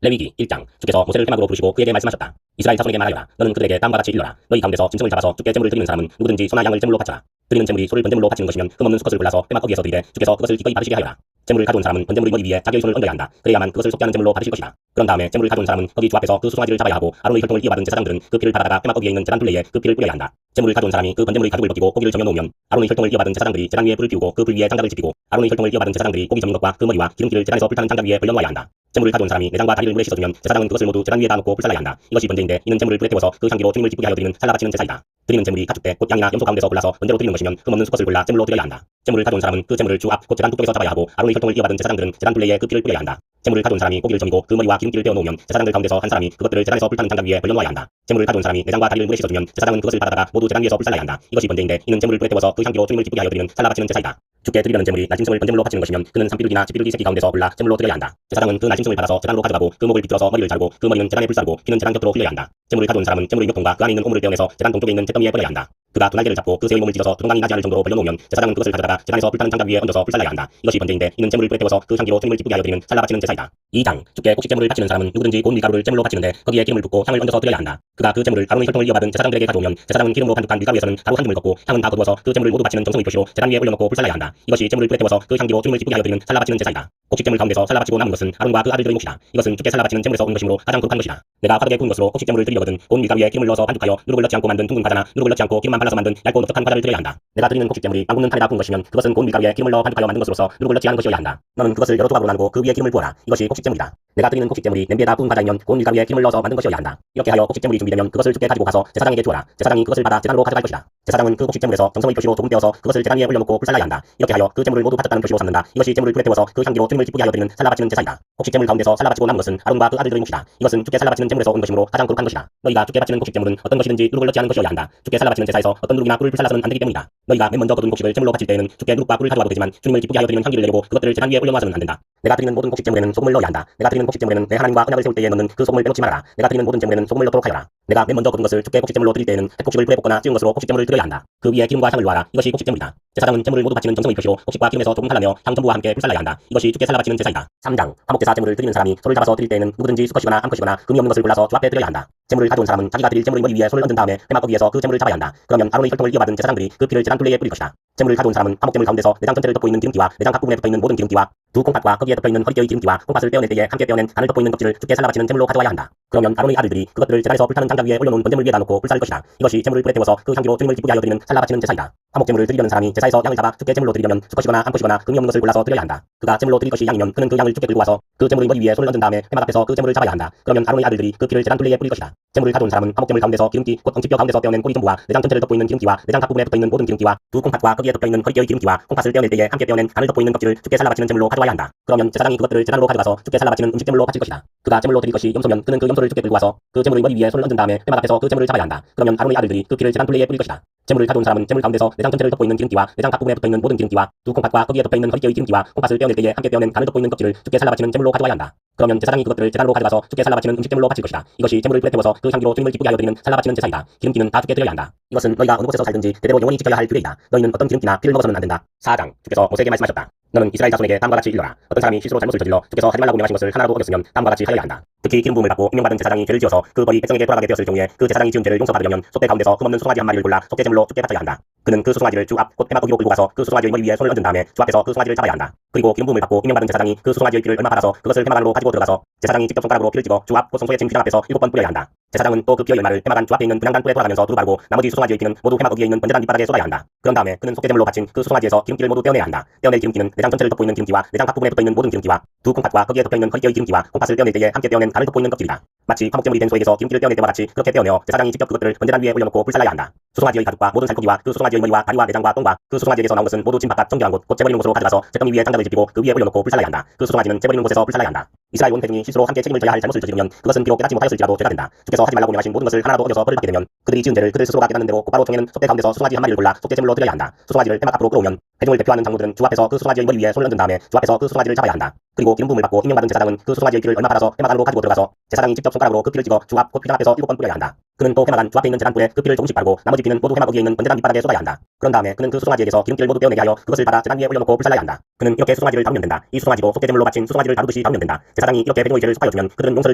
레위기 1장. 주께서 모세를 회막으로 부르시고 그에게 말씀하셨다. 이스라엘 자손에게 말하여라. 너는 그들에게 다음과 같이 일러라. 너희 가운데서 짐승을 잡아서 주께 제물을 드리는 사람은 누구든지 소나 양을 제물로 바쳐라. 드리는 제물이 소를 번제물로 바치는 것이면 흠없는 수컷을 골라서 회막 거기에서 드리되 주께서 그것을 기꺼이 받으시게 하여라. 제물을 가져온 사람은 번제물의 머리 위에 자기의 손을 얹어야 한다. 그래야만 그것을 속죄하는 제물로 받으실 것이다. 그런 다음에 제물을 가져온 사람은 거기 주 앞에서 그 수송아지를 잡아야 하고 아론의 혈통을 이어받은 제사장들은 그 피를 받아다가 회막 거기에 있는 제단 둘레에 그 피를 뿌려야 한다. 제물을 가져온 사람이 그 번제물의 가죽을 벗기고 고기를 정해놓으면 아론의 혈통을 이어받은 제사장들이 제단 위에 불을 피우고 그 불 위에 장작을 지피고 아론의 혈통을 이어받은 제사장들이 고기 접는 것과 그 머리와 기름기를 제단에서 불타는 장작 위에 벌려놓아야 한다. 제물을 가져온 사람이 내장과 다리를 물에 씻어주면 제사장은 그것을 모두 제단 위에다 놓고 불살라야 한다. 이것이 번제인데 이는 제물을 불에 태워서 그 향기로 주님을 기쁘게 하여 드리는 살라 바치는 제사이다. 드리는 제물이 가축대 곧 양이나 염소 가운데서 골라서 번제로 드리는 것이면 흠없는 수컷을 골라 제물로 드려야 한다. 제물을 가져온 사람은 그 제물을 주 앞 곧 제단 북쪽에서 잡아야 하고 아론의 혈통을 이어받은 제사장들은 제단 둘레에 그 피를 뿌려야 한다. 제물을 가져온 사람이 고기를 점이고 그 머리와 기름기를 떼어 놓으면 제사장들 가운데서 한 사람이 그것들을 제단에서 불타는 장작 위에 벌려놓아야 한다. 제물을 가져온 사람이 내장과 다리를 물에 씻어주면 제사장은 그것을 받아다가 모두 제단 위에서 불살라야 한다. 이것이 번제인데 이는 제물을 불에 태워서 그 향기로 주님을 기쁘게 하여 드리는 살라 바치는 제사이다. 주께 드리려는 제물이 날짐승을 번제물로 바치는 것이면 그는 산비둘기나 지비둘기 새끼 가운데서 골라 제물로 드려야 한다. 제사장은 그 날짐승을 받아서 제단으로 가져가고 그 목을 비틀어서 머리를 자르고 그 머리는 제단에 불사르고 피는 제단 곁으로 흘려야 한다. 제물을 가져온 사람은 제물의 묘통과 그 안에 있는 오물을 떼어내서 제단 동쪽에 있는 잿더미에 버려야 한다. 그가 두 날개를 잡고 그 새의 몸을 찢어서 두동강이 나지 않을 정도로 벌려놓으면 제사장은 그것을 가져다가 제단에서 불타는 장작 위에 얹어서 불살라야 한다. 이것이 번제인데 이는 제물을 불에 태워서 그 향기로 주님을 기쁘게 하여 드리는 살라 바치는 제사이다. 2장. 주께 곡식 제물을 바치는 사람은 누구든지 고운 밀가루를 제물로 바치는데 거기에 기름을 붓고 향을 얹어서 드려야 한다. 그가 그 제물을 아론의 혈통을 이어받은 제사장들에게 가져오면 제사장은 기름으로 반죽한 밀가루에서는 가루 한 줌을 걷고 향은 다 거두어서 그 제물을 모두 바치는 정성의 표시로 제단 위에 올려놓고 불살라야 한다. 이것이 제물을 불에 태워서 그 향기로 주님을 기쁘게 하여 드리는 살라 바치는 제사이다. 곡식 제물 가운데서 살라 바치고 남은 것은 아론과 그 아들들의 몫이다. 이것은 주께 살라 바치는 제물에서 온 것이므로 가장 거룩한 것이다. 내가 화덕에 구운 것으로 곡식 제물을 드리려거든 고운 밀가루에 기름을 넣어서 반죽하여 누룩을 넣지 않고 만든 둥근 과자나 누룩을 넣지 않고 기름만 발라서 만든 얇고 넓적한 과자를 드려야 한다. 내가 드리는 곡식 제물이 안 굽는 판에다 구운 것이면 그것은 고운 밀가루에 기름을 넣어 반죽하여 만든 것으로서 누룩을 넣지 않은 것이어야 한다. 너는 그것을 여러 조각으로 나누고 그 위에 기름을 부어라. 이것이 곡식 제물이다. 내가 드리는 곡식 제물이 냄비에다 구운 과자이면 고운 밀가루에 기름을 넣어서 만든 것이어야 한다. 이렇게 하여 곡식 제물이 준비되면 그것을 주께 가지고 가서 제사장에게 주어라. 제사장이 그것을 받아 제단으로 가져갈 것이다. 제사장은 그 곡식 제물에서 정성의 표시로 조금 떼어서 그것을 제단 위에 올려놓고 불살라야 한다. 이렇게 하여 그 제물을 모두 바쳤다는 표시로 삼는다. 이것이 제물을 불에 태워서 그 향기로 주님을 기쁘게 하여 드리는 살라 바치는 제사이다. 곡식 제물 가운데서 살라 바치고 남은 것은 아론과 그 아들들의 몫이다. 이것은 주께 살라 바치는 제물에서 온 것이므로 가장 거룩한 것이다. 너희가 주께 바치는 곡식 제물은 어떤 것이든지 누룩을 넣지 않은 것이어야 한다. 주께 살라 바치는 제사에서 어떤 누룩이나 꿀을 불살라서는 안 되기 때문이다. 너희가 맨 먼저 거둔 곡식을 제물로 바칠 때에는 주께 누룩과 꿀을 가져와도 되지만 주님을 기쁘게 하여 드리는 향기를 내려고 그것들을 제단 위에 올려놓아서는 안 된다. 내가 드리는 모든 곡식 제물에는 소금을 넣어야 한다. 내가 드리는 곡식 제물에는 내 하나님과 언약을 세울 때에 넣는 그 소금을 빼놓지 말아라. 내가 드리는 모든 제물에는 소금을 넣도록 하여라. 내가 맨 먼저 거둔 것을 주께 곡식 제물로 드릴 때에는 햇곡식을 불에 볶거나 찌운 것으로 곡식 제물을 드려야 한다. 그 위에 기름과 향을 놓아라. 이것이 곡식 제물이다. 제사장은 제물을 모두 바치는 정성의 표시로 곡식과 기름에서 조금 달라며 향 전부와 함께 불살라야 한다. 이것이 주께 살라 바치는 제사이다. 3장. 화목제사 제물을 드리는 사람이 소를 잡아서 드릴 때에는 누구든지 수컷이거나 암컷이거나 금이 없는 것을 골라서 주 앞에 드려야 한다. 제물을 가져온 사람은 자기가 드릴 제물의 머리 위에 손을 얹은 다음에 회막 거기에서 그 제물을 잡아야 한다. 그러면 아론의 혈통을 이어받은 제사장들이 그 피를 제단 둘레에 뿌릴 것이다. 제물을 가져온 사람은 화목제물 가운데서 내장 전체를 덮고 있는 기름기와 내장 각 부분에 붙어있는 모든 기름기와 두 콩팥과 거기에 덮여있는 허리뼈의 기름기와 콩팥을 떼어낼 때에 함께 떼어낸 간을 덮고 있는 껍질을 주께 살라 바치는 제물로 가져와야 한다. 그러면 아론의 아들들이 그것들을 제단에서 불타는 장작 위에 올려놓은 번제물 위에다 놓고 불살 것이다. 이것이 제물을 불에 태워서 그 향기로 주님을 기쁘게 하여 드리는 살라 바치는 제사이다. 화목제물을 드리려는 사람이 제사에서 양을 잡아 주께 제물로 드리려면 수컷이거나 암컷이거나 금이 없는 것을 골라서 드려야 한다. 그가 제물로 드릴 것이 양이면 그는 그 양을 주께 들고 와서 그 제물의 머리 위에 손을 얹은 다음에 회막 앞에서 그 제물을 잡아야 한다. 그러면 아론의 아들들이 그 피를 제단 둘레에 뿌릴 것이다. 제물을 가져온 사람은 화목제물 가운데서 기름기 곧 엉치뼈 가운데서 떼어낸 꼬리 전부와 내장 전체를 덮고 있는 기름기와 내장 각 부분에 붙어있는 모든 기름기와 두 콩팥과 거기에 덮여있는 허리뼈의 기름기와 콩팥을 떼어낼 때에 함께 떼어낸 간을 덮고 있는 껍질을 주께 살라 바치는 제물로 가져와야 한다. 그러면 제사장이 그것들을 제단으로 가져가서 주께 살라 바치는 음식 제물로 바칠 것이다. 그가 제물로 드릴 것이 염소면 그는 그 염소를 주께 들고 와서 그 제물의 머리 위에 손을 얹은 다음에 회막 앞에서 그 제물을 잡아야 한다. 그러면 아론의 아들들이 그 피를 제단 둘레에 뿌릴 것이다. 제물을 가져온 사람은 제물 가운데서 내장 전체를 덮고 있는 기름기와 내장 각 부분에 붙어있는 모든 기름기와 두 콩팥과 거기에 덮여있는 허리뼈의 기름기와 콩팥을 떼어낼 때에 함께 떼어낸 간을 덮고 있는 껍질을 주께 살라 바치는 제물로 가져와야 한다. 그러면 제사장이 그것들을 제단으로 가져가서 주께 살라 바치는 음식 제물로 바칠 것이다. 이것이 제물을 불에 태워서 그 향기로 주님을 기쁘게 하여 드리는 살라 바치는 제사이다. 기름기는 다 주께 드려야 한다. 이것은 너희가 어느 곳에서 살든지 대대로 영원히 지켜야 할 규례이다. 너희는 어떤 기름기나 피를 먹어서는 안 된다. 4장. 주께서 모세에게 말씀하셨다. 너는 이스라엘 자손에게 다음과 같이 일러라. 어떤 사람이 실수로 잘못을 저질러 주께서 하지 말라고 명하신 것을 하나라도 어겼으면 다음과 같이 하여야 한다. 특히 기름 부음을 받고 임명받은 제사장이 죄를 지어서 그 벌이 백성에게 돌아가게 되었을 경우에 그 제사장이 지은 죄를 용서받으려면 속대 가운데서 흠없는 소송아지 한 마리를 골라 속죄 제물로 주께 바쳐야 한다. 그는 그 소송아지를 주 앞 곧 회막 거기로 끌고 가서 그 소송아지의 머리 위에 손을 얹은 다음에 주 앞에서 그 소송아지를 잡아야 한다. 그리고 기름 부음을 받고 임명받은 제사장이 그 소송아지의 피를 얼마 받아서 그것을 회막 안으로 가지고 들어가서 제사장이 직접 손가락으로 피를 찍어 주 앞 곧 성소의 진 휘장 앞에서 7번 뿌려야 한다. 제사장은 또 그 피의 얼마를 회막 안 주 앞에 있는 분향단 뿔에 돌아가면서 두루 바르고 나머지 소송아지의 피는 모두 회막 거기에 있는 번제단 밑바닥에 쏟아야 한다. 그런 다음에 그는 속죄 제물로 바친 그 소송아지에서 기름기를 모두 떼어내야 한다. 떼어낼 기름기는 내장 전체를 덮고 있는 기름기와 내장 각 부분에 붙어있는 모든 기름기와 두 콩팥과 거기에 덮여있는 허리뼈의 기름기와 콩팥을 떼어낼 때에 함께 떼어낸 간을 덮고 있는 껍질이다. 마치 화목제물이 된 소에게서 기름기를 떼어낼 때와 같이 그렇게 떼어내어 제사장이 직접 그것들을 번제단 위에 올려놓고 불살라야 한다. 소송아지의 가죽과 모든 살코기와 그 소송아지의 머리와 다리와 내장과 똥과 그 소송아지에게서 나온 것은 모두 진 바깥 정결한 곳 곧 재버리는 곳으로 가져가서 잿더미 위에 장작을 짚고 그 위에 올려놓고 불살라야 한다. 그 소송아지는 재버리는 곳에서 불살라야 한다. 이스라엘 온 회중이 실수로 함께 책임을 져야 할 잘못을 저지르면 그것은 비록 깨닫지 못하였을지라도 죄가 된다. 주께서 하지 말라고 명하신 모든 것을 하나라도 어겨서 벌을 받게 되면 그들이 지은 죄를 그들 스스로가 깨닫는 대로 곧바로 정해는 속대 가운데서 소송아지 한 마리를 골라 속죄 제물로 드려야 한다. 소송아지를 회막 앞으로 끌어오면 회중을 대표하는 장로들은 주 앞에서 그 소송아지의 머리 위에 손을 얹은 다음에 주 앞에서 그 소송아지를 잡아야 한다. 그리고 기름 부음을 받고 임명받은 제사장은 그 소송아지의 피를 얼마 받아서 회막 안으로 가지고 들어가서 제사장이 직접 손가락으로 그 피를 찍어 주 앞 곧 휘장 앞에서 7번 뿌려야 한다. 그는 또 해마간 주 앞에 있는 제단불에 그 피를 조금씩 바르고 나머지 피는 모두 해마 거기에 있는 번제단 밑바닥에 쏟아야 한다. 그런 다음에 그는 그 수송아지에게서 기름기를 모두 떼어내게 하여 그것을 받아 제단 위에 올려놓고 불살라야 한다. 그는 이렇게 수송아지를 다루면 된다. 이 수송아지도 속죄제물로 바친 수송아지를 다루듯이 다루면 된다. 제사장이 이렇게 백성의 죄를 속하여주면 그들은 용서를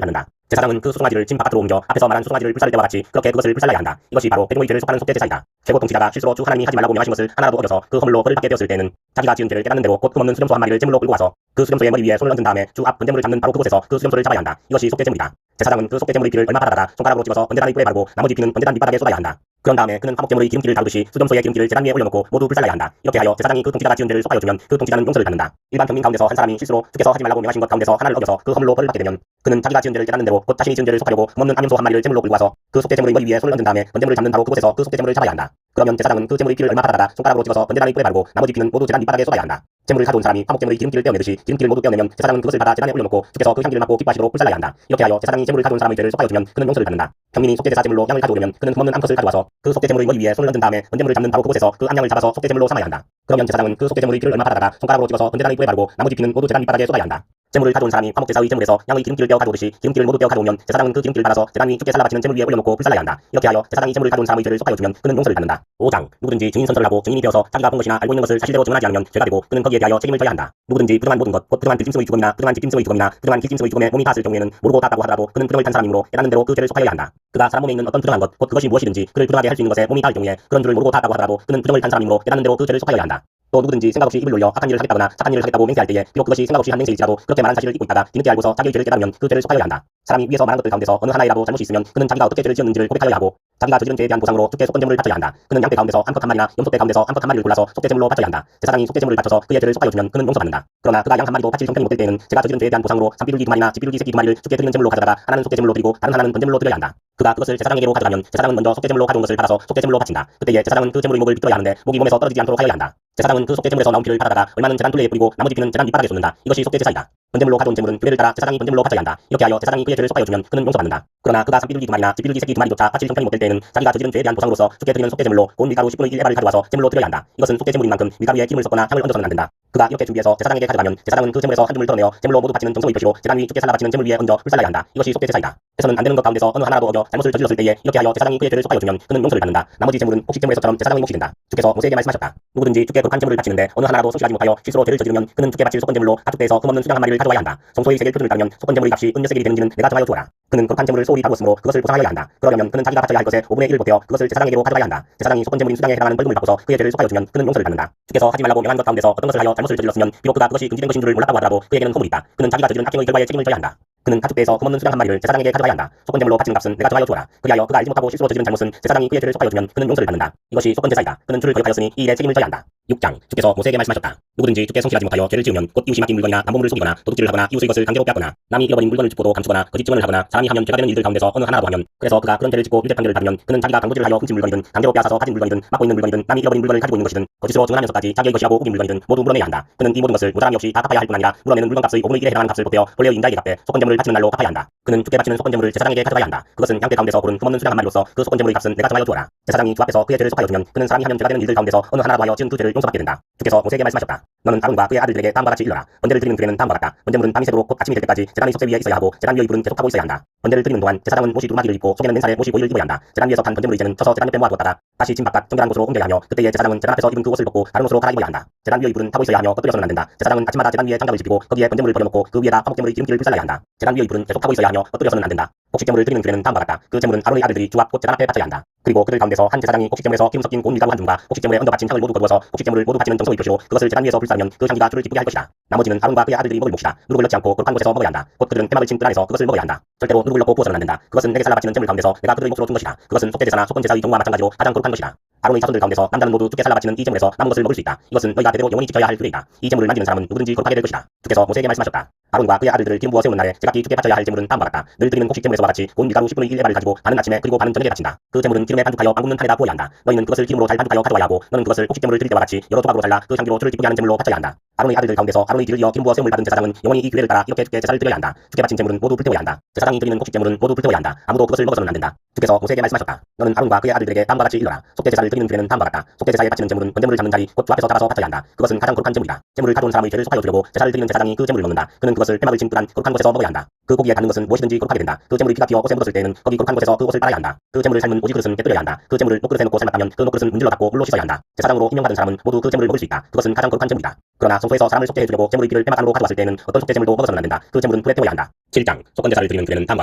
받는다. 제사장은 그 수송아지를 진 바깥으로 옮겨 앞에서 말한 수송아지를 불살릴 때와 같이 그렇게 그것을 불살라야 한다. 이것이 바로 백성의 죄를 속하는 속죄제사이다. 최고 통치자가 실수로 주 하나님이 하지 말라고 명하신 것을 하나라도 어겨서 그 허물로 벌을 받게 되었을 때는 자기가 지은 죄를 깨닫는 대로 곧 흠없는 수렴소 한 마리를 제물로 끌고 와서 그 수렴소의 머리 위에 손을 얹은 다음에 주 앞 번제물을 잡는 바로 그곳에서 그 수렴소를 잡아야 한다. 이것이 속죄제물이다. 제사장은 그 속죄제물의 피를 얼마 받아다가 손가락으로 찍어서 번제단의 뿔에 바르고 나머지 피는 번제단 밑바닥에 쏟아야 한다. 그런 다음에 그는 화목제물의 기름기를 다루듯이 수렴소의 기름기를 제단 위에 올려놓고 모두 불살라야 한다. 이렇게 하여 제사장이 그 통치자가 지은 죄를 속하여주면 그 통치자는 용서를 받는다. 일반 평민 가운데서 한 사람이 실수로 주께서 하지 말라고 명하신 것 가운데서 하나를 어겨서 그 허물로 벌을 받게 되면 그는 자기가 지은 죄를 깨닫는 대로 곧 자신이 지은 죄를 속하려고 흠없는 암염소 한 마리를 제물로 끌고 와서 그 속죄제물의 머리 위에 손을 얹은 다음에 번제물을 잡는 바로 그곳에서 그 속죄제물을 잡아야 한다. 그러면 제사장은 그 제물의 피를 얼마 받아다가 손가락으로 찍어서 번제단의 뿔에 바르고 나머지 피는 모두 제단 밑바닥에 쏟아야 한다. 제물을 가져온 사람이 화목제물의 기름기를 떼어내듯이 기름기를 모두 떼어내면 제사장은 그것을 받아 제단에 올려놓고 주께서 그 향기를 맡고 기뻐하시도록 불살라야 한다. 이렇게 하여 제사장이 제물을 가져온 사람의 죄를 속하여주면 그는 용서를 받는다. 평민이 속죄제사 제물로 양을 가져오려면 그는 흠없는 암컷을 가져와서 그 속죄제물의 머리 위에 손을 얹은 다음에 번제물을 잡는 바로 그곳에서 그 암양을 잡아서 속죄제물로 삼아야 한다. 그러면 제사장은 그 속죄제물의 피를 얼마 받아다가 손가락으로 찍어서 번제단의 뿔에 바르고 나머지 피는 모두 제단 밑바닥에 쏟아야 한다. 제물을 가져온 사람이 화목제사의 제물에서 양의 기름기를 떼어 가져오듯이 기름기를 모두 떼어 가져오면 제사장은 그 기름기를 받아서 제단 위 주께 살라바치는 제물 위에 올려놓고 불살라야 한다. 이렇게 하여 제사장이 제물을 가져온 사람의 죄를 속하여주면 그는 용서를 받는다. 5장 누구든지 증인 선서를 하고 증인이 되어서 자기가 본 것이나 알고 있는 것을 사실대로 증언하지 않으면 죄가 되고 그는 거기에 대하여 책임을 져야 한다. 누구든지 부정한 모든 것, 곧 부정한 들짐승의 죽음이나 부정한 집짐승의 죽음이나 부정한 기짐승의 죽음에 몸이 닿았을 경우에는 모르고 닿았다고 하더라도 그는 부정을 탄 사람이므로 깨닫는 대로 그 죄를 속하여야 한다. 그가 사람 몸에 있는 어떤 부정한 것, 곧 그것이 무엇이든지 그를 부정하게 할 수 있는 것에 몸이 닿을 경우에 그런 줄을 모르고 닿았다고 하더라도 그는 부정을 탄 사람이므로 깨닫는 대로 그 죄를 속하여야 한다. 또 누구든지 생각 없이 입을 놀려 악한 일을 하겠다거나 착한 일을 하겠다고 맹세할 때에 비록 그것이 생각 없이 한 맹세일지라도 그렇게 말한 사실을 잊고 있다가 뒤늦게 알고서 자기의 죄를 깨달으면 그 죄를 속하여야 한다. 사람이 위에서 말한 것들 가운데서 어느 하나이라도 잘못이 있으면 그는 자기가 어떻게 죄를 지었는지를 고백하여야 하고 자기가 저지른 죄에 대한 보상으로 주께 속건제물을 바쳐야 한다. 그는 양떼 가운데서 암컷 한 마리나 염소떼 가운데서 암컷 한 마리를 골라서 속죄제물로 바쳐야 한다. 제사장이 속죄제물을 바쳐서 그의 죄를 속하여주면 그는 용서받는다. 그러나 그가 양 한 마리도 바칠 형편이 못될 때에는 제가 저지른 죄에 대한 보상으로 산비둘기 두 마리나 집비둘기 새끼 두 마리를 주께 드리는 제물로 가져다가 하나는 속죄제물로 드리고 다른 하나는 번제물로 드려야 한다. 그가 그것을 제사장에게로 가져가면 제사장은 먼저 속죄제물로 가져온 것을 받아서 속죄제물로 바친다. 그때에 제사장은 그 제물의 목을 비틀어야 하는데 목이 몸에서 떨어지지 않도록 하여야 한다. 제사장은 그 속죄제물에서 나온 피를 받아다가 얼마는 제단 둘레에 뿌리고 나머지 피는 제단 밑바닥에 쏟는다. 이것이 속죄제사이다. 번제물로 가져온 제물은 규례를 따라 제사장이 번제물로 바쳐야 한다. 이렇게 하여 제사장이 그의 죄를 속하여주면 그는 용서받는다. 그러나 그가 산비둘기 두 마리나 집비둘기 새끼 두 마리조차 바칠 형편이 못될 때에는 자기가 저지른 죄에 대한 보상으로서 주께 드리는 속죄제물로 곧 밀가루 10분의 1 에바를 가져와서 제물로 드려야 한다. 이것은 속죄제물인 만큼 밀가루에 기름을 섞거나 향을 얹어서는 안 된다. 그가 이렇게 준비해서 제사장에게 가져가면 제사장은 그 제물에서 한 줌을 덜어내어 제물로 모두 바치는 정성의 표시로 제단 위 주께 살라 바치는 제물 위에 얹어 불살라야 한다. 이것이 속죄제사이다. 해서는 안 되는 것 가운데서 어느 하나라도 어겨 잘못을 저질렀을 때에 이렇게 하여 제사장이 그의 죄를 속하여주면 그는 용서를 받는다. 나머지 제물은 곡식 제물에서처럼 제사장의 몫이 된다. 주께서 모세에게 말씀하셨다. 누구든지 주께 거룩한 제물을 바치는데 어느 하나라도 성실하지 못하여 실수로 죄를 저지르면 그는 주께 바칠 속건제물로 가축대에서 흠없는 수양 한 마리를 가져와야 한다. 성소의 세겔 표준을 따르면 속건제물의 값이 은 몇 세겔이 되는지는 내가 정하여 주어라. 그는 거룩한 제물을 소홀히 다루었으므로 그것을 보상하여야 한다. 그러려면 그는 자기가 바쳐야 할 것의 5분의 1을 보태어 그것을 제사장에게로 가져가야 한다. 제사장이 속건제물인 수양에 해당하는 벌금을 바꿔서 그의 죄를 속하여주면 그는 용서를 받는다. 주께서 하지 말라고 명한 것 가운데서 어떤 것을 하여 잘못을 저질렀으면 비록 그가 그것이 금지된 것인 줄을 몰랐다고 하더라도 그에게는 허물이 있다. 그는 자기가 저지른 악행의 결과에 책임을 져야 한다. 그는 가축대에서 흠없는 수양 한 마리를 제사장에게 가져가야 한다. 속건제물로 바치는 값은 내가 정하여 주어라. 그리하여 그가 알지 못하고 실수로 저지른 잘못은 제사장이 그의 죄를 속하여주면 그는 용서를 받는다. 이것이 속건제사이다. 그는 주를 거역하였으니 이 일에 책임을 져야 한다. 6장 주께서 모세에게 말씀하셨다. 누구든지 주께 성실하지 못하여 죄를 지으면 곧 이웃이 맡긴 물건이나 남보물을 속이거나 도둑질을 하거나 이웃의 것을 강제로 빼앗거나 남이 잃어버린 물건을 줍고도 감추거나 거짓 증언을 하거나 사람이 하면 죄가 되는 일들 가운데서 어느 하나라도 하면 그래서 그가 그런 죄를 짓고 유죄 판결을 받으면 그는 자기가 강도질을 하여 훔친 물건이든 강제로 빼앗아서 가진 물건이든 맡고 있는 물건이든 남이 잃어버린 물건을 가지고 있는 것이든 거짓으로 증언하면서까지 자기의 것이라고 우긴 물건이든 모두 물어내야 한다. 그는 이 모든 것을 모자람이 없이 다 갚아야 할 뿐 아니라 물어내는 물건값의 5분의 1에 해당하는 값을 보태어 본래의 임자에게 갚되 속건제물을 바치는 날로 갚아야 한다. 그는 주께 바치는 속건제물을 제사장에게 가져가야 한다. 그것은 양떼 가운데서 고른 흠없는 수량 한 마리로서 그 속건제물의 값은 내가 정하여 주어라. 제사장이 주 앞에서 그의 죄를 속하여주면 그는 사람이 하면 죄가 되는 일들 가운데서 어느 하나라도 하여 지은 그 죄를 용서받게 된다. 주께서 모세에게 말씀하셨다. 너는 아론과 그의 아들들에게 다음과 같이 일러라. 번제를 드리는 규례는 다음과 같다. 번제물은 밤이 새도록 곧 아침이 될 때까지 제단의 석쇠 위에 있어야 하고 제단 위의 불은 계속하고 있어야 한다. 번제를 드리는 동안 제사장은 못이 두루마기를 입고 속에는 맨살에 못이 모이를 입어야 한다. 제단 위에서 탄 번제물의 이제는 쳐서 제단 옆에 모아두었다가 다시 진 바깥 정결한 곳으로 옮겨야 하며 그때에 제사장은 제단 앞에서 입은 그 옷을 벗고 다른 옷으로 갈아입어야 한다. 제단 위의 불은 타고 있어야 하며 꺼뜨려서는 안 된다. 제사장은 아침마다 제단 위에 장갑을 짚고 거기에 번제물을 버려놓고 그 위에다 화목제물의 기름기를 불살라야 한다. 제단 위의 불은 계속 타고 있어야 하며 꺼뜨려서는 안 된다. 곡식제물을 드리는 규례는 다음과 같다. 그 제물은 아론의 아들들이 주 앞 곧 제단 앞에 바쳐야 한다. 그리고 그들 가운데서 한 제사장이 곡식제물에서 기름 섞인 고운 밀가루 한 줌과 곡식제물에 얹어 바친 향을 모두 거두어서 곡식제물을 모두 바치는 정성의 표시로 그것을 제단 위에서 불사르면 그 향기가 주를 기쁘게 할 것이다. 나머지는 아론과 그의 아들들이 먹을 몫이다. 누룩을 넣지 않고 거룩한 곳에서 먹어야 한다. 곧 그들은 해막을 친 뜰 안에서 그것을 먹어야 한다. 절대로 누룩을 넣고 구워서는 안 된다. 그것은 내게 살라 바치는 제물 가운데서 내가 그들의 몫으로 준 것이다. 그것은 속죄제사나 속건제사의 종과 마찬가지로 가장 거룩한 것이다. 아론의 자손들 가운데서 남자는 모두 주께 살라 바치는 이 제물에서 남은 것을 먹을 수 있다. 이것은 너희가 대대로 영원히 지켜야 할 규례이다. 이 제물을 만지는 사람은 누구든지 거룩하게 될 것이다. 주께서 모세에게 말씀하셨다. 아론과 그의 아들들을 기름 부어 세우는 날에 제각기 주께 바쳐야 할 제물은 다음과 같다. 늘 드리는 곡식 제물에서와 같이 곧 밀가루 10분의 1 에바를 가지고 반은 아침에 그리고 반은 저녁에 바친다. 그 제물은 기름 기름에 반죽하여 빵 굽는 판에다 부어야 한다. 너희는 그것을 기름으로 잘 반죽하여 가져와야 하고 너는 그것을 곡식제물을 드릴 때와 같이 여러 조각으로 잘라 그 향기로 주를 기쁘게 하는 제물로 바쳐야 한다. 아론의 아들들 가운데서 아론의 뒤를 이어 기름 부어 세움을 받은 제사장은 영원히 이 규례를 따라 이렇게 주께 제사를 드려야 한다. 주께 바친 제물은 모두 불태워야 한다. 제사장이 드리는 곡식제물은 모두 불태워야 한다. 아무도 그것을 먹어서는 안 된다. 주께서 모세에게 말씀하셨다. 너는 아론과 그의 아들들에게 다음과 같이 일러라. 속죄 제사를 드리는 규례는 다음과 같다. 속죄 제사에 바치는 제물은 번제물을 잡는 자리 곧 주 앞에서 잡아서 바쳐야 한다. 그것은 가장 거룩한 제물이다. 제물을 가져온 사람의 죄를 속하여 주려고 제사를 드리는 제사장이 그 제물을 먹는다. 그는 그것을 폐막을 친 뜰한 거룩한 곳에서 먹어야 한다. 그 고기에 닿는 것은 무엇이든지 거룩하게 된다. 그 제물이 피가 튀어 옷에 묻었을 때에는 거기 거룩한 곳에서 그 옷을 빨아야 한다. 그 제물을 삶은 오지 그릇은 깨뜨려야 한다. 그 제물을 녹그릇에 넣고 삶았다면 그 녹그릇은 문질러 닦고 물로 씻어야 한다. 제사장으로 임명받은 사람은 모두 그 제물을 먹을 수 있다. 그것은 가장 거룩한 제물이다. 그러나 성소에서 사람을 속죄해 주려고 제물의 피를 폐막 안으로 가져왔을 때에는 어떤 속죄 제물도 먹어서는 안 된다. 그 제물은 불에 태워야 한다. 7장 속건 제사를 드리는 규례는 다음과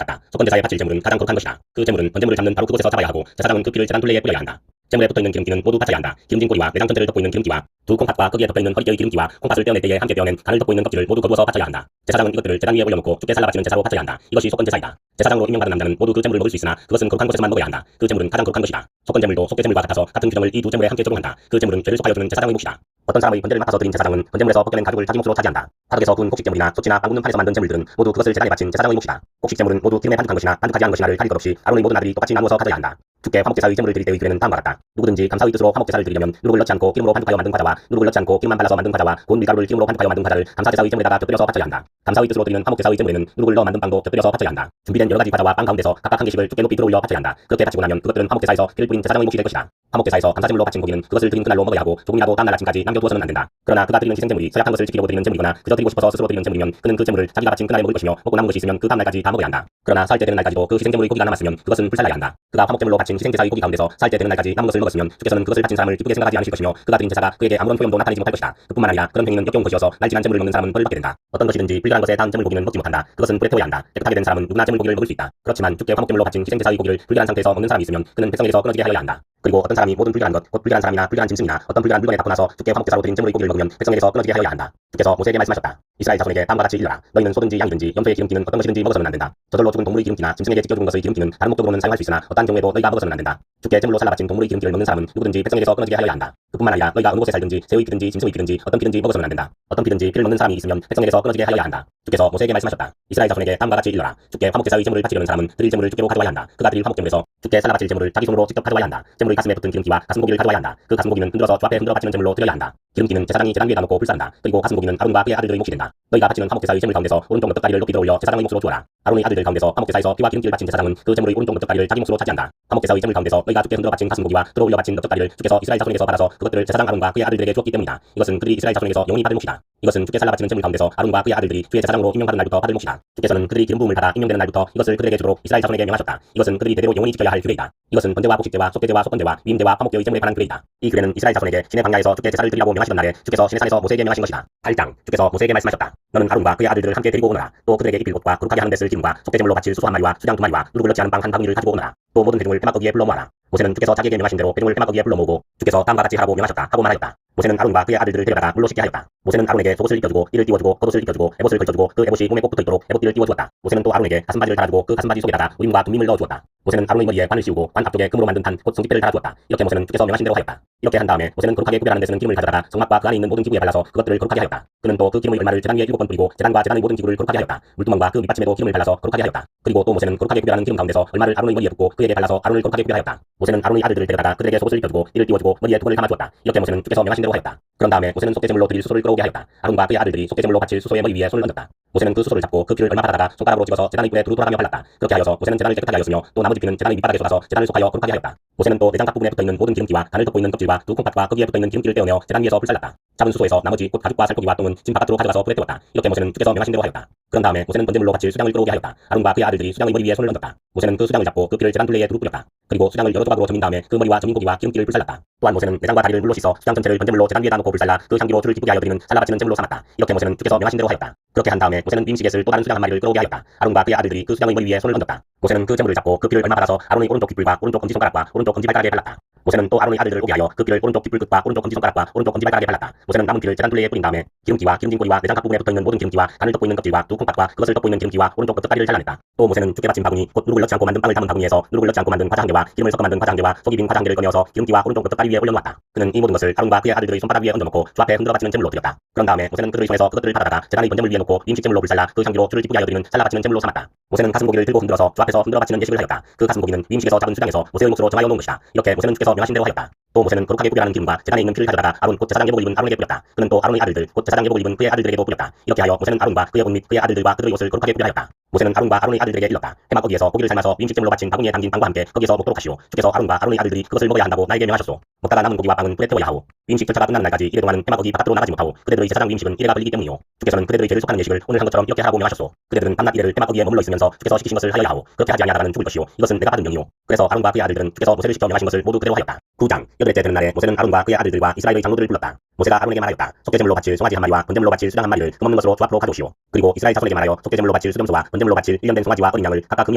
같다. 속건 제사에 바칠 제물은 가장 거룩한 것이다. 그 제물은 번제물을 잡는 바로 그곳에서 잡아야 하고 제사장은 그 피를 제단 둘레에 뿌려야 한다. 제물에 붙어있는 기름기는 모두 바쳐야 한다. 기름진 꼬리와 내장 전체를 덮고 있는 기름기와 두 콩팥과 거기에 덮여있는 허리뼈의 기름기와 콩팥을 떼어낼 때에 함께 떼어낸 간을 덮고 있는 껍질을 모두 거두어서 바쳐야 한다. 제사장은 이것들을 제단 위에 올려놓고 주께 살라바치는 제사로 바쳐야 한다. 이것이 속건 제사이다. 제사장으로 임명받은 남자는 모두 그 제물을 먹을 수 있으나 그것은 거룩한 곳에서만 먹어야 한다. 그 제물은 가장 거룩한 것이다. 속건 제물도 속죄 제물과 같아서 같은 규정을 이 두 제물에 함께 적용한다. 그 제물은 죄를 속하여 주는 제사장의 몫이다. 어떤 사람의 번제를 맡아서 드린 제사장은 번제물에서 벗겨낸 가죽을 자기 몫으로 차지한다. 바닥에서 구운 곡식제물이나 솥이나 빵 굽는 판에서 만든 제물들은 모두 그것을 제단에 바친 제사장의 몫이다. 곡식제물은 모두 기름에 반죽한 것이나 반죽하지 않은 것이나를 가릴 것 없이 아론의 모든 아들이 똑같이 나누어서 가져야 한다. 주께 화목제사의 제물을 드릴 때의 규례는 다음과 같다. 누구든지 감사의 뜻으로 화목제사를 드리려면 누룩을 넣지 않고 기름으로 반죽하여 만든 과자와 누룩을 넣지 않고 기름만 발라서 만든 과자와 고운 밀가루를 기름으로 반죽하여 만든 과자를 감사제사의 제물에다가 곁들여서 바쳐야 한다. 감사의 뜻으로 드리는 화목제사의 제물에는 누룩을 넣어 만든 빵도 곁들여서 바쳐야 한다. 준비된 여러 가지 과자와 빵 가운데서 각각 한 개씩을 주께 높이 들어올려 바쳐야 한다. 그렇게 바치고 나면 그것들은 화목제사에서 피를 뿌린 제사장의 몫이 될 것이다. 화목제사에서 감사제물로 바친 고기는 그것을 드린 그날로 먹어야 하고 조금이라도 다음날 아침까지 남겨두어서는 안 된다. 그러나 그가 드리는 희생제물이 서약한 것을 지키려고 드리는 제물이거나 그저 드리고 싶어서 스스로 드리는 제물이면 그는 그 제물을 자기가 바친 그날에 먹을 것이며 먹고 남은 것이 있으면 그 다음날까지 다 먹어야 한다. 그러나 살 때 되는 날까지도 그 희생제물의 고기가 남았으면 그것은 불살라야 한다. 그가 화목제물로 바친 희생제사의 고기 가운데서 살 때 되는 날까지 남은 것을 먹었으면 주께서는 그것을 바친 사람을 기쁘게 생각하지 않으실 것이며 그가 드린 제사가 그에게 아무런 소용도 나타내지 못할 것이다. 그뿐만 아니라 그런 행위는 역겨운 것이어서 날지난 제물을 먹는 사람은 벌을 받게 된다. 어떤 것이든지 불결한 것에 닿은 제물 고기는 먹지 못한다. 그것은 불에 태워야 한다. 깨끗하게 된 사람은 누구나 제물 고기를 먹을 수 있다. 그렇지만 주께 화목제물로 바친 희생제사의 고기를 불결한 상태에서 먹는 사람이 있으면 그는 백성에게서 끊어지게 하여야 한다. 그리고 어떤 사람이 모든 불결한 것, 곧 불결한 사람이나 불결한 짐승이나 어떤 불결한 물건에 닿고 나서 주께 화목제사로 드린 제물의 고기를 먹으면 백성에게서 끊어지게 하여야 한다. 주께서 모세에게 말씀하셨다. 이스라엘 자손에게 다음과 같이 일러라. 너희는 소든지 양이든지 염소의 기름기는 어떤 것이든지 먹어서는 안 된다. 저절로 죽은 동물의 기름기나 짐승에게 찢겨 죽은 것의 기름기는 다른 목적으로는 사용할 수 있으나 어떠한 경우에도 너희가 먹어서는 안 된다. 주께 제물로 살라바친 동물의 기름기를 먹는 사람은 누구든지 백성에게서 끊어지게 하여야 한다. 그뿐만 아니라 너희가 어느 곳에 살든지 새의 피든지 짐승의 피든지 어떤 피든지 먹어서는 안 된다. 어떤 피든지 피를 먹는 사람이 있으면 백성에게서 끊어지게 하여야 한다. 주께서 모세에게 말씀하셨다. 이스라엘 자손에게 다음과 같이 일러라. 주께 화목제사의 제물을 바치려는 사람은 드릴 제물을 주께로 가져와야 한다. 그가 드릴 화목제물에서 주께 살라바칠 제물을 자기 손으로 직접 가져와야 한다. 제물의 가슴에 붙은 기름기와 가슴고기를 가져와야 한다. 그 가슴고기는 흔들어서 주 앞에 흔들어 바치는 제물로 드려야 한다. 기름기는 제사장이 제단 위에다 놓고 불사른다. 그리고 가슴고기는 아론과 그의 아들들의 몫이 된다. 너희가 바치는 화목제사의 제물 가운데서 오른쪽 넋다리를 높이 들어올려 제사장의 몫으로 주어라. 아론의 아들들 가운데서 화목제사에서 피와 기름기를 바친 제사장은 그 제물의 오른쪽 넋다리를 자기 몫으로 차지한다. 화목제사의 제물 가운데서 너희가 주께 흔들어 바친 가슴고기와 들어올려 바친 넋다리를 주께서 이스라엘 자손에게서 받아서 그것들을 제사장 아론과 그의 아들들에게 주었기 때문이다. 이것은 그들이 이스라엘 자손에게서 영원히 받을 몫이다. 이것은 주께 살라 바치는 제물 가운데서 아론과 그의 아들들이 주의 제사장으로 임명받은 날부터 받을 몫이다. 주께서는 그들이 기름 부음을 받아 임명되는 날부터 이것을 그들에게 주도록 이스라엘 자손에게 명하셨다. 이것은 그들이 대대로 영원히 지켜야 할 규례이다. 이것은 번제와 곡식제와 속죄제와 속건제와 위임제와 화목제의 제물에 관한 규례이다. 이 규례는 이스라엘 자손에게 신의 광야에서 주께 제사를 드리라고 명하시던 날에 주께서 신의 산에서 모세에게 명하신 것이다. 8장 주께서 모세에게 말씀하셨다. 너는 아론과 그의 아들들을 함께 데리고 오너라. 또 그들에게 입힐 옷과 거룩하게 하는 데 쓸 기름과 속죄제물로 바칠 수소 한 마리와 수장 두 마리와 누룩을 넣지 않은 빵 한 방울을 가지고 오너라. 또 모든 회중을 폐막 거기에 불러 모아라. 모세는 주께서 자기에게 명하신 대로 회중을 폐막 거기에 불러 모으고 주께서 다음과 같이 하라고 명하셨다 하고 말하였다. 모세는 아론과 그의 아들들을 데려다가 물로 씻게 하였다. 모세는 아론에게 속옷을 입혀주고 이를 띄워주고 겉옷을 입혀주고 에봇을 걸쳐주고 그 에봇이 몸에 꼭 붙어있도록 에봇띠를 띄워주었다. 모세는 또 아론에게 가슴바지를 달아주고 그 가슴바지 속에다가 우림과 둠밈을 넣어주었다. 모세는 아론의 머리에 관을 씌우고 관 앞쪽에 금으로 만든 단 곧 성깃배를 달아주었다. 이렇게 모세는 주께서 명하신 대로 하였다. 이렇게 한 다음에 모세는 거룩하게 구별하는 데 쓰는 기름을 가져다가 성막과 그 안에 있는 모든 기구에 발라서 그것들을 거룩하게 하였다. 그는 또 그 기름의 얼마를 제단 위에 7번 뿌리고 제단과 제단의 모든 기구를 거룩하게 하였다. 물두멍과 그 밑받침에도 기름을 발라서 거룩하게 하였다. 그리고 또 모세는 거룩하게 구별하는 기름 가운데서 얼마를 아론의 머리에 붓고 그에게 발라서 아론을 거룩하게 구별하였다. 모세는 아론의 아들들을 데려다가 그들에게 속옷을 입혀주고 이를 띄워주고 머리에 두건을 감아주었다. 이렇게 모세는 주께서 명하신 대로 하였다. 그런 다음에 모세는 속죄제물로 드릴 수소를 끌어오게 하였다. 아론과 그의 아들들이 속죄제물로 바칠 수소의 머리 위에 손을 얹었다. 모세는 그 수소를 잡고 그 피를 얼마 받아다가 손가락으로 찍어서 제단의 뿔에 두루 돌아가며 발랐다. 그렇게 하여서 모세는 제단을 깨끗하게 하였으며 또 나머지 피는 제단의 밑바닥에 쏟아서 제단을 속하여 거룩하게 하였다. 모세는 또 내장각 부분에 붙어있는 모든 기름기와 간을 덮고 있는 껍질과 두 콩팥과 거기에 붙어있는 기름기를 떼어내어 제단 위에서 불살랐다. 잡은 수소에서 나머지 곧 가죽과 살코기와 똥은 진 바깥으로 가져가서 불에 태웠다. 이렇게 모세는 주께서 명하신 대로 하였다. 그런 다음에 모세는 번제물로 바칠 수장을 끌어오게 하였다. 아론과 그의 아들들이 수장의 머리 위에 손을 얹었다. 모세는 그 수장을 잡고 그 피를 제단 둘레에 두루 뿌렸다. 그리고 수장을 여러 조각으로 저민 다음에 그 머리와 저민 고기와 기름기를 불살랐다. 또한 모세는 내장과 다리를 물로 씻어 수장 전체를 번제물로 제단 위에다 놓고 불살라 그 향기로 주를 기쁘게 하여 드리는 살라바치는 제물로 삼았다. 이렇게 모세는 주께서 명하신 대로 하였다. 그렇게 한 다음에 모세는 임시겟을 또 다른 수장 한 마리를 끌어오게 하였다. 아론과 그의 아들들이 그 수장의 머리 위에 손을 얹었다. 모세는 그 제물을 잡고 그 피를 얼마 받아서 아론의 오른쪽 귓불과 오른쪽 검지손가락과 오른쪽 검지발가락에 발랐다. 모세는 또 아론의 아들들을 오게 하여 그 피를 오른쪽 귓불 끝과 오른쪽 검지손가락과 오른쪽 검지발가락에 발랐다. 모세는 남은 피를 제단 둘레에 뿌린 다음에 기름기와 기름진 꼬리와 내장각 부분에 붙어있는 모든 기름기와 간을 덮고 있는 껍질과 두 콩팥과 그것을 덮고 있는 기름기와 오른쪽 껍데기를 잘라냈다. 또 모세는 주께 바친 바구니 곧 누룩을 넣지 않고 만든 빵을 담은 바구니에서 누룩을 넣지 않고 만든 과자 한 개와 기름을 섞어 만든 과자 한 개와 속이 빈 과자 한 개를 꺼내어서 기름기와 오른쪽 껍데기 위에 올려놓았다. 그는 이 모든 것을 아론과 그의 아들들의 손바닥 위에 얹어놓고 주 앞에 흔들어 바치는 제물로 드렸다. 그런 다음에 모세는 그들의 손에서 그것들을 받아다가 제단의 번제물 위에 놓고 임식제물로 불살라 그 향기로 주를 기쁘게 하여 드리는 살라 바치는 제물로 삼았다. 모세는 가슴고기를 들고 흔들어서 주 앞에서 흔들어 바치는 예식을 하였다. 그 가슴고기는 임식에서 잡은 수량에서 모세의 몫으로 정하여 놓은 것이다. 이렇게 모세는 주께서 명하신 대로 하였다. 또 모세는 거룩하게 구별하는 기름과 제단에 있는 피를 가져다가 아론 곧 제사장 예복을 입은 아론에게 뿌렸다. 그는 또 아론의 아들들 곧 제사장 예복을 입은 그의 아들들에게도 뿌렸다. 이렇게 하여 모세는 아론과 그의 옷 및 그의 아들들과 그들의 옷을 거룩하게 구별하였다. 모세는 아론과 아론의 아들들에게 일렀다. 해막 어기에서 고기를 삶아서 임식제물로 바친 바구니에 담긴 빵과 함께 거기에서 먹도록 하시오. 주께서 아론과 아론의 아들들이 그것을 먹어야 한다고 나에게 명하셨소. 먹다가 남은 고기와 빵은 불에 태워야 하오. 임식 절차가 끝나는 날까지 이래 동안은 해막 어기 바깥으로 나가지 못하고 그대들의 제사장 임식은 이래가 걸리기 때문이오. 주께서는 그대들의 죄를 속하는 예식을 오늘 한 것처럼 이렇게 하라고 명하셨소. 그대들은 밤낮 이래를 해막 어기에 머물러 있으면서 주께서 시키신 것을 하여야 하오. 그렇게 하지 아니하다가는 죽을 것이오. 이것은 내가 받은 명이오. 그래서 아론과 그의 아들들은 주께서 모세를 시켜 명하신 것을 모두 그대로 하였다. 9장 여덟째 되는 날에 모세는 아론과 그의 아들들과 이스라엘의 장로들을 불렀다. 모세가 아론에게 말하였다. 속죄제물로 바칠 송아지 한 마리와 번제물로 바칠 수장 한 마리를 금없는 것으로 주 앞으로 가져오시오. 그리고 이스라엘 자손에게 말하여 속죄제물로 바칠 수염소와 번제물로 바칠 1년 송아지와 어린 양을 각각 금이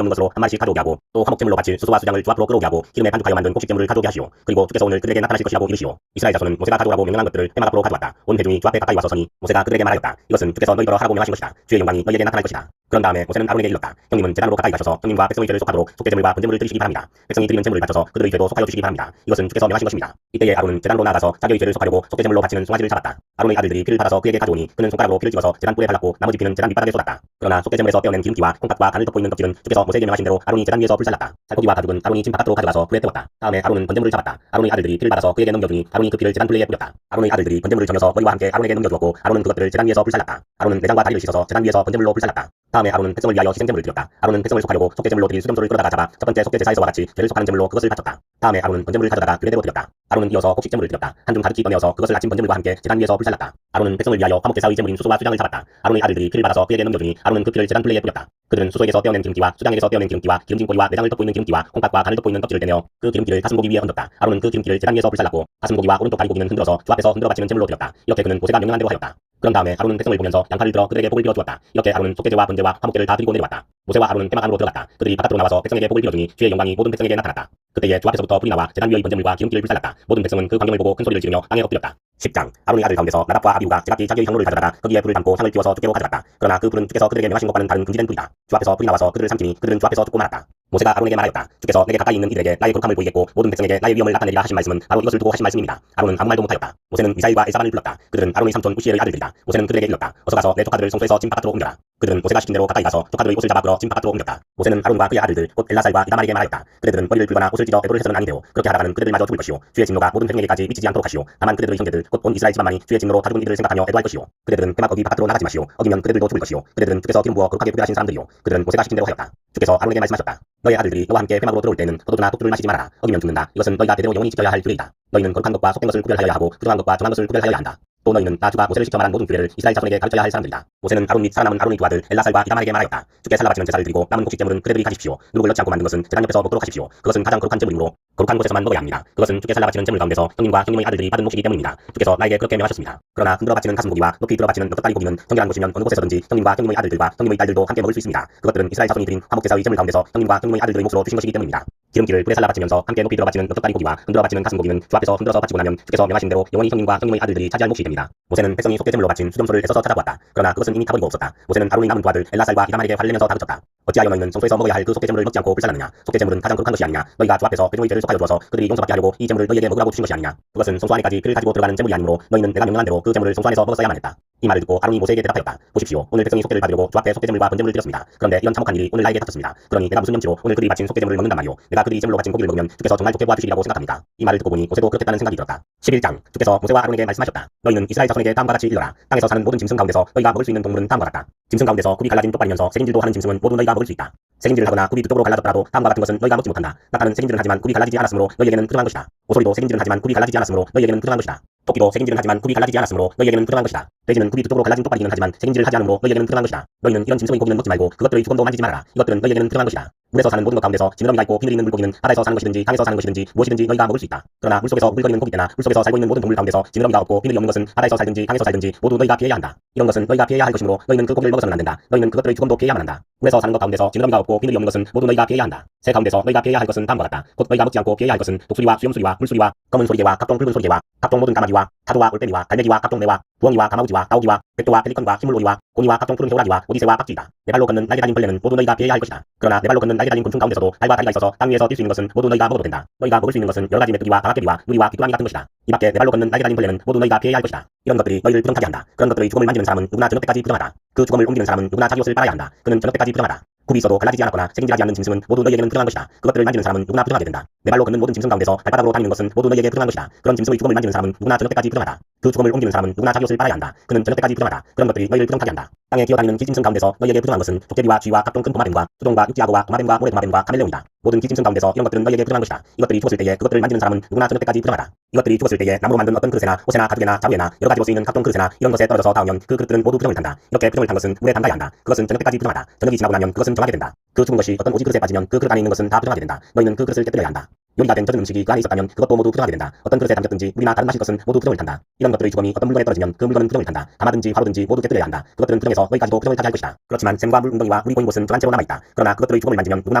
없는 것으로 한 마리씩 가져오게 하고 또 화목제물로 바칠 수소와 수장을 주 앞으로 끌어오게 하고 기름에 반죽하여 만든 곡식제물을 가져오게 하시오. 그리고 주께서 오늘 그들에게 나타나실 것이라고 이르시오. 이스라엘 자손은 모세가 가져오라고 명령한 것들을 해막 앞으로 가져왔다. 온 회중이 주 앞에 가까이 와서 서니 모세가 그들에게 말하였다. 이것은 주께서 너희더러 하라고 명하신 것이다. 주의 영광이 너희에게 나타날 것이다. 그런 다음에 모세는 아론에게 일렀다. 형님은 제단으로 가까이 가셔서 형님과 백성의 죄를 속하도록 속죄제물과 번제물을 드리시기 바랍니다. 백성이 드리는 제물을 바쳐서 그들의 죄도 속하여 주시기 바랍니다. 이것은 주께서 명하신 것입니다. 이때에 아론은 제단으로 나아가서 자기의 죄를 속하려고 속죄제물로 바치는 송아지를 잡았다. 아론의 아들들이 피를 받아서 그에게 가져오니 그는 손가락으로 피를 찍어서 제단 뿔에 발랐고 나머지 피는 제단 밑바닥에 쏟았다. 그러나 속죄제물에서 떼어낸 기름기와 콩팥과 간을 덮고 있는 껍질은 주께서 모세에게 명하신 대로 아론이 제단 위에서 불살랐다. 살코기와 가죽은 아론이 진 바깥으로 가져가서 불에 태웠다. 다음에 아론은 번제물을 잡았다. 아론의 아들들이 피를 받아서 그에게 넘겨주니 아론이 그 피를 제단 둘레에 뿌렸다. 아론의 아들들이 번제물을 전혀서 머리와 함께 아론에게 넘겨주었고 아론은 그것들을 제단 위에서 불살랐다. 아론은 내장과 다리를 씻어서 제단 위에서 번제물로 불살랐다. 다음에 아론은 백성을 위하여 희생제물을 드렸다. 아론은 백성을 속하려고 속죄제물로 드릴 수염소를 끌어다가 잡아 첫 번째 속죄제사에서와 같이 죄를 속하는 제물로 그것을 바쳤다. 다음에 아론은 번제물을 가져다가 규례대로 드렸다. 아론은 이어서 곡식제물을 드렸다. 한줌 가득히 꺼내어서 그것을 아침 번제물과 함께 제단 위에서 불살랐다. 아론은 백성을 위하여 화목제사의 제물인 수소와 수장을 잡았다. 아론의 아들들이 피를 받아서 그에게 넘겨주니 아론은 그 피를 제단 둘레에 뿌렸다. 그들은 수소에게서 떼어낸 기름기와 수장에게서 떼어낸 기름기와 기름진 꼬리와 내장을 덮고 있는 기름기와 콩팥과 간을 덮고 있는 껍질을 떼내어 그 기름기를 가슴고기 위에 얹었다. 아론은 그 기름기를 제단 위에서 불살랐고 가슴고기와 오른쪽 다리고기는 흔들어서 주 앞에서 흔들어 바치는 제물로 드렸다. 이렇게 그는 모세가 명령한 대로 하였다. 그런 다음에 아론은 백성을 보면서 양팔을 들어 그들에게 복을 빌어주었다. 이렇게 아론은 속죄제와 번제와 화목제를 다 드리고 내려왔다. 모세와 아론은 해막 안으로 들어갔다. 그들이 바깥으로 나와서 백성에게 복을 빌어주니 주의 영광이 모든 백성에게 나타났다. 그때에 주 앞에서부터 불이 나와 제단 위의 번제물과 기름기를 불살랐다. 모든 백성은 그 광경을 보고 큰 소리를 지르며 땅에 엎드렸다. 10장 아론의 아들 가운데서 나답과 아비후가 제각기 자기의 향로를 가져다가 거기에 불을 담고 향을 띄워서 주께로 가져갔다. 그러나 그 불은 주께서 그들에게 명하신 것과는 다른 금지된 불이다. 주 앞에서 불이 나와서 그들을 삼키니 그들은 주 앞에서 죽고 말았다. 모세가 아론에게 말하였다. 주께서 내게 가까이 있는 이들에게 나의 거룩함을 보이겠고 모든 백성에게 나의 위엄을 나타내리라 하신 말씀은 바로 이것을 두고 하신 말씀입니다. 아론은 아무 말도 못하였다. 모세는 미사일과 엘사반을 불렀다. 그들은 아론의 삼촌 우시엘의 아들들이다. 모세는 그들에게 일렀다. 어서 가서 내 조카들을 성소에서 진 바깥으로 옮겨라. 그들은 모세가 시킨 대로 가까이 가서 조카들의 옷을 잡아 끌어 진 바깥으로 옮겼다. 모세는 아론과 그의 아들들 곧 엘라살과 이다말에게 말하였다. 그들은 머리를 긁거나 옷을 찢어 애도를 해서는 아니되오. 그렇게 하다가는 그들마저 죽을 것이오. 주의 진노가 모든 백성에게까지 미치지 않도록 하시오. 다만 그들의 형제들 곧 온 이스라엘 집안만이 주의 진노로 다 죽은 이들을 생각하며 애도할 것이오. 그들은 해막 어기 바깥으로 나가지 마시오. 어기면 그들도 죽을 것이오. 그들은 주께서 기름 부어 거룩하게 구별하신 사람들이오. 그들은 모세가 시킨 대로 하였다. 주께서 아론에게 말씀하셨다. 너의 아들들이 너와 함께 해막으로 들어올 때는 포도주나 독주를 마시지 말아라. 어기면 죽는다. 이것은 너희가 대대로 영원히 지켜야 할 규례이다. 너희는 거룩한 것과 속된 것을 구별하여야 하고 부정한 것과 정한 것을 구별하여야 한다. 또 너희는 다 주가 모세를 시켜 말한 모든 규례를 이스라엘 자손에게 가르쳐야 할 사람들이다. 모세는 아론 및 살아남은 아론의 두 아들 엘라살과 이다말에게 말하였다. 주께 살라 바치는 제사를 드리고 남은 곡식제물은 그대들이 가십시오. 누룩을 넣지 않고 만든 것은 제단 옆에서 먹도록 하십시오. 그것은 가장 거룩한 제물이므로 거룩한 곳에서만 먹어야 합니다. 그것은 주께 살라 바치는 제물 가운데서 형님과 형님의 아들들이 받은 몫이기 때문입니다. 주께서 나에게 그렇게 명하셨습니다. 그러나 흔들어 바치는 가슴고기와 높이 들어 바치는 넉넉다리 고기는 정결한 곳이면 어느 곳에서든지 형님과 형님의 아들들과 형님의 딸들도 함께 먹을 수 있습니다. 그것들은 이스라엘 자손이 드린 화목제사의 제물 가운데서 형님과 형님의 아들들의 몫으로 주신 것이기 때문입니다. 기름기를 불에 살라 바치면서 함께 높이 들어 바치는 넉넉다리 고기와 흔들어 바치는 가슴고기는 주 앞에서 흔들어서 바치고 나면 주께서 명하신 대로 영원히 형님과 형님의 아들들이 차지할 몫이 됩니다. 모세는 백성이 속죄제물로 바친 수점소를 애써서 찾아보았다. 그러나 그것은 이미 타버리고 없었다. 모세는 아론의 남은 두 아들 엘라살과 이다말에게 화를 내면서 다그쳤다. 어찌하여 너희는 성소에서 먹어야 할 그 속죄제물을 먹지 않고 불살랐느냐. 속죄제물은 가장 거룩한 것이 아니냐. 너희가 주 앞에서 회중의 죄를 속하여 주어서 그들이 용서받게 하려고 이 제물을 너희에게 먹으라고 주신 것이 아니냐. 그것은 성소 안에까지 피를 가지고 들어가는 제물이 아니므로 너희는 내가 명령한 대로 그 제물을 성소 안에서 먹었어야만 했다. 이 말을 듣고 아론이 모세에게 대답하였다. 보십시오. 오늘 백성이 속죄를 받으려고 주 앞에 속죄제물과 번제물을 드렸습니다. 그런데 이런 참혹한 일이 오늘 나에게 닥쳤습니다. 그러니 내가 무슨 염치로 오늘 그들이 바친 속죄제물을 먹는단 말이오. 내가 그들이 제물로 바친 고기를 먹으면 주께서 정말 좋게 보아주시리라고 생각합니다. 이 말을 듣고 보니 모세도 그렇겠다는 생각이 들었다. 11장 주께서 모세와 아론에게 말씀하셨다. 너희는 이스라엘 자손에게 다음과 같이 일러라. 땅에서 사는 모든 짐승 가운데서 너희가 먹을 수 있는 동물은 다음과 같다. 짐승 가운데서 굽이 갈라진 쪽발이면서 색임질도 하는 짐승은 모두 너희가 먹을 수 있다. 색임질을 하거나 굽이 두 쪽으로 갈라졌더라도 다음과 같은 것은 너희가 먹지 못한다. 낙타는 색임질은 하지만 굽이 갈라지지 않았으므로 너희에게는 부정한 것이다. 오소리도 색임질은 하지만 굽이 갈라지지 않았으므로 너희에게는 부정한 것이다. 토끼도 색임질은 하지만 굽이 갈라지지 않았으므로 너희에게는 부정한 것이다. 돼지는 굽이 두 쪽으로 갈라진 쪽발이기는 하지만 색임질을 하지 않으므로 너희에게는 부정한 것이다. 너희는 이런 짐승의 고기는 먹지 말고 그것들의 주검도 만지지 말아라. 이것들은 너희에게는 부정한 것이다. 물에서 사는 모든 것 가운데서 지느러미가 있고 비늘이 있는 물고기는 바다에서 사는 것이든지 땅에서 사는 것이든지 무엇이든지 너희가 먹을 수 있다. 그러나 물속에서 물거리는 고기떼나 물속에서 살고 있는 모든 동물 가운데서 지느러미가 없고 비늘이 없는 것은 바다에서 살든지 땅에서 살든지 모두 너희가 피해야 한다. 이런 것은 너희가 피해야 할 것이므로 너희는 그 고기를 먹어서는 안 된다. 너희는 그것들의 주검도 피해야만 한다. 물에서 사는 것 가운데서 지느러미가 없고 비늘이 없는 것은 모두 너희가 피해야 한다. 새 가운데서 너희가 피해야 할 것은 다음과 같다. 곧 너희가 먹지 않고 피해야 할 것은 독수리와 수염수리와 물수리와 검은 소리개와 각종 붉은 소리개와 각종 모든 까마귀와 타도와 올빼미와 갈매기와 각종 매와 부엉이와 가마우지와 나오기와 백도와 펠리컨과 흰물오리와 고니와 각종 푸른 겨울아기와 오디새와 박쥐이다. 네 발로 걷는 날개 달린 벌레는 모두 너희가 피해야 할 것이다. 그러나 네 발로 걷는 날개 달린 곤충 가운데서도 발과 다리가 있어서 땅 위에서 뛸 수 있는 것은 모두 너희가 먹어도 된다. 너희가 먹을 수 있는 것은 여러 가지 메뚜기와 가마깨비와 누리와 귀뚜라미 같은 것이다. 이 밖에 네 발로 걷는 날개 달린 벌레는 모두 너희가 피해야 할 것이다. 이런 것들이 너희를 부정하게 한다. 그런 것들의 주검을 만지는 사람은 누구나 저녁 때까지 부정하다. 그 주검을 옮기는 사람은 누구나 자기 옷을 빨아야 한다. 그는 저녁 때까지 부정하다. 굽이 있어도 갈라지지 않았거나 책임지지 않는 짐승은 모두 너희에게는 부정한 것이다. 그것들을 만지는 사람은 누구나 부정하게 된다. 네 발로 걷는 모든 짐승 가운데서 발바닥으로 다니는 것은 모두 너희에게 부정한 것이다. 그런 짐승의 주검을 만지는 사람은 누구나 저녁 때까지 부정하다. 그 주검을 옮기는 사람은 누구나 자기 옷을 빨아야 한다. 그는 저녁 때까지 부정하다. 그런 것들이 너희를 부정하게 한다. 땅에 기어다니는 기짐승 가운데서 너희에게 부정한 것은 족제비와 쥐와 각종 큰 도마뱀과 수종과 육지악어와 도마뱀과 모래도마뱀과 카멜레온이다. 모든 기짐승 가운데서 이런 것들은 너희에게 부정한 것이다. 이것들이 죽었을 때에 그것들을 만지는 사람은 누구나 저녁 때까지 부정하다. 이것들이 죽었을 때에 나무로 만든 어떤 그릇이나 옷이나 가죽이나 자루에나 여러 가지로 쓰이는 각종 그릇이나 이런 것에 떨어져서 닿으면 그 그릇들은 모두 부정을 탄다. 이렇게 부정을 탄 것은 물에 담가야 한다. 그것은 저녁 때까지 부정하다. 저녁이 지나고 나면 그것은 정하게 된다. 그 죽은 것이 어떤 오지 그릇에 빠지면 그 그릇 안에 있는 것은 다 부정하게 된다. 너희는 그 그릇을 깨뜨려야 한다. 요리가 된 젖은 음식이 그 안에 있었다면 그것도 모두 부정하게 된다. 어떤 그릇에 담겼든지 물이나 다른 마실 것은 모두 부정을 탄다. 이런 것들의 주검이 어떤 물건에 떨어지면 그 물건은 부정을 탄다. 가마든지 화로든지 모두 깨뜨려야 한다. 그것들은 부정해서 너희까지도 부정을 타게 할 것이다. 그렇지만 샘과 물 웅덩이와 물이 고인 곳은 정한 채로 남아있다. 그러나 그것들의 주검을 만지면 누구나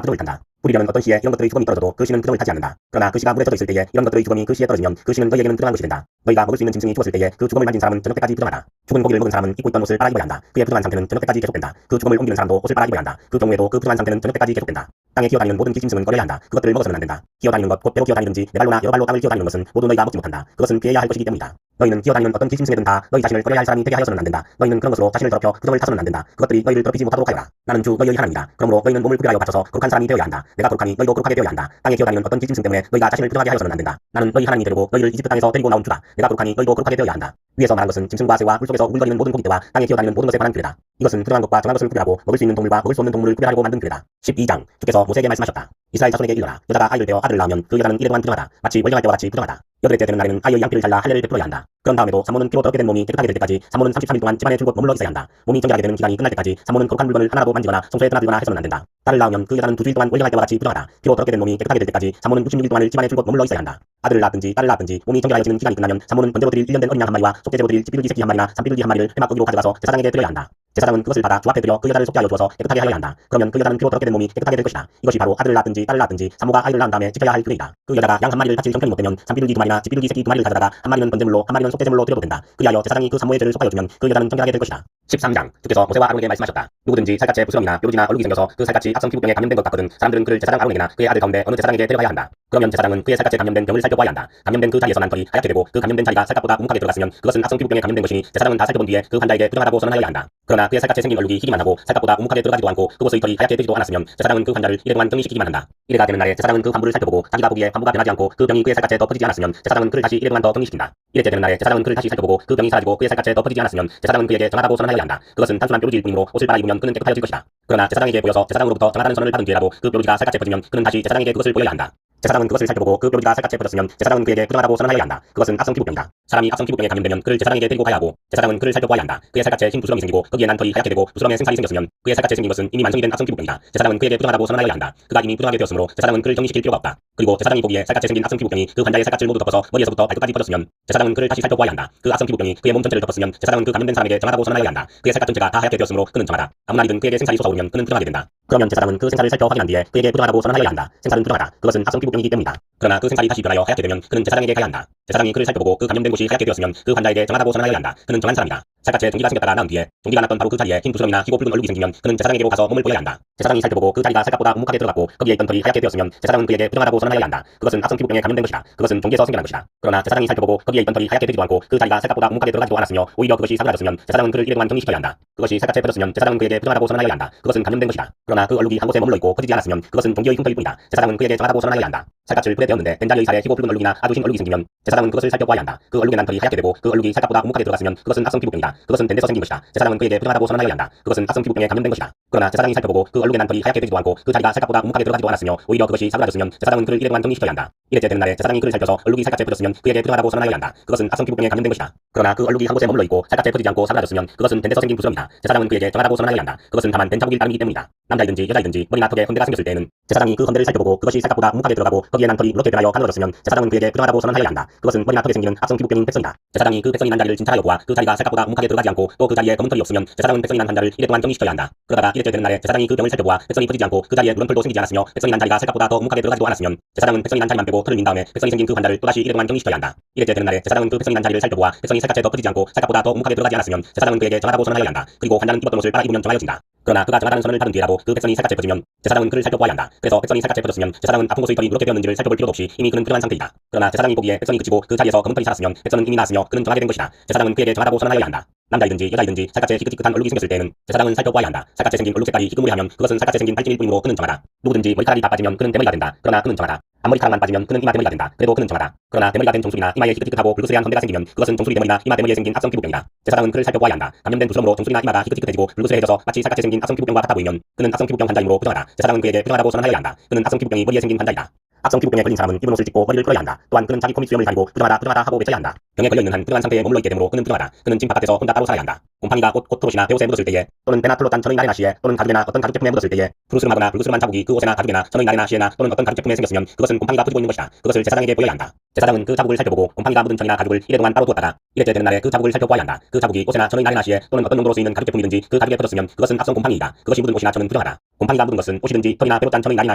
부정을 탄다. 뿌리려는 어떤 시에 이런 것들의 주검이 떨어져도 그 시는 부정을 타지 않는다. 그러나 그 시가 물에 젖어 있을 때에 이런 것들의 주검이 그 시에 떨어지면 그 시는 너희에게는 부정한 것이 된다. 너희가 먹을 수 있는 짐승이 죽었을 때에 그 주검을 만진 사람은 저녁 때까지 부정하다. 죽은 고기를 먹은 사람은 입고 있던 옷을 빨아 입어야 한다. 그의 부정한 상태는 저녁 때까지 계속된다. 그 주검을 옮기는 사람도 옷을 빨아 입어야 한다. 그 경우에도 그 부정한 상태는 저녁 때까지 계속된다. 땅에 기어다니는 모든 기짐승은 꺼려야 한다. 그것들을 먹어서는 안 된다. 기어다니는 것, 곧 배로 기어다니든지 네 발로나 여러 발로 땅을 기어다니는 것은 모두 너희가 먹지 못한다. 그것은 피해야 할 것이기 때문이다. 너희는 기어다니는 어떤 기짐승이든 다 너희 자신을 꺼려야 할 사람이 되게 하여서는 안 된다. 너희는 그런 것으로 자신을 더럽혀 부정을 타서는 안 된다. 그것들이 너희를 더럽히지 못하도록 하여라. 나는 주 너희의 하나님이다. 그러므로 너희는 몸을 구별하여 바쳐서 거룩한 사람이 되어야 한다. 내가 거룩하니 너희도 거룩하게 되어야 한다. 땅에 기어다니는 어떤 기짐승 때문에 너희가 자신을 부정하게 하여서는 안 된다. 나는 너희 하나님이 되려고 너희를 이집트 땅에서 데리고 나온 주다. 내가 거룩하니 너희도 거룩하게 되어야 한다. 위에서 말한 것은 짐승과 새와 물속에서 울거리는 모든 고기떼와 땅에 기어다니는 모든 것에 관한 규례다. 이것은 부정한 것과 정한 것을 구별하고 먹을 수 있는 동물과 먹을 수 없는 동물을 구별하고 만든 규례다. 12장 주께서 모세에게 말씀하셨다. 이스라엘 자손에게 이르라. 여자가 아이를 베어 아들을 낳으면 그 여자는 이래 동안 부정하다. 마치 월령할 때와 같이 부정하다. 여덟째 되는 날에는 아이의 양피를 잘라 할례를 베풀어야 한다. 그런 다음에도 산모는 피로 더럽게 된 몸이 깨끗하게 될 때까지 산모는 33일 동안 집안에 줄곧 머물러 있어야 한다. 몸이 정결하게 되는 기간이 끝날 때까지 산모는 거룩한 물건을 하나라도 만지거나 성소에 떠나들거나 해서는 안 된다. 딸을 낳으면 그 여자는 2주일 동안 월령할 때와 같이 부정하다. 피로 더럽게 된 몸이 깨끗하게 될 때까지 산모는 66일 동안을 집안에 줄곧 머물러 있어야 한다. 아들을 낳든지 딸을 낳든지 몸이 정결하여지는 기간이 끝나면 산모는 번제로 드릴 1년 된 어린 양 한 마리와 속죄제로 드릴 찌비둘기 새끼 한 마리나 산비둘기 한 마리를 회막 거기로 가져가서 제사장에게 드려야 한다. 제사장은 그것을 받아 주 앞에 드려 그 여자를 속죄하여 주어서 깨끗하게 하여야 한다. 그러면 그 여자는 피로 더럽게 된 몸이 깨끗하게 될 것이다. 이것이 바로 아들을 낳든지 딸을 낳든지 산모가 아이를 낳은 다음에 지켜야 할 규례이다. 그 여자가 양 한 마리를 바칠 형편이 못되면 산비둘기 두 마리나 찌비둘기 새끼 두 마리를 가져다가 한 마리는 번제물로 한 마리는 속죄제물로 드려도 된다. 그리하여 제사장이 그 산모의 죄를 속하여 주면 그 여자는 정결하게 될 것이다. 13장 주께서 모세와 아론에게 말씀하셨다. 누구든지 살갗에 부스럼이나 뾰루지나 얼룩이 생겨서 그 살갗이 악성 피부병에 감염된 것 같거든 사람들은 그를 제사장 아론에게나 그의 아들 가운데 어느 제사장에게 데려가야 한다. 그러면 제사장은 그의 살갗에 감염된 병을 살펴보아야 한다. 감염된 그 자리에서 난 털이 하얗게 되고 그 감염된 자리가 살갗보다 묵묵하게 들어갔으면 그것은 악성 피부병에 감염된 것이니 제사장은 다 살펴본 뒤에 그 환자에게 부정하다고 선언하여야 한다. 그러나 그의 살갗에 생긴 얼룩이 희기만 하고 살갗보다 묵묵하게 들어가지도 않고 그곳의 털이 하얗게 되지도 않았으면 제사장은 그 환자를 이래 동안 격리시키기만 한다. 이래가 되는 날에 제사장은 그 환부를 살펴보고 자기가 보기에 환부가 변하지 않고 그 병이 그의 살갗에 더 퍼지지 않았으면 제사장은 그를 다시 이래 동안 더 격리시킨다. 이래째 되는 날에 제사장은 그를 다시 살펴보고 그 병이 사라지고 그의 살갗에 더 퍼지지 않았으면 제사장은 그에게 정하다고 선언하여야 한다. 그것은 단순한 뾰루지일 뿐이므로 옷을 빨아 입으면 그는 깨끗하여질 것이다. 그러나 제사장에게 보여서 제사장으로부터 정하다는 선언을 받은 뒤에라도 그 뾰루지가 살갗에 퍼지면 그는 다시 제사장에게 그것을 보여야 한다. 제사장은 그것을 살펴보고 그 뾰루지가 살갗에 퍼졌으면 제사장은 그에게 부정하다고 선언하여야 한다. 그것은 악성 피부병이다. 사람이 악성 피부병에 감염되면 그를 제사장에게 데리고 가야 하고 제사장은 그를 살펴보아야 한다. 그의 살갗에 흰 부스럼이 생기고 거기에 난 털이 하얗게 되고 부스럼에 생살이 생겼으면 그의 살갗에 생긴 것은 이미 완성이 된 악성 피부병이다. 제사장은 그에게 부정하다고 선언하여야 한다. 그가 이미 부정하게 되었으므로 제사장은 그를 격리시킬 필요가 없다. 그리고 제사장이 보기에 살갗에 생긴 악성 피부병이 그 환자의 살갗을 모두 덮어서 머리에서부터 발끝까지 퍼졌으면 제사장은 그를 다시 살펴보아야 한다. 그 악성 피부병이 그의 몸 전체를 덮었으면 제사장은 그 감염된 사람에게 정하다고 선언하여야 한다. 그의 살갗 전체가 다 하얗게 되었으므로 그는 정하다. 아무 날이든 그에게 생살이 솟아오르면 그는 부정하게 된다. 그러면 제사장은 그 생살을 살펴 확인한 뒤에 그에게 부정하다고 선언하여야 한다. 생살은 부정하다. 그것은 악성 피부병이기 때문이다. 그러나 그 생살이 다시 변하여 하얗게 되면 그는 제사장에게 가야 한다. 제사장이 그를 살펴보고 그 감염된 곳이 하얗게 되었으면 그 환자에게 정하다고 선언하여야 한다. 그는 정한 사람이다. 살갗에 종기가 생겼다가 나은 뒤에 종기가 났던 바로 그 자리에 흰 부스럼이나 희고 붉은 얼룩이 생기면 그는 제사장에게로 가서 몸을 보여야 한다. 제사장이 살펴보고 그 자리가 살갗보다 묵묵하게 들어갔고 거기에 있던 털이 하얗게 되었으면 제사장은 그에게 부정하다고 선언하여야 한다. 그것은 악성 피부병에 감염된 것이다. 그것은 종기에서 생겨난 것이다. 그러나 제사장이 살펴보고 거기에 있던 털이 하얗게 되지도 않고 그 자리가 살갗보다 묵묵하게 들어가지도 않았으며 오히려 그것이 사그라졌으면 제사장은 그를 이래 동안 격리시켜야 한다. 그것이 살갗에 퍼졌으면 제사장은 그에게 부정하다고 선언하여야 한다. 그것은 감염된 것이다. 그러나 그 얼룩이 한 곳에 머물러 있고 퍼지지 않았으면 그것은 종기의 흉터일 뿐이다. 제사장은 그에게 정하다고 선언하여야 한다. 살갗을 불에 데웠는데 된 자리의 살에 희고 붉은 얼룩이나 아주 흰 얼룩이 생기면 제사장은 그것을 살펴보아야 한다. 그 얼룩에 난 털이 하얗게 되고 그 얼룩이 살갗보다 묵묵하게 들어갔으면 그것은 악성 피부병이다. 그것은 된 데서 생긴 것이다. 제사장은 그에게 부정하다고 선언하여야 한다. 그것은 악성 피부병에 감염된 것이다. 그러나 제사장이 살펴보고 그 얼룩에 난 털이 하얗게 되지도 않고 그 자리가 살갗보다 묵묵하게 들어가지도 않았으며 오히려 그것이 사그라졌으면 제사장은 그를 이래 동안 격리시켜야 한다. 이래째 되는 날에 제사장이 그를 살펴서 얼룩이 살갗에 퍼졌으면 그에게 부정하다고 선언하여야 한다. 그것은 악성 피부병에 감염된 것이다. 그러나 그 얼룩이 한 곳에 머물러 있고 살갗에 퍼지지 않고 사그라졌으면 그것은 된 데서 생긴 부스럼이다. 제사장은 그에게 정하다고 선언하여야 한다. 그것은 다만 된 자국일 따름이기 때문이다. 남자이든지 여자이든지 머리나 턱에 헌대가 생겼을 때에는 제사장이 그 헌대를 살펴보고 그것이 살갗보다 묵묵하게 들어가고 거기에 난 털이 누렇게 변하여 가늘어졌으면 제사장은 그에게 부정하다고 선언하여야 한다. 그것은 머리나 턱에 생기는 악성 피부병인 백성이다. 제사장이 그 백성이 난 자리를 진찰하여 보아 그 자리가 살갗보다 묵묵하게 들어가지 않고 또 그 자리에 검은 털이 없으면 제사장은 백성이 난 환자를 이래 동안 격리시켜야 한다. 그러다가 이래째 이랬째 되는 날에 제사장이 그 병을 살펴보아 백선이 퍼지지 않고 그 자리에 물렁털도 생기지 않았으며 백선이 난 자리가 살갗보다 더 우묵하게 들어가지도 않았으면 제사장은 백선이 난 자리만 빼고 털을 민 다음에 백선이 생긴 그 환자를 또다시 1일 동안 격리시켜야 한다. 이랬째 되는 날에 제사장은 그 백선이 난 자리를 살펴보아 백선이 살갗에 더 퍼지지 않고 살갗보다 더 우묵하게 들어가지 않았으면 제사장은 그에게 정하다고 선언하여야 한다. 그리고 환자는 입었던 옷을 빨아 입으면 정하여진다. 그러나 그가 정하다는 선언을 받은 뒤에라도 그 백선이 살갗에 퍼지면 제사장은 그를 살펴보아야 한다. 그래서 백선이 살갗에 퍼졌으면 제사장은 아픈 곳의 털이 누렇게 되었는지를 살펴볼 필요도 없이 이미 그는 필요한 상태이다. 그러나 제사장이 보기에 백선이 그치고 그 자리에서 검은 털이 살았으면 백선은 이미 나았으며 그는 정하게 된 것이다. 제사장은 그에게 정하다고 선언하여야 한다. 남자이든지 여자이든지 살갗에 희끗희끗한 얼룩이 생겼을 때에는 제사장은 살펴보아야 한다. 살갗에 생긴 얼룩 색깔이 희끗무리하면 그것은 살갗에 생긴 발진일 뿐이므로 그는 정하다. 누구든지 머리카락이 다 빠지면 그는 대머리가 된다. 그러나 그는 정하다. 앞머리카락만 빠지면 그는 이마 대머리가 된다. 그래도 그는 정하다. 그러나 대머리가 된 정수리나 이마에 희끗희끗하고 불그스레한 선대가 생기면 그것은 정수리 대머리나 이마 대머리에 생긴 악성 피부병이다. 제사장은 그를 살펴보아야 한다. 감염된 두스럼으로 정수리나 이마가 희끗희끗해지고 불그스레해져서 마치 살갗에 생긴 악성 피부병과 같아 보이면 그는 악성 피부병 환자이므로 부정하다. 제사장은 그에게 부정하다고 선언하여야 한다. 그는 악성 피부병이 머리에 생긴 환자이다. 악성 피부병에 걸린 사람은 입은 옷을 찢고 머리를 끌어야 한다. 또한 그는 자기 코밑 수염을 가리고 부정하다 하고 외쳐야 한다. 병에 걸려있는 한 부정한 상태에 머물러 있게 되므로 그는 부정하다. 그는 집 바깥에서 혼자 따로 살아야 한다. 곰팡이가 옷, 콧옷이나 배옷에 묻었을 때에 또는 배나 털로 딴 천의 날이나 시에 또는 가죽이나 어떤 가죽 제품에 묻었을 때에 푸르스름하거나 불그스름한 자국이 그 옷에나 가죽이나 천의 날이나 시에나 또는 어떤 가죽 제품에 생겼으면 그것은 곰팡이가 퍼지고 있는 것이다. 그것을 제사장에게 보여야 한다. 제사장은 그 자국을 살펴보고 곰팡이가 묻은 천이나 가죽을 이래 동안 따로 두었다가 이랬째 되는 날에 그 자국을 살펴보아야 한다. 그 자국이 옷에나 천의 날이나 시에 또는 어떤 용도로 쓰이는 가죽 제품이든지 그 가죽에 퍼졌으면 그것은 악성 곰팡이이다. 그것이 묻은 옷이나 천은 부정하다. 곰팡이가 묻은 것은 옷이든지 털이나 배로 딴 천의 날이나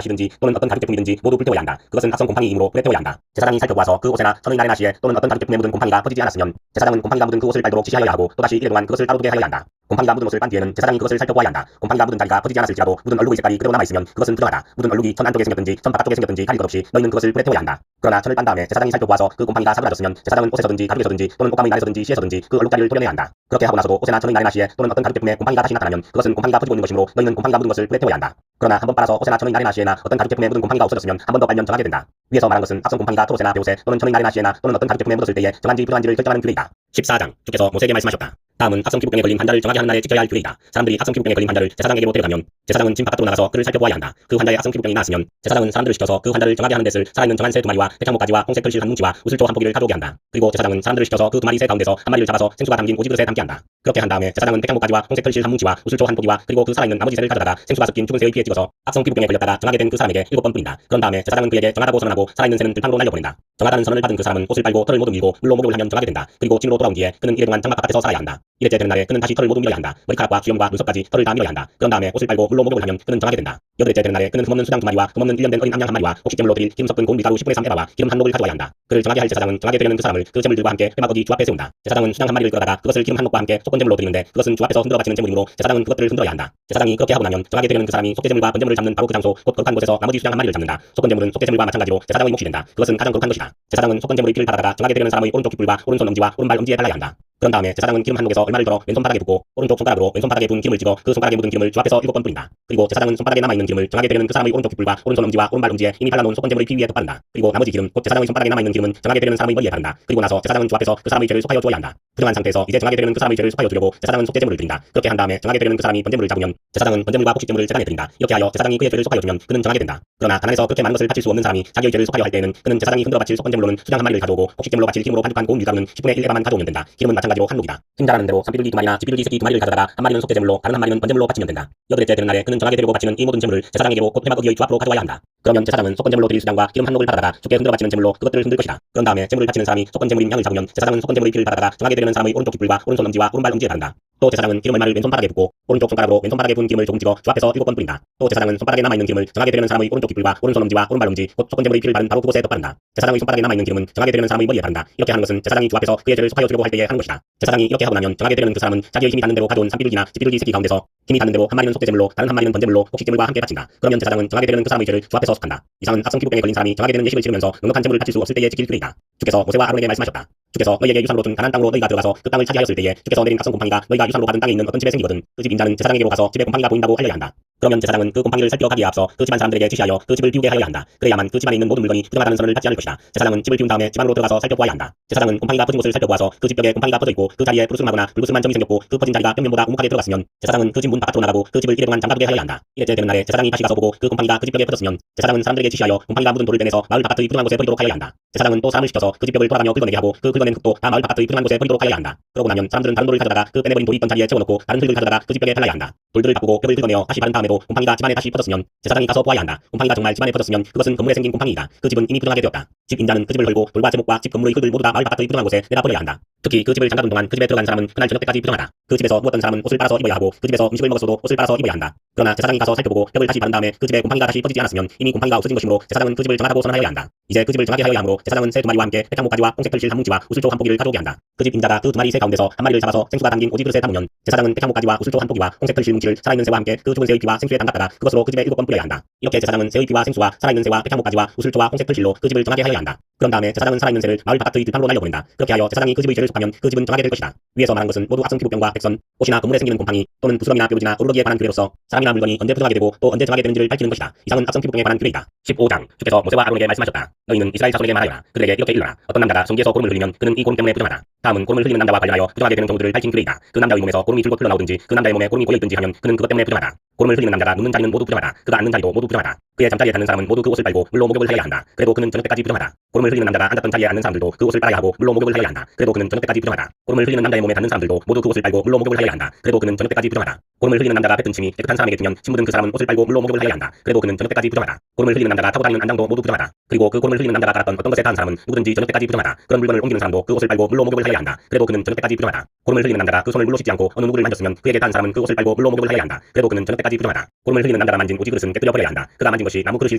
시든지 또는 어떤 가죽 제품이든지 모두 불태워야 한다. 그것은 악성 곰팡이이므로 불에 태워야 한다. 제사장이 살펴보아서 그 옷에나 천의 날이나 시에 또는 어떤 가죽 제품에 묻은 곰팡이가 퍼지지 않았으면 제사장은 곰팡이가 묻은 그 옷을 빨도록 지시하여야 하고 또다시 이래 동안 그것을 따로 두게 하여야 한다. 곰팡이가 묻은 옷을 빤 뒤에는 제사장이 그것을 살펴보아야 한다. 곰팡이가 묻은 자리가 퍼지지 않았을지라도 묻은 얼룩의 색깔이 그대로 남아있으면 그것은 부정하다. 묻은 얼룩이 천 안쪽에 생겼든지 천 바깥쪽에 생겼든지 가릴 것 없이 너희는 그것을 불에 태워야 한다. 그러나 천을 빤 다음에 제사장이 살펴보아서 그 곰팡이가 사그라졌으면 제사장은 옷에서든지 가죽에서든지 또는 옷감의 날에서든지 시에서든지 그 얼룩자리를 토려내야 한다. 그렇게 하고 나서도 옷에나 천의 날이나 시에 또는 어떤 가죽 제품에 곰팡이가 다시 나타나면 그것은 곰팡이가 퍼지고 있는 것이므로 너희는 곰팡이가 묻은 것을 불에 태워야 한다. 그러나 한번 빨아서 옷에나 천의 날이나 시에나 어떤 가죽 제품에 묻은 곰팡이가 없어졌으면 한 번 더 빨면 정하게 된다. 위에서 말한 것은 악성 곰팡이가 털옷에나 배옷에 또는 천의 날이나 시에나 또는 어떤 가죽 제품에 묻었을 때에 정한지 부정한지를 결정하는 규례이다. 14장 주께서 모세에게 말씀하셨다. 다음은 악성 피부병에 걸린 환자를 정하게 하는 날에 지켜야 할 규례이다. 사람들이 악성 피부병에 걸린 환자를 제사장에게로 데려가면 제사장은 진 바깥으로 나가서 그를 살펴보아야 한다. 그 환자의 악성 피부병이 나았으면 제사장은 사람들을 시켜서 그 환자를 정하게 하는 데를 살아있는 정한 새 2마리와 백향목가지와 홍색 털실 한 뭉치와 우슬조 한 포기를 가져오게 한다. 그리고 제사장은 사람들을 시켜서 그 2마리 새 가운데서 한 마리를 잡아서 생수가 담긴 오지 그릇에 담게 한다. 그렇게 한 다음에 제사장은 백향목가지와 홍색 털실 한 뭉치와 우슬조 한 포기와 그리고 그 살아있는 나머지 새를 가져다가 생수가 섞인 죽은 새의 피에 찍어서 악성 피부병에 걸렸다가 정하게 된 그 사람에게 7번 뿌린다. 그런 다음에 제사장은 그에게 정하다고 선언하고 살아있는 새는 들판으로 날려보낸다. 정하다는 선언을 받은 그 사람은 옷을 빨고 털을 모두 밀고 물로 목욕을 하면 정하게 된다. 그리고 집으로 돌아온 뒤에 그는 이래 동안 장막 바깥에서 살아야 한다. 이랬째 되는 날에 그는 다시 털을 모두 밀어야 한다. 머리카락과 수염과 눈썹까지 털을 다 밀어야 한다. 그런 다음에 옷을 빨고 물로 목욕을 하면 그는 정하게 된다. 여덟째 되는 날에 그는 흠없는 수장 2마리와 흠없는 1년 된 어린 암양 1마리와 곡식제물로 드릴 기름 섞은 고운 밀가루 10분의 3 에바와 기름 한 녹을 가져와야 한다. 그를 정하게 할 제사장은 정하게 되려는 그 사람을 그 제물들과 함께 회막어기 주 앞에 세운다. 제사장은 수장 1마리를 끌어다가 그것을 기름 한 녹과 함께 속건제물로 드리는데 그것은 주 앞에서 흔들어 바치는 제물이므로 제사장은 그것들을 흔들어야 한다. 제사장이 그렇게 하고 나면 정하게 되려는 그 사람이 속죄제물과 번제물을 잡는 바로 그 장소 곧 거룩한 곳에서 나머지 수장 1마리를 잡는다. 속건제물은 속죄제물과 마찬가지로 제사장의 몫이 된다. 그것은 가장 거룩한 것이다. 제사장은 속건제물의 피를 받아다가 정하게 되려는 사람의 오른쪽 깃불과 오른손 엄지와 오른발 엄지에 발라야 한다. 그런 다음에 제사장은 기름 한 녹에서 얼마를 덜어 왼손 바닥에 붓고 오른쪽 손가락으로 왼손 바닥에 부은 기름을 찍어 그 손가락에 묻은 기름을 주 앞에서 7번 뿌린다. 그리고 제사장은 손바닥에 남아있는 기름을 정하게 되려는 그 사람의 오른쪽 깃불과 오른손 엄지와 오른발 엄지에 이미 발라놓은 속건제물의 피 위에 덧바른다. 그리고 나머지 기름 곧 제사장의 손바닥에 남아있는 기름은 정하게 되려는 사람의 머리에 바른다. 그리고 나서 제사장은 주 앞에서 그 사람의 죄를 속하여 주어야 한다. 부정한 상태에서 이제 정하게 되려는 그 사람의 죄를 속하여 주려고 제사장은 속죄제물을 드린다. 그렇게 한 다음에 정하게 되려는 그 사람이 번제물을 잡으면 제사장은 번제물과 곡식제물을 제단에 드린다. 이렇게 하여 제사장이 그의 죄를 속하여 주면 그는 정하게 된다. 그러나 가난해서 그렇게 많은 것을 바칠 수 없는 사람이 자기의 죄를 속하여 할 때에는 그는 제사장이 흔들어 바칠 속건제물로는 수장 1마리를 가져오고 곡식제물로 바칠 기름으로 반죽한 고운 밀가루는 10분의 1 에바만 가져오면 된다. 기름은 마찬가지로 한 녹이다. 힘자라는 대로 산비둘기 2마리나 집비둘기 새끼 2마리를 가져다가 한 마리는 속죄제물로 다른 한 마리는 번제물로 바치면 된다. 여덟째 되는 날에 그는 정하게 되려고 바치는 이 모든 제물을 제사장에게로 곧 회막어기의 주 앞으로 가져와야 한다. 그러면 제사장은 속건제물로 드릴 수장과 기름 한 녹을 받아다가 주께 흔들어 바치는 제물로 그것들을 흔들 것이다. 그런 다음에 제물을 바치는 사람이 속건제물인 양을 잡으면 제사장은 속건제물의 피를 받아다가 정하게 되려는 사람의 오른쪽 깃불과 오른손 엄지와 오른발 엄지에 바른다. 또 제사장은 기름 얼마를 왼손 바닥에 붓고 오른쪽 손가락으로 왼손 바닥에 부은 기름을 조금 찍어 주 앞에서 7번 뿌린다. 또 제사장은 손바닥에 남아있는 기름을 정하게 되려는 사람의 오른쪽 깃불과 오른손 엄지와 오른발 엄지 곧 속건제물의 피를 바른 바로 그곳에 덧바른다. 제사장의 손바닥에 남아있는 기름은 정하게 되려는 사람의 머리에 바른다. 이렇게 하는 것은 제사장이 주 앞에서 그의 죄를 속하여 주려고 할 때에 하는 것이다. 제사장이 이렇게 하고 나면 정하게 되려는 그 사람은 자기의 힘이 닿는 대로 가져온 산비둘기나 집비둘기 새끼 가운데서 힘이 닿는 대로 한 마리는 속죄제물로 다른 한 마리는 번제물로 곡식제물과 함께 바친다. 그러면 제사장은 정하게 되려는 그 사람의 죄를 주 앞에서 속한다. 이상은 악성 피부병에 걸린 사람이 정하게 되는 예식을 치르면서 넉넉한 제물을 바칠 수 없을 때에 지킬 규례이다. 주께서 모세와 아론에게 말씀하셨다. 주께서 너희에게 유산으로 준 가나안 땅으로 너희가 들어가서 그 땅을 차지하였을 때에 주께서 내린 악성 곰팡이가 너희가 유산으로 받은 땅에 있는 어떤 집에 생기거든 그 집 임자는 제사장에게로 가서 집에 곰팡이가 보인다고 알려야 한다. 그러면 제사장은 그 곰팡이를 살펴가기에 앞서 그 집안 사람들에게 지시하여 그 집을 비우게 하여야 한다. 그래야만 그 집안에 있는 모든 물건이 부정하다는 선을 받지 않을 것이다. 제사장은 집을 비운 다음에 집 안으로 들어가서 살펴보아야 한다. 제사장은 곰팡이가 퍼진 곳을 살펴보아서 그 집 벽에 곰팡이가 퍼져 있고 그 자리에 푸르스름하거나 불그스름한 점이 생겼고 그 퍼진 자리가 벽면보다 우묵하게 들어갔으면 제사장은 그 집 문 바깥으로 나가고 그 집을 이래 동안 잠가두게 하여야 한다. 이랬째 되는 날에 제사장이 다시 가서 보고 그 곰팡이가 그 집 벽에 퍼졌으면 제사장은 사람들에게 지시하여 곰팡이가 묻은 돌을 빼내서 마을 바깥의 부정한 곳에 버리도록 하여야 한다. 제사장은 또 사람을 시켜서 그 집벽을 돌아가며 긁어내게 하고 그 긁어낸 흙도 다 마을 바깥의 부정한 곳에 버리도록 하여야 한다. 그러고 나면 사람들은 다른 돌을 가져다가 그 빼내버린 돌이 있던 자리에 채워놓고 다른 흙을 가져다가 그 집벽에 발라야 한다. 돌들을 바꾸고 벽을 긁어내어 다시 바른 다음에도 곰팡이가 집안에 다시 퍼졌으면 제사장이 가서 보아야 한다. 곰팡이가 정말 집안에 퍼졌으면 그것은 건물에 생긴 곰팡이이다. 그 집은 이미 부정하게 되었다. 집 임자는 그 집을 헐고 돌과 제목과 집 건물의 흙을 모두 다 마을 바깥의 부정한 곳에 내다 버려야 한다. 특히 그 집을 잠가둔 동안 그 집에 들어간 사람은 그날 저녁 때까지 부정하다. 그 집에서 누웠던 사람은 옷을 빨아서 입어야 하고 그 집에서 음식을 먹었어도 옷을 빨아서 입어야 한다. 그러나 제사장이 가서 살펴보고 벽을 다시 바른 다음에 그 집에 곰팡이가 다시 퍼지지 않았으면 이미 곰팡이가 없어진 것이므로 제사장은 그 집을 정하다고 선언하여야 한다. 이제 그 집을 정하게 하여야 하므로 제사장은 새 두 마리와 함께 백향목가지와 홍색 털실 한 뭉치와 우슬조 한 포기를 가져오게 한다. 그 집 임자가 그 두 마리 새 가운데서 한 마리를 잡아서 생수가 담긴 오지 그릇에 담으면 제사장은 백향목가지와 우슬조 한 포기와 홍색 털실 뭉치를 살아있는 새와 함께 그 죽은 새의 피와 생수에 담갔다가 그것으로 그 집에 7번 뿌려야 한다. 이렇게 제사장은 새의 피와 생수와 살아있는 새와 백향목가지와 우슬조와 홍색 털실로 그 집을 정하게 하여야 한다. 그런 다음에 제사장은 살아있는 새를 마을 바깥의 들판으로 날려보낸다. 그렇게 하여 제사장이 그 집의 죄를 속하면 그 집은 정하게 될 것이다. 위에서 말한 것은 모두 악성 피부병과 백선, 옷이나 건물에 생기는 곰팡이 또는 부스럼이나 뾰루지나 오르르기에 관한 규례로서 사람이나 물건이 언제 부정하게 되고 또 언제 정하게 되는지를 밝히는 것이다. 이상은 악성 피부병에 관한 규례이다. 15장 주께서 모세와 아론에게 말씀하셨다. 너희는 이스라엘 자손에게 말하여라. 그들에게 이렇게 일러라. 어떤 남자가 성기에서 고름을 흘리면 그는 이 고름 때문에 부정하다. 다음은 고름을 흘리는 남자와 관련하여 부정하게 되는 경우들을 밝힌 규례이다. 그 남자의 몸에서 고름이 줄곧 흘러나오든지 그 남자의 몸에 고름이 고여있든지 하면 그는 그것 때문에 부정하다. 고름을 흘리는 남자가 눕는 자리는 모두 부정하다. 그가 앉는 자리도 모두 부정하다. 그의 잠자리에 닿는 사람은 모두 그 옷을 빨고 물로 목욕을 해야 한다. 그래도 그는 저녁 때까지 부정하다. 고름을 흘리는 남자가 앉았던 자리에 앉는 사람들도 그 옷을 빨아야 하고 물로 목욕을 해야 한다. 그래도 그는 저녁 때까지 부정하다. 고름을 흘리는 남자의 몸에 닿는 사람들도 모두 그 옷을 빨고 물로 목욕을 해야 한다. 그래도 그는 저녁 때까지 부정하다. 고름을 흘리는 남자가 뱉은 침이 깨끗한 사람에게 주면 침 묻은 그 사람은 옷을 빨고 물로 목욕을 해야 한다. 그래도 그는 저녁 때까지 부정하다. 고름을 흘리는 남자가 타고 다니는 안장도 모두 부정하다. 그리고 그 고름을 흘리는 남자가 깔았던 어떤 것에 닿은 사람은 누구든지 저녁 때까지 부정하다. 그런 물건을 옮기는 사람도 그 옷을 빨고 물로 목욕을 해야 한다. 그래도 그는 저녁 때까지 부정하다. 고름을 흘리는 남자가 그 손을 물로 씻지 않고 어느 누구를 만졌으면 그에게 닿은 사람은 그 옷을 빨고 물로 목욕을 해야 한다. 그래도 그는 저녁 때까지 부정하다. 고름을 흘리는 남자가 만진 오지 그릇은 깨뜨려 버려야 한다. 그가 만진 것이 나무 그릇일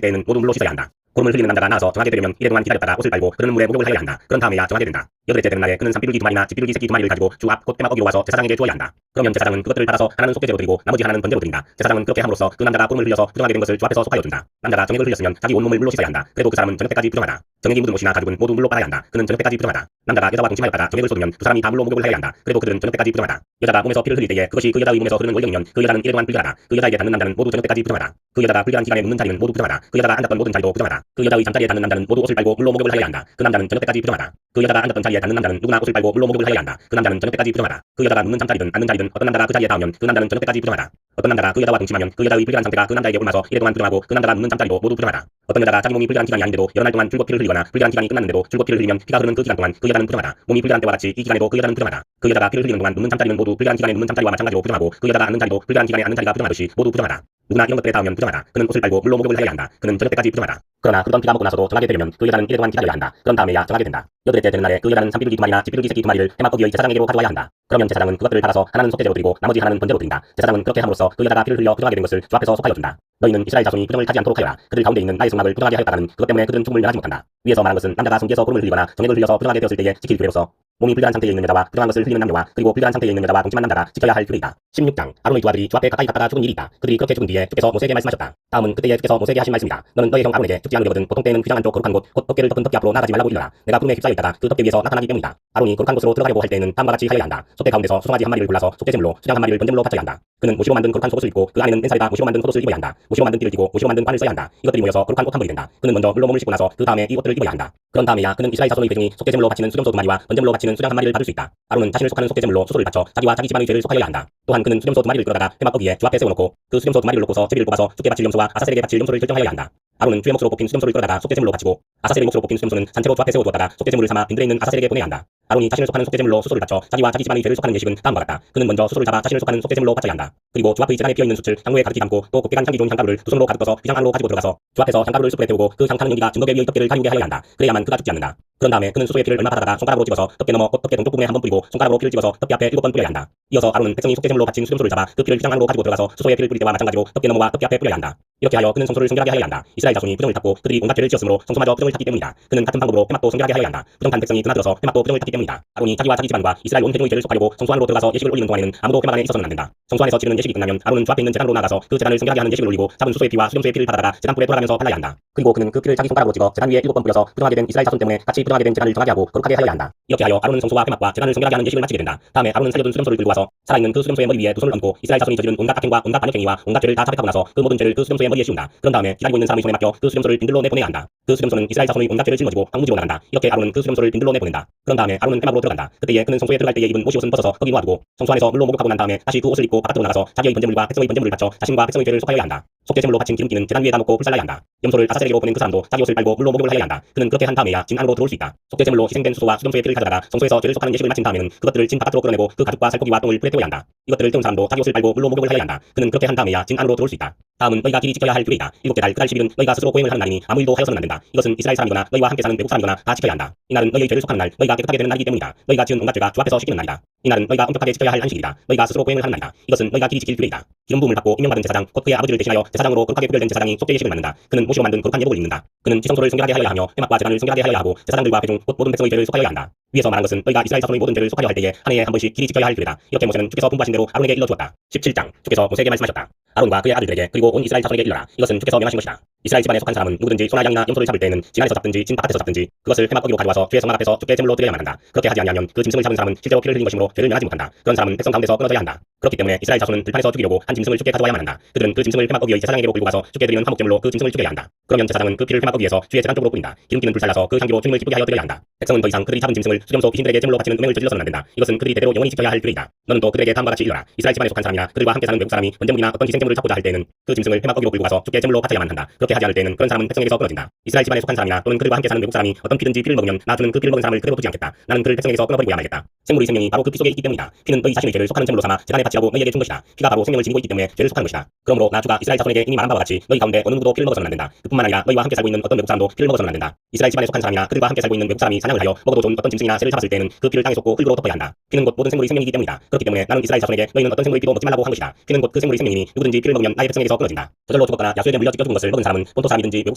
때에는 모두 물로 씻어야 한다. 고름을 흘리는 남자가 나와서 정하게 되려면 이래 동안 기다렸다가 옷을 빨고 흐르는 물에 목욕을 해야 한다. 그런 다음에야 정하게 된다. 여덟째 되는 날에 그는 산비둘기 두 마리나 집비둘기 새끼 두 마리를 가지고 주 앞 곧 빼막 어기로 와서 제사장에게 주어야 한다. 그러면 제사장은 그것들을 받아서 하나는 속죄제로 드리고 나머지 하나는 번제로 드린다. 제사장은 그렇게 함으로써 그 남자가 고름을 흘려서 부정하게 된 것을 주 앞에서 속하여 준다. 남자가 정액을 흘렸으면 자기 온몸을 물로 씻어야 한다. 그래도 그 사람은 저녁 때까지 부정하다. 정액이 묻은 옷이나 가죽은 모두 물로 빨아야 한다. 그는 저녁 때까지 부정하다. 남자가 여자와 동침하였다가 정액을 쏟으면 두 사람이 다 물로 목욕을 해야 한다. 그래도 그들은 저녁 때까지 부정하다. 여자가 몸에서 피를 흘릴 때에 그것이 그 여자의 몸에서 흐르는 원령이면 그 여자는 이래 동안 불결하다. 그 여자에게 닿는 남자는 모두 저녁 때까지 부정하다. 그 여자가 불결한 기간에 눕는 자리는 모두 부정하다. 그 여자가 앉았던 모든 자리도 부정하다. 그 여자의 잠자리에 닿는 남자는 모두 옷을 빨고 물로 목욕을 하여야 한다. 그 남자는 저녁 때까지 부정하다. 그 여자가 앉았던 자리에 닿는 남자는 누구나 옷을 빨고 물로 목욕을 하여야 한다. 그 남자는 저녁 때까지 부정하다. 그 여자가 눕는 잠자리든 앉는 자리든 어떤 남자가 그 자리에 닿으면 그 남자는 저녁 때까지 부정하다. 어떤 남자가 그 여자와 동침하면 그 여자의 불결한 상태가 그 남자에게 옮아서 이래 동안 부정하고 그 남자가 눕는 잠자리도 모두 부정하다. 어떤 여자가 자기 몸이 불결한 기간이 아닌데도 여러 날 동안 줄곧 피를 흘리거나 불결한 기간이 끝났는데도 줄곧 피를 흘리면 피가 흐르는 그 기간 동안 그 여자는 부정하다. 몸이 불결한 때와 같이 이 기간에도 그 여자는 부정하다. 그 여자가 피를 흘리는 동안 눕는 잠자리는 모두 불결한 기간에 눕는 잠자리와 마찬가지로 부정하고 그 여자가 앉는 자리도 불결한 기간에 앉는 자리가 부정하듯이 모두 부정하다. 누구나 이런 것들에 닿으면 부정하다. 그는 옷을 빨고 물로 목욕을 해야 한다. 그는 저녁 때까지 부정하다. 그러나 그런 피가 먹고 나서도 정하게 되려면 그 여자는 이래 동안 기다려야 한다. 그런 다음에야 정하게 된다. 여덟째 되는 날에 그 여자는 산비둘기 두 마리나 집비둘기 새끼 두 마리를 해막 어기의 제사장에게로 가져와야 한다. 그러면 제사장은 그것들을 받아서 하나는 속죄제로 드리고 나머지 하나는 번제로 드린다. 제사장은 그렇게 함으로써 그 여자가 피를 흘려 부정하게 된 것을 주 앞에서 속하여 준다. 너희는 이스라엘 자손이 부정을 타지 않도록 하여라. 그들 가운데 있는 나의 성막을 부정하게 하였다는 그것 때문에 그들은 죽음을 면하지 못한다. 위에서 말한 것은 남자가 성기에서 고름을 흘리거나 정액을 흘려서 부정하게 되었을 때에 지킬 규례로서 몸이 불결한 상태에 있는 여자와 부정한 것을 흘리는 남녀와 그리고 불결한 상태에 있는 여자와 동침한 남자가 지켜야 할 규례이다. 16장 아론의 두 아들이 주 앞에 가까이 갔다가 죽은 일이 있다. 그들이 그렇게 죽은 뒤에 주께서 모세에게 말씀하셨다. 다음은 그때에 주께서 모세에게 하신 말씀이다. 너는 너의 형 아론에게 죽지 않으려거든 보통 때에는 휘장 안쪽 거룩한 곳 곧 덮개를 덮은 덮개 앞으로 나가지 말라고 일러라. 내가 구름에 휩싸여 있다가 그 덮개 위에서 나타나기 때문이다. 아론이 거룩한 곳으로 들어가려고 할 때에는 다음과 같이 하여야 한다. 솥대 가운데서 소송아지 한 마리를 골라서 속죄제물로 수장 한 마리를 번제물로 바쳐야 한다. 그는 모시로 만든 거룩한 속옷을 입고 그 안에는 맨살에다 모시로 만든 겉옷을 입어야 한다. 모시로 만든 띠를 띠고 모시로 만든 관을 써야 한다. 이것들이 모여서 거룩한 옷 한 벌이 된다. 그는 먼저 물로 몸을 씻고 나서 그 다음에 이 옷들을 입어야 한다. 그런 다음에야 그는 이스라엘 자손의 회중이 속죄제물로 바치는 수염소 두 마리와 번제물로 바치는 수장 한 마리를 받을 수 있다. 아론은 자신을 속하는 속죄제물로 수소를 바쳐 자기와 자기 집안의 죄를 속하여야 한다. 또한 그는 수염소 두 마리를 끌어다가 해막 어기에 주 앞에 세워놓고 그 수염소 두 마리를 놓고서 제비를 뽑아서 주께 바칠 염소와 아사셀에게 바칠 염소를 결정하여야 한다. 아론은 주의 몫으로 뽑힌 수염소를 끌어다가 속죄제물로 바치고 아사셀의 몫으로 뽑힌 수염소는 산채로 주 앞에 세워두었다가 속죄제물을 삼아 빈들에 있는 아사셀에게 보내야 한다. 아론이 자신을 속하는 속죄제물로 수소를 바쳐 자기와 자기 집안의 죄를 속하는 예식은 다음과 같다. 그는 먼저 수소를 잡아 자신을 속하는 속죄제물로 바쳐야 한다. 그리고 주 앞의 재단에 피어있는 숯을 향로에 가득히 담고 또 곱게 간 향기 좋은 향가루를 두 손으로 가득 떠서 휘장 안으로 가지고 들어가서 주 앞에서 향가루를 숯불에 태우고 그 향타는 연기가 증거계 위의 덮개를 가리우게 하여야 한다. 그래야만 그가 죽지 않는다. 그런 다음에 그는 수소의 피를 얼마 받아다가 손가락으로 찍어서 덮개 넘어 덮개 동쪽 부분에 한번 뿌리고 손가락으로 피를 찍어서 덮개 앞에 7번 뿌려야 한다. 이어서 아론은 백성이 속죄제물로 바친 수염소를 잡아 그 피를 휘장 안으로 가지고 들어가서 수소의 피를 뿌릴 때와 마찬가지로 덮개 넘어와 덮개 앞에 뿌려야 한다. 이렇게 하여 그는 성소를 성결하게 하여야 한다. 이스라엘 자손이 부정을 탔고 그들이 온갖 죄를 지었으므로 성소마저 부정을 탔기 때문이다. 그는 같은 방법으로 해막도 성결하게 하여야 한다. 부정탄 백성이 드나들어서 해막도 부정을 탔기 때문이다. 아론이 자기와 자기 집안과 이스라엘 온 회중의 죄를 속하려고 성소 안으로 들어가서 예식을 올리는 동안에는 아무도 해막 안에 있어서는 안 된다. 성소 안에서 치르는 예식이 끝나면 아론은 주 앞에 있는 제단으로 나가서 그 제단을 성결하게 하는 예식을 올리고 잡은 수소의 피와 수염소의 피를 받아다가 제단 뿔에 돌아가면서 발라야 한다. 그리고 그는 그 피를 자기 손가락으로 찍어 제단 위에 7번 뿌려서 부정하게 된 이스라엘 자손 때문에 같이 부정하게 된 제단을 정하게 하고 거룩하게 하여야 한다. 이렇게 하여 아론은 성소와 해막과 제단을 성결하게 하는 예식을 마치게 된다. 다음에 아론은 살려둔 수염소를 들고 와서 살아있는 그 수염소의 머리 위에 두 손을 얹고 이스라엘 자손이 저지른 온갖 악행과 온갖 반역행위와 온갖 죄를 다 자백하고 나서 그 모든 죄를 그 수염소의 머리에 씌운다. 그런 다음에 기다리고 있는 사람의 손에 맡겨 그 수염소를 빈들로 내보내야 한다. 그 수염소는 이스라엘 자손의 온갖 죄를 짊어지고 황무지로 나간다. 이렇게 아론은 그 수염소를 빈들로 내보낸다. 그런 다음에 아론은 해막으로 들어간다. 그때에 그는 성소에 들어갈 때에 입은 옷이 옷은 벗어서 거기 놓아두고 성소 안에서 물로 목욕하고 난 다음에 다시 그 옷을 입고 바깥으로 나가서 자기의 번제물과 백성의 번제물을 바쳐 자신과 백성의 죄를 속하여야 한다. 속죄제물로 바친 기름기는 제단 위에다 놓고 불살라야 한다. 염소를 아사세에게로 보낸 그 사람도 자기 옷을 빨고 물로 목욕을 하여야 한다. 그는 그렇게 한 다음에야 진 안으로 들어올 수 있다. 속죄제물로 희생된 수소와 수금소의 피를 가져다가 성소에서 죄를 속하는 예식을 마친 다음에는 그것들을 진 바깥으로 끌어내고 그 가죽과 살코기와 똥을 불에 태워야 한다. 이것들을 태운 사람도 자기 옷을 빨고 물로 목욕을 하여야 한다. 그는 그렇게 한 다음에야 진 안으로 들어올 수 있다. 다음은 너희가 길이 지켜야 할 규례이다. 7개 달, 그 달 10일은 너희가 스스로 고행을 하는 날이니 아무 일도 하여서는 안 된다. 이것은 이스라엘 사람이거나 너희와 함께 사는 외국 사람이거나 다 지켜야 한다. 이날은 너희의 죄를 속하는 날, 너희가 깨끗하게 되는 날이기 때문이다. 너희가 지은 온갖 죄가 주 앞에서 씻기는 날이다. 이날은 너희가 엄격하게 지켜야 할 안식일이다. 너희가 스스로 고행을 하는 날이다. 이것은 너희가 길이 지킬 규례이다. 기름 부음을 받고 임명받은 제사장, 곧 그의 아버지를 대신하여 제사장으로 거룩하게 구별된 제사장이 속죄 예식을 맡는다. 그는 모시로 만든 거룩한 예복을 입는다. 그는 지성소를 순결하게 하여야 하며 회막과 제단을 순결하게 하여야 하고 제사장들과 회중 곧 모든 백성의 죄를 속하여야 한다. 위에서 말한 것은 너희가 이스라엘 자손의 모든 죄를 속하려 할 때에 한 해에 한 번씩 길이 지켜야 할 규례다. 이렇게 모세는 주께서 분부하신 대로 아론에게 일러주었다. 17장 주께서 모세에게 말씀하셨다. 아론과 그의 아들들에게 그리고 온 이스라엘 자손에게 일러라. 이것은 주께서 명하신 것이다. 이스라엘 집안에 속한 사람은 누구든지 소나 양이나 염소를 잡을 때에는 진 안에서 잡든지 진 바깥에서 잡든지 그것을 회막 거기로 가져와서 주의 성막 앞에서 주께 제물로 드려야만 한다. 그렇게 하지 아니하면 그 짐승을 잡은 사람은 실제로 피를 흘린 것이므로 죄를 면하지 못한다. 그런 사람은 백성 가운데서 끊어져야 한다. 그렇기 때문에 이스라엘 자손은 들판에서 죽이려고 한 짐승을 주께 가져와야만 한다. 그들은 그 짐승을 회막 거기의 제사장에게로 끌고 가서 주께 드리는 화목제물로 그 짐승을 죽여야 한다. 그러면 제사장은 그 피를 회막 거기에서 주의 제단 쪽으로 뿌린다. 기름기는 불살라서 그 향기로 주님을 기쁘게 하여 드려야 한다. 백성은 더 이상 그들이 잡은 짐승을 수염소 귀신들에게 제물로 바치는 음행을 저질러서는 안 된다. 이것은 그들이 대대로 영원히 지켜야 할 규례이다. 너는 또 그들에게 다음과 같이 일러라. 이스라엘 집안에 속한 사람이나 그들과 함께 사는 외국 사람이 번제물이나 어떤 희생제물을 찾고자 할 때에는 그 짐승을 회막 거기로 끌고 가서 주께 제물로 바쳐야만 한다. 그렇게 하지 않을 때에는 그런 사람은 백성에게서 끊어진다. 이스라엘 집안에 속한 사람이나 또는 그들과 함께 사는 외국 사람이 어떤 피든지 피를 먹으면 나 주는 그 피를 먹은 사람을 그대로 두지 않겠다. 나는 그를 백성에게서 끊어버리고야 말겠다. 생물의 생명이 바로 그 피 속에 있기 때문이다. 피는 너희 자신의 죄를 속하는 제물로 삼아 제단에 바치라고 너희에게 준 것이다. 피가 바로 생명을 지니고 있기 때문에 죄를 속하는 것이다. 그러므로 나 주가 이스라엘 자손에게 이미 말한 바와 같이 너희 가운데 어느 누구도 피를 먹어서는 안 된다. 그뿐만 아니라 너희와 함께 살고 있는 어떤 외국 사람도 피를 먹어서는 안 된다. 이스라엘 집안에 속한 사람이나 그들과 함께 살고 있는 외국 사람이 사냥을 하여 먹어도 좋은 어떤 짐승이나 새를 잡았을 때는 그 피를 땅에 쏟고 흙으로 덮어야 한다. 피는 곧 모든 생물의 생명이기 때문이다. 그렇기 때문에 나는 이스라엘 자손에게 너희는 어떤 생물의 피도 먹지 말라고 한 것이다. 피는 곧 그 생물의 생명이니 누구든지 피를 먹으면 나의 백성에게서 끊어진다. 저절로 죽었거나 야수에게 물려 찢겨 죽은 것을 먹은 사람은 본토 사람이든지 외국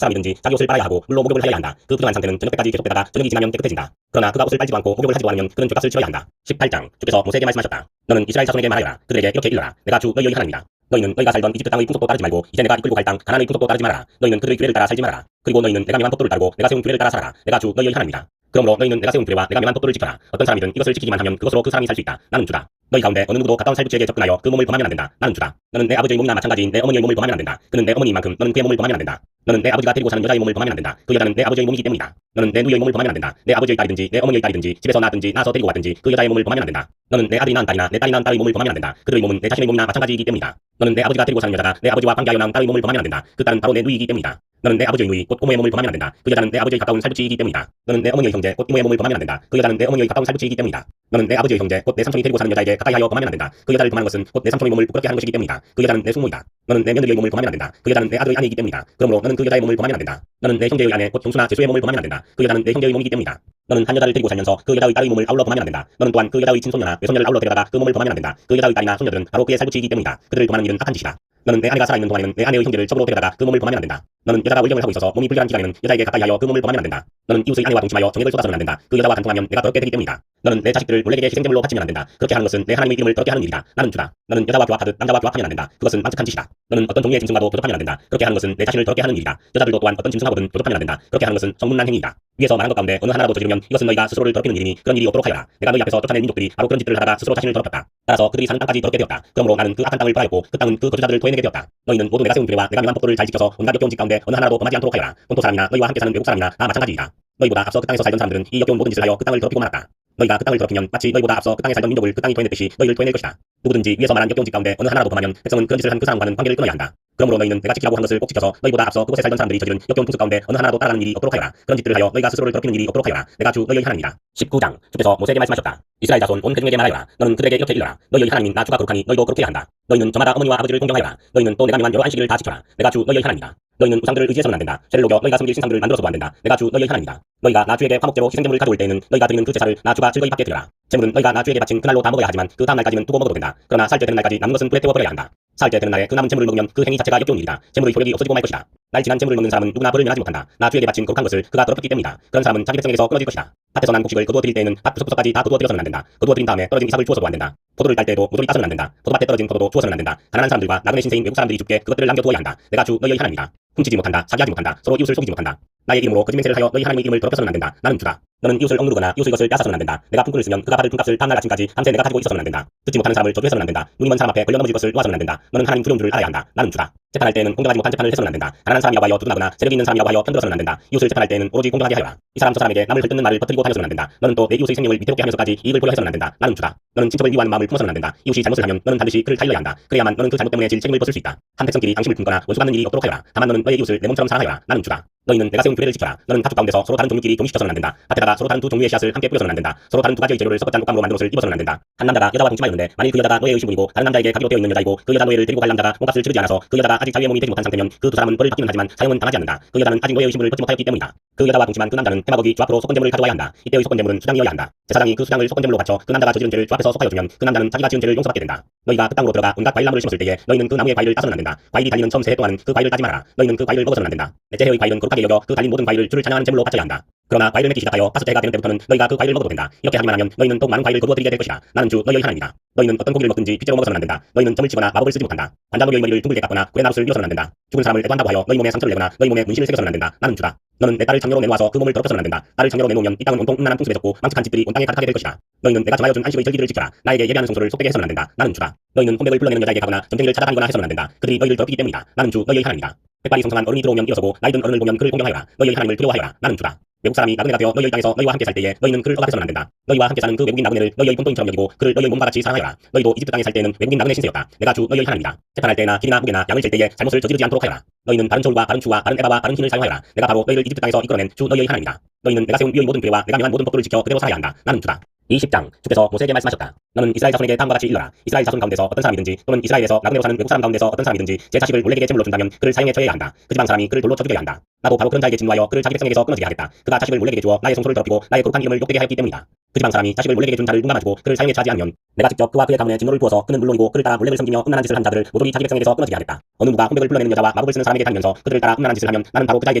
사람이든지 자기 옷을 빨아야 하고 물로 목욕을 하여야 한다. 그 부정한 상태는 저녁 때까지 계속되다가 저녁이 지나면 깨끗해진다. 그러나 그가 옷을 빨지도 않고 목욕을 하지도 않으면 그는 죄값을 치러야 한다. 18장 주께서 모세에게 말씀하셨다. 너는 이스라엘 자손에게 말하여라. 그들에게 이렇게 일러라. 내가 주 너희의 하나님이다. 너희는 너희가 살던 이집트 땅의 풍속도 따르지 말고 이제 내가 이끌고 갈 땅 가나안의 풍속도 따르지 말아라. 너희는 그들의 규례를 따라 살지 말아라. 그리고 너희는 내가 명한 법도를 따르고 내가 세운 규례를 따라 살아라. 내가 주 너희의 하나님이다. 그러므로 너희는 내가 세운 규례와 내가 명한 법도를 지켜라. 어떤 사람이든 이것을 지키기만 하면 그것으로 그 사람이 살 수 있다. 나는 주다. 너희 가운데 어느 누구도 가까운 살부치에게 접근하여 그 몸을 범하면 안 된다. 나는 주다. 너는 내 아버지의 몸이나 마찬가지인 내 어머니의 몸을 범하면 안 된다. 그는 내 어머니만큼 너는 그의 몸을 범하면 안 된다. 너는 내 아버지가 데리고 사는 여자의 몸을 범하면 안 된다. 그 여자는 내 아버지의 몸이기 때문이다. 너는 내 누이의 몸을 범하면 안 된다. 내 아버지의 딸이든지 내 어머니의 딸이든지 집에서 낳았든지 낳아서 데리고 왔든지 그 여자의 몸을 범하면 안 된다. 너는 내 아들이 낳은 딸이나 내 딸이 낳은 딸의 몸을 범하면 안 된다. 그들의 몸은 내 자신의 몸이나 마찬가지이기 때문이다. 너는 내 아버지가 데리고 사는 여자가 내 아버지와 관계하여 낳은 딸의 몸을 범하면 안 된다. 그 딸은 바로 내 누이이기 때문이다. 너는 내 아버지의 누이 곧 고모의 몸을 범하면 안 된다. 그 여자는 내 아버지의 가까운 살부치이기 때문이다. 너는 내 어머니의 형제 곧 이모의 몸을 범하면 안 된다. 그 여자는 내 어머니의 가까운 살부치이기 때문이다. 너는 내 아버지의 형제 곧 내 삼촌이 데리고 사는 여자에게 가까이 하여 범하면 안 된다. 그 여자를 범하는 것은 곧 내 삼촌의 몸을 부끄럽게 하는 것이기 때문이다. 그 여자는 내 숙모이다. 너는 내 며느리의 몸을 범하면 안 된다. 그 여자는 내 아들의 아내이기 때문이다. 그러므로 너는 그 여자의 몸을 범하면 안 된다. 너는 내 형제의 아내 곧 형수나 제수의 몸을 범하면 안 된다. 그 여자는 내 형제의 몸이기 때문이다. 너는 한 여자를 데리고 살면서 그 여자의 딸의 몸을 아울러 범하면 안 된다. 너는 또한 그 여자의 친손녀나 외손녀를 아울러 데려다가 그 몸을 범하면 안 된다. 그 여자의 딸이나 손녀들은 바로 그의 살부치이기 때문이다. 그들을 범하는 일은 악한 짓이다. 너는 내 아내가 살아있는 동안에는 내 아내의 형제를 첩으로 데려다가 그 몸을 범하면 안 된다. 너는 여자가 월경을 하고 있어서 몸이 불결한 기간에는 여자에게 가까이 하여 그 몸을 범하면 안 된다. 너는 이웃의 아내와 동침하여 정액을 쏟아서는 안 된다. 그 여자와 간통하면 내가 더럽게 되기 때문이다. 너는 내 자식들을 몰래에게 희생제물로 바치면 안 된다. 그렇게 하는 것은 내 하나님의 이름을 더럽게 하는 일이다. 나는 주다. 너는 여자와 교합하듯 남자와 교합하면 안 된다. 그것은 망측한 짓이다. 너는 어떤 종류의 짐승과도 교접하면 안 된다. 그렇게 하는 것은 내 자신을 더럽게 하는 일이다. 여자들도 또한 어떤 짐승하고든 교접하면 안 된다. 그렇게 하는 것은 성문난 행위이다. 위에서 말한 것 가운데 어느 하나라도 저지르면 이것은 너희가 스스로를 더럽히는 일이니 그런 일이 없도록 하여라. 내가 너희 앞에서 쫓아낸 민족들이 바로 그런 짓들을 하다가 스스로 자신을 더럽혔다. 따라서 그들이 사는 땅까지 더럽게 되었다. 그러므로 나는 그 악한 땅을 떠나였고 그 땅은 그 거주자들을 토해내게 되었다. 너희는 모두 내가 세운 규례와 내가 명한 법도를 잘 지켜서 온갖 역겨운 짓 가운데 어느 하나라도 범하지 않도록 하여라. 본토 사람이나 너희와 함께 사는 외국 사람이나 다 마찬가지이다. 너희보다 앞서 그 땅에서 살던 사람들은 이 역겨운 모든 짓을 하여 그 땅을 더럽히고 말았다. 너희가 그 땅을 더럽히면 마치 너희보다 앞서 그 땅에 살던 민족을 그 땅이 토해냈듯이 너희를 토해낼 것이다. 누구든지 위에서 말한 역겨운 짓 가운데 어느 하나라도 범하면 백성은 그런 짓을 한 그 사람과는 관계를 끊어야 한다. 그러므로 너희는 내가 지키라고 한 것을 꼭 지켜서 너희보다 앞서 그곳에 살던 사람들이 저지른 역겨운 풍습 가운데 어느 하나라도 따라가는 일이 없도록 하여라. 그런 짓들을 하여 너희가 스스로를 더럽히는 일이 없도록 하여라. 내가 주 너희의 하나님이다. 19장 주께서 모세에게 말씀하셨다. 이스라엘 자손 온 회중에게 말하여라. 너는 그들에게 이렇게 일러라. 너희의 하나님인 나 주가 거룩하니 너희도 그렇게 해야 한다. 너희는 저마다 어머니와 아버지를 존경하여라. 너희는 또 내가 명한 여러 안식일을 다 지켜라. 내가 주 너희의 하나님이다. 너희는 우상들을 의지해서는 안 된다. 쇠를 녹여 너희가 섬길 신상들을 만들어서도 안 된다. 내가 주 너희의 하나님이다. 너희가 나 주에게 화목제로 희생제물을 가져올 때에는 너희가 드리는 그 제사를 나 주가 즐거이 받게 드려라. 제물은 너희가 나 주에게 바친 그날로 다 먹어야 하지만 그 다음 날까지는 두고 먹어도 된다. 그러나 살째 되는 날까지 남은 것은 불에 태워 버려야 한다. 살째 되는 날에 그 남은 제물을 먹으면 그 행위 자체가 역겨운 일이다. 제물의 효력이 없어지고 말 것이다. 날 지난 제물을 먹는 사람은 누구나 벌을 면하지 못한다. 나 주에게 바친 거룩한 것을 그가 더럽혔기 때문이다. 그런 사람은 자기 백성에게서 끊어질 것이다. 밭에서 난 곡식을 거두어 드릴 때에는 밭 구석구석까지 다 거두어 드려서는 안 된다. 거두어 드린 다음에 떨어진 이삭을 주워서도 안 된다. 포도를 딸 때에도 모조리 따서는 안 된다. 포도밭에 떨어진 포도도 주워서는 안 된다. 가난한 사람들과 나그네 신세인 외국 사람들이 죽게 그것들을 남겨두어야 한다. 내가 주 너희의 하나님이다. 훔치지 못한다. 사기하지 못한다. 서로 이웃을 속이지 못한다. 나의 이름으로 거짓 맹세를 하여 너희 하나님의 이름을 더럽혀서는 안 된다. 나는 주다. 너는 이웃을 억누르거나 이웃의 것을 빼앗아서는 안 된다. 내가 품꾼을 쓰면 그가 받을 품값을 다음날 아침까지 밤새 내가 가지고 있어서는 안 된다. 듣지 못하는 사람을 저주해서는 안 된다. 눈이 먼 사람 앞에 걸려 넘어질 것을 놓아서는 안 된다. 너는 하나님 두려운 줄을 알아야 한다. 나는 주다. 재판할 때는 공정하지 못한 재판을 해서는 안 된다. 가난한 사람이라고 하여 두둔하거나 세력 있는 사람이라고 하여 편들어서는 안 된다. 이웃을 재판할 때는 오로지 공정하게 하여라. 이 사람 저 사람에게 남을 헐뜯는 말을 퍼뜨리고 다녀서는 안 된다. 너는 또 내 이웃의 생명을 위태롭게 하면서까지 이익을 보려 해서는 안 된다. 나는 주다. 너는 친척을 미워하는 마음을 품어서는 안 된다. 이웃이 잘못을 하면 너는 반드시 그를 타일러야 한다. 그래야만 너는 그 잘못 때문에 질 책임을 벗을 수 있다. 한 백성끼리 양심을 품거나 원수 받는 일이 없도록 하여라. 다만 너는 너의 이웃을 내 몸처럼 사랑하여라. 나는 주다. 너희는 내가 세운 규례를 지켜라. 너는 가축 가운데서 서로 다른 종류끼리 동시켜서는 안 된다. 밭에다가 서로 다른 두 종류의 씨앗을 함께 뿌려서는 안 된다. 서로 다른 두 가지의 재료를 섞어 짠 옷감으로 만든 옷을 입어서는 안 된다. 한 남자가 여자와 동침하였는데 만일 그 여자가 노예의 의신분이고 다른 남자에게 가기로 되어 있는 여자이고 그 여자 노예를 데리고 갈 남자가 몸값을 치르지 않아서 그 여자가 아직 자유의 몸이 되지 못한 상태면 그 두 사람은 벌을 받기는 하지만 사형은 당하지 않는다. 그 여자는 아직 노예의 의신분을 벗지 못하였기 때문이다. 그 여자와 동침한 그 남자는 해마거기 주 앞으로 속건제물을 가져와야 한다. 이때의 속건제물은 수장이어야 한다. 제사장이 그 수장을 속건제물로 바쳐 그 남자가 저지른 죄를 주 앞에서 속하여 주면 그 남자는 자기가 지은 죄를 용서받게 된다. 너희가 그 땅으로 들어가 온갖 과일나무를 심었을 때에 너희는 그 나무의 과일을 따서는 안 된다. 과일이 달리는 처음 새해 동안은 그 과일을 따지 말아라. 너희는 그 과일을 먹어서는 안 된다. 넷째 해의 과일은 거룩하게 여겨 그 달린 모든 과일을 주를 찬양하는 제물로 바쳐야 한다. 그러나 과일을 맺기 시작하여 다섯째 해가 되는 때부터는 너희가 그 과일을 먹어도 된다. 이렇게 하기만 하면 너희는 더욱 많은 과일을 거두어들이게 될 것이다. 나는 주 너희의 하나님이다. 너희는 어떤 고기를 먹든지 빗대로 먹어서는 안 된다. 너희는 점을 치거나 마법을 쓰지 못한다. 관자놀이의 머리를 둥글게 깎거나 구레 나룻을 이어서는 안 된다. 죽은 사람을 애도한다고 하여 너희 몸에 상처를 내거나 너희 몸에 문신을 새겨서는 안 된다. 나는 주다. 너는 내 딸을 장녀로 내놓아서 그 몸을 더럽혀서는 안 된다. 딸을 장녀로 내놓으면 이 땅은 온통 음란한 풍습에 젖고 망측한 집들이 온 땅에 가득하게 될 것이다. 너희는 내가 정하여 준 안식의 절기들을 지켜라. 나에게 예배하는 성소를 속되게 해서는 안 된다. 나는 주다. 너희는 혼백을 불러내는 여자에게 가거나 점쟁이를 찾아다니거나 해서는 안 된다. 그들이 너희를 더럽히기 때문이다. 나는 주 너희의 하나님이다. 백발이 성성한 어른이 들어오면 일어서고 나이든 어른을 보면 그를 공경하여라. 너희의 하나님을 두려워하여라. 나는 주다. 외국 사람이 나그네가 되어 너희의 땅에서 너희와 함께 살 때에 너희는 그를 억압해서는 안 된다. 너희와 함께 사는 그 외국인 나그네를 너희의 본토인처럼 여기고 그를 너희의 몸과 같이 사랑하여라. 너희도 이집트 땅에 살 때는 외국인 나그네 신세였다. 내가 주 너희의 하나님이다. 재판할 때나 길이나 무게나 양을 잴 때에 잘못을 저지르지 않도록 하여라. 너희는 바른 저울과 바른 추와 바른 에바와 바른 흰을 사용하여라. 내가 바로 너희를 이집트 땅에서 이끌어낸 주 너희의 하나님이다. 너희는 내가 세운 위의 모든 규례와 내가 명한 모든 법도를 지켜 그대로 살아야 한다. 나는 주다. 20장 주께서 모세에게 말씀하셨다. 너는 이스라엘 자손에게 다음과 같이 일러라. 이스라엘 자손 가운데서 어떤 사람이든지 또는 이스라엘에서 나그네로 사는 외국 사람 가운데서 어떤 사람이든지 제 자식을 몰래에게 제물로 준다면 그를 사형에 처해야 한다. 그 지방 사람이 그를 돌로 쳐 죽여야 한다. 나도 바로 그런 자에게 진노하여 그를 자기 백성에게서 끊어지게 하겠다. 그가 자식을 몰래에게 주어 나의 성소를 더럽히고 나의 거룩한 이름을 욕되게 하였기 때문이다. 그 지방 사람이 자식을 몰래에게 준 자를 눈 감아주고 그를 사형에 처하지 않으면 내가 직접 그와 그의 가문에 진노를 부어서 그는 물론이고 그를 따라 몰래를 섬기며 음란한 짓을 한 자들을 모조리 자기 백성에게서 끊어지게 하겠다. 어느 누가 혼백을 불러내는 여자와 마법을 쓰는 사람에게 다니면서 그들을 따라 음란한 짓을 하면 나는 바로 그 자에게